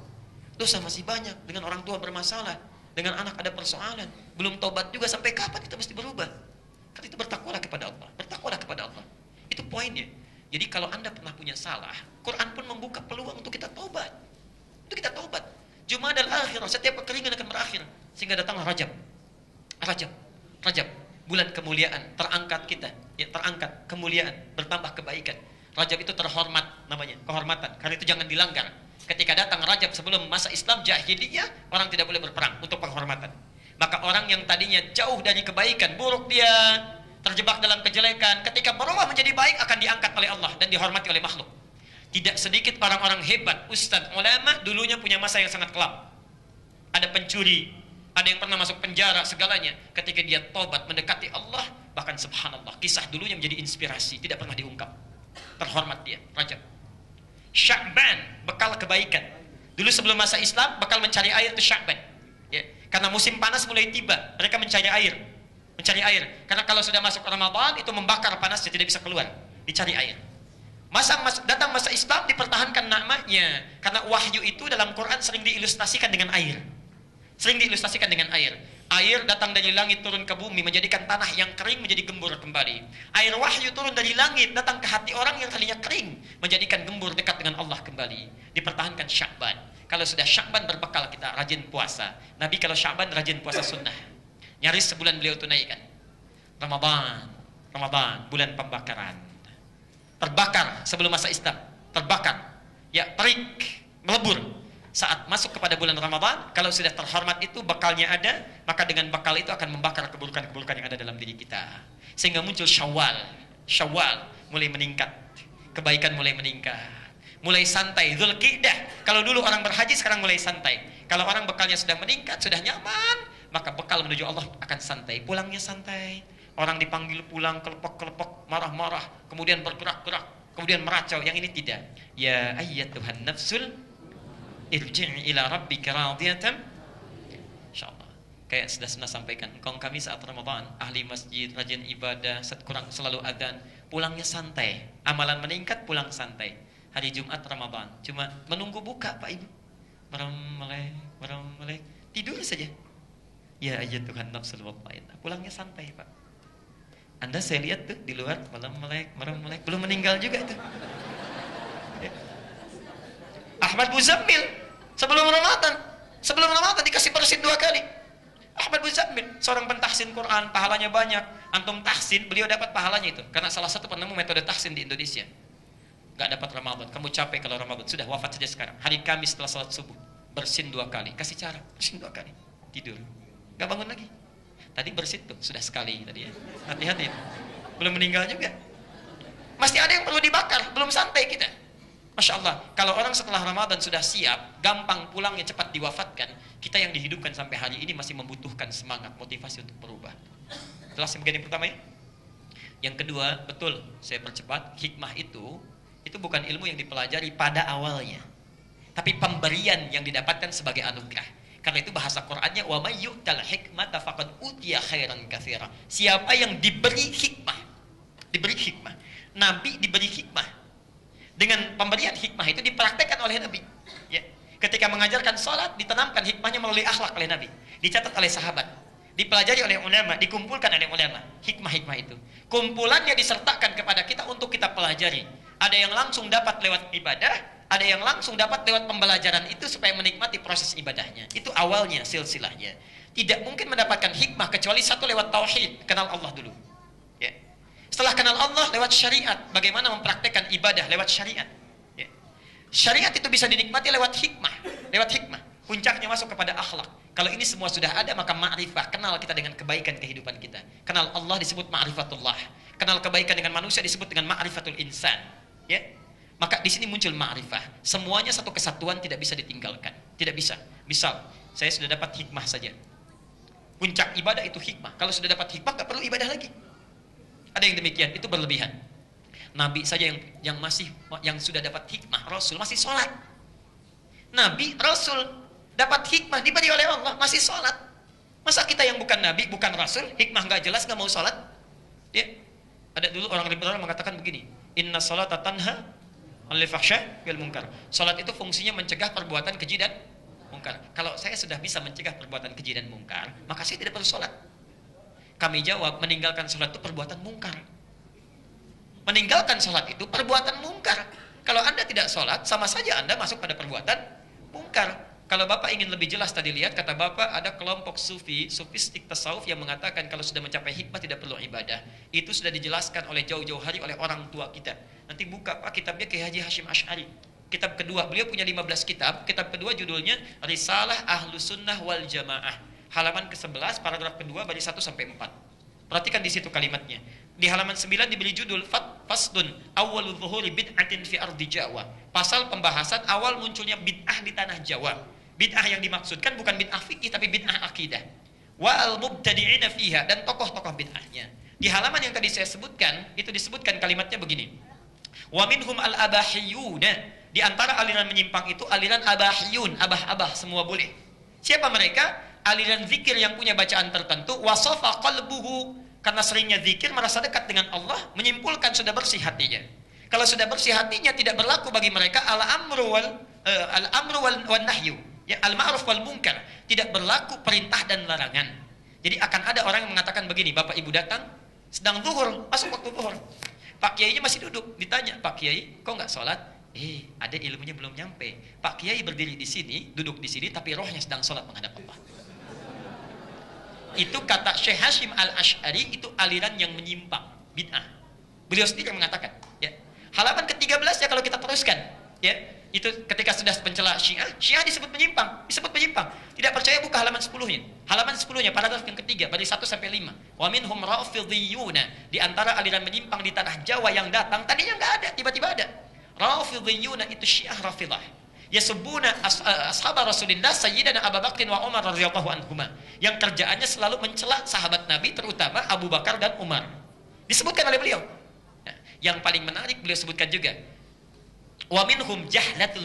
S1: Dosa masih banyak, dengan orang tua bermasalah, dengan anak ada persoalan, belum tobat juga, sampai kapan kita mesti berubah? Kan itu bertakwalah kepada Allah, bertakwalah kepada Allah. Itu poinnya. Jadi kalau Anda pernah punya salah, Quran pun membuka peluang untuk kita tobat. Untuk kita tobat. Jumadal akhirah, setiap kekeringan akan berakhir. Sehingga datanglah Rajab. Rajab, bulan kemuliaan, terangkat kita, ya, terangkat kemuliaan, bertambah kebaikan. Rajab itu terhormat namanya, kehormatan. Karena itu jangan dilanggar. Ketika datang Rajab sebelum masa Islam jahiliyah, orang tidak boleh berperang untuk penghormatan. Maka orang yang tadinya jauh dari kebaikan, buruk dia, terjebak dalam kejelekan, ketika berubah menjadi baik akan diangkat oleh Allah dan dihormati oleh makhluk. Tidak sedikit orang-orang hebat, ustadz, ulama dulunya punya masa yang sangat kelam. Ada pencuri, ada yang pernah masuk penjara, segalanya. Ketika dia tobat mendekati Allah, bahkan subhanallah, kisah dulunya menjadi inspirasi, tidak pernah diungkap. Terhormat dia, Rajab. Sya'ban, bekal kebaikan. Dulu sebelum masa Islam, bekal mencari air itu Sya'ban. Ya, karena musim panas mulai tiba, mereka mencari air. Karena kalau sudah masuk Ramadan, itu membakar panasnya, tidak bisa keluar. Dicari air. Datang masa Islam, dipertahankan nakmanya. Karena wahyu itu dalam Quran sering diilustrasikan dengan air. Air datang dari langit turun ke bumi, menjadikan tanah yang kering menjadi gembur kembali. Air wahyu turun dari langit, datang ke hati orang yang tadinya kering, menjadikan gembur dekat dengan Allah kembali. Dipertahankan Sya'ban. Kalau sudah Sya'ban berbekal kita rajin puasa. Nabi kalau Sya'ban rajin puasa sunnah. Nyaris sebulan beliau tunaikan. Ramadan, bulan pembakaran. Terbakar sebelum masa Islam, terbakar. Ya, terik, melebur. Saat masuk kepada bulan Ramadan, kalau sudah terhormat itu bekalnya ada, maka dengan bekal itu akan membakar keburukan-keburukan yang ada dalam diri kita. Sehingga muncul Syawal mulai meningkat. Kebaikan mulai meningkat. Mulai santai, Dzulqa'dah. Kalau dulu orang berhaji, sekarang mulai santai. Kalau orang bekalnya sudah meningkat, sudah nyaman, maka bekal menuju Allah akan santai. Pulangnya santai. Orang dipanggil pulang kelepok-kelepok, marah-marah, kemudian bergerak-gerak, kemudian meracau. Yang ini tidak. Ya ayyatuhan nafsul irji' ila rabbika radiyatan. Insyaallah. Kayak sudah sampaikan, kaum kami saat Ramadan, ahli masjid, rajin ibadah, selalu adzan, pulangnya santai. Amalan meningkat, pulang santai. Hari Jumat Ramadan, cuma menunggu buka, Pak Ibu. Merem-melek, tidur saja. Ya ayyatuhan nafsul mutmainnah. Pulangnya santai, Pak. Anda saya lihat tuh di luar merem-melek, belum meninggal juga itu. Ahmad Muzammil sebelum Ramadan dikasih bersin 2 kali. Ahmad Muzammil seorang pentahsin Quran, pahalanya banyak. Antum tahsin, beliau dapat pahalanya itu karena salah satu penemu metode tahsin di Indonesia. Gak dapat Ramadan, kamu capek kalau Ramadan, sudah wafat saja sekarang. Hari Kamis setelah salat subuh, bersin 2 kali, kasih cara, bersin 2 kali, tidur, gak bangun lagi. Tadi bersin tuh, sudah sekali tadi ya. Hati-hati, belum meninggal juga. Masih ada yang perlu dibakar, belum santai kita. Masya Allah, kalau orang setelah Ramadan sudah siap, gampang pulangnya, cepat diwafatkan. Kita yang dihidupkan sampai hari ini masih membutuhkan semangat, motivasi untuk berubah. Jelas yang begini pertama ya. Yang kedua, betul, saya percepat, hikmah itu bukan ilmu yang dipelajari pada awalnya, tapi pemberian yang didapatkan sebagai anugerah. Karena itu bahasa Qur'annya wa may yu'tal hikmata faqad utiya khairan katsira. Siapa yang diberi hikmah, Nabi diberi hikmah. Dengan pemberian hikmah itu dipraktekkan oleh Nabi. Ya. Ketika mengajarkan salat, ditanamkan hikmahnya melalui akhlak oleh Nabi. Dicatat oleh sahabat. dipelajari oleh ulama, dikumpulkan oleh ulama. Hikmah-hikmah itu. Kumpulannya disertakan kepada kita untuk kita pelajari. Ada yang langsung dapat lewat ibadah, ada yang langsung dapat lewat pembelajaran itu supaya menikmati proses ibadahnya. Itu awalnya, silsilahnya. Tidak mungkin mendapatkan hikmah kecuali satu lewat tauhid, kenal Allah dulu. Ya. Setelah kenal Allah lewat syariat, bagaimana mempraktekkan ibadah lewat syariat. Ya. Syariat itu bisa dinikmati lewat hikmah. Puncaknya masuk kepada akhlak. Kalau ini semua sudah ada, maka ma'rifah, kenal kita dengan kebaikan kehidupan kita. Kenal Allah disebut ma'rifatullah. Kenal kebaikan dengan manusia disebut dengan ma'rifatul insan. Ya. Maka di sini muncul ma'rifah. Semuanya satu kesatuan, tidak bisa ditinggalkan. Tidak bisa. Misal, saya sudah dapat hikmah saja. Puncak ibadah itu hikmah. Kalau sudah dapat hikmah, gak perlu ibadah lagi. Ada yang demikian, itu berlebihan. Nabi saja yang sudah dapat hikmah, Rasul masih sholat. Nabi, Rasul dapat hikmah diberi oleh Allah, masih sholat. Masa kita yang bukan Nabi, bukan Rasul, hikmah gak jelas, gak mau sholat? Ya. Ada dulu orang liberal mengatakan begini, inna sholata tanha anil fahsya wal munkar. Sholat itu fungsinya mencegah perbuatan keji dan mungkar. Kalau saya sudah bisa mencegah perbuatan keji dan mungkar, maka saya tidak perlu sholat. Kami jawab, meninggalkan sholat itu perbuatan mungkar. Meninggalkan sholat itu perbuatan mungkar. Kalau Anda tidak sholat, sama saja Anda masuk pada perbuatan mungkar. Kalau Bapak ingin lebih jelas tadi lihat, kata Bapak ada kelompok sufistik tasawuf yang mengatakan kalau sudah mencapai hikmah tidak perlu ibadah. Itu sudah dijelaskan oleh jauh-jauh hari oleh orang tua kita. Nanti buka Pak kitabnya Kiai Haji Hashim Asy'ari. Kitab kedua, beliau punya 15 kitab. Kitab kedua judulnya Risalah Ahlus Sunnah wal Jamaah. Halaman ke-11, paragraf kedua, baris 1 sampai 4. Perhatikan di situ kalimatnya. Di halaman 9 diberi judul Fasdun Awwalu Zuhuri Bid'atin fi Ardi Jawa. Pasal pembahasan awal munculnya bid'ah di tanah Jawa. Bid'ah yang dimaksudkan bukan bid'ah fikih tapi bid'ah akidah. Wa al-mubtadi'ina fiha, dan tokoh-tokoh bid'ahnya. Di halaman yang tadi saya sebutkan, itu disebutkan kalimatnya begini. Wa minhum al-abahiyuna, di antara aliran menyimpang itu aliran abahiyun, abah-abah semua boleh. Siapa mereka? Aliran zikir yang punya bacaan tertentu, wasafa qalbuhu, karena seringnya zikir merasa dekat dengan Allah, menyimpulkan sudah bersih hatinya. Kalau sudah bersih hatinya, tidak berlaku bagi mereka al-amru wal nahyu, ya, al-ma'ruf wal munkar, tidak berlaku perintah dan larangan. Jadi akan ada orang yang mengatakan begini, Bapak Ibu datang sedang zuhur, masuk waktu zuhur, Pak Kiainya masih duduk, ditanya, Pak Kiai kok nggak sholat? Ada ilmunya belum nyampe. Pak Kiai berdiri di sini, duduk di sini, tapi rohnya sedang sholat menghadap Allah. Itu kata Syekh Hashim Al-Asy'ari, itu aliran yang menyimpang, bid'ah. Beliau sendiri mengatakan, ya. Halaman ke-13 ya kalau kita teruskan, ya. Itu ketika sudah pencela Syiah disebut menyimpang, Tidak percaya buka halaman 10-nya. Halaman 10-nya paragraf yang ketiga, baris 1 sampai 5. Wa minhum rafidhiyuna, di antara aliran menyimpang di tanah Jawa yang datang tadinya enggak ada, tiba-tiba ada. Rafidhiyuna itu Syiah Rafidah. Yasubuna ashab Rasulillah Sayyidina Abu Bakr wa Umar radhiyallahu anhuma, yang kerjaannya selalu mencela sahabat Nabi, terutama Abu Bakar dan Umar. Disebutkan oleh beliau. Nah, yang paling menarik beliau sebutkan juga, wa minhum jahlatul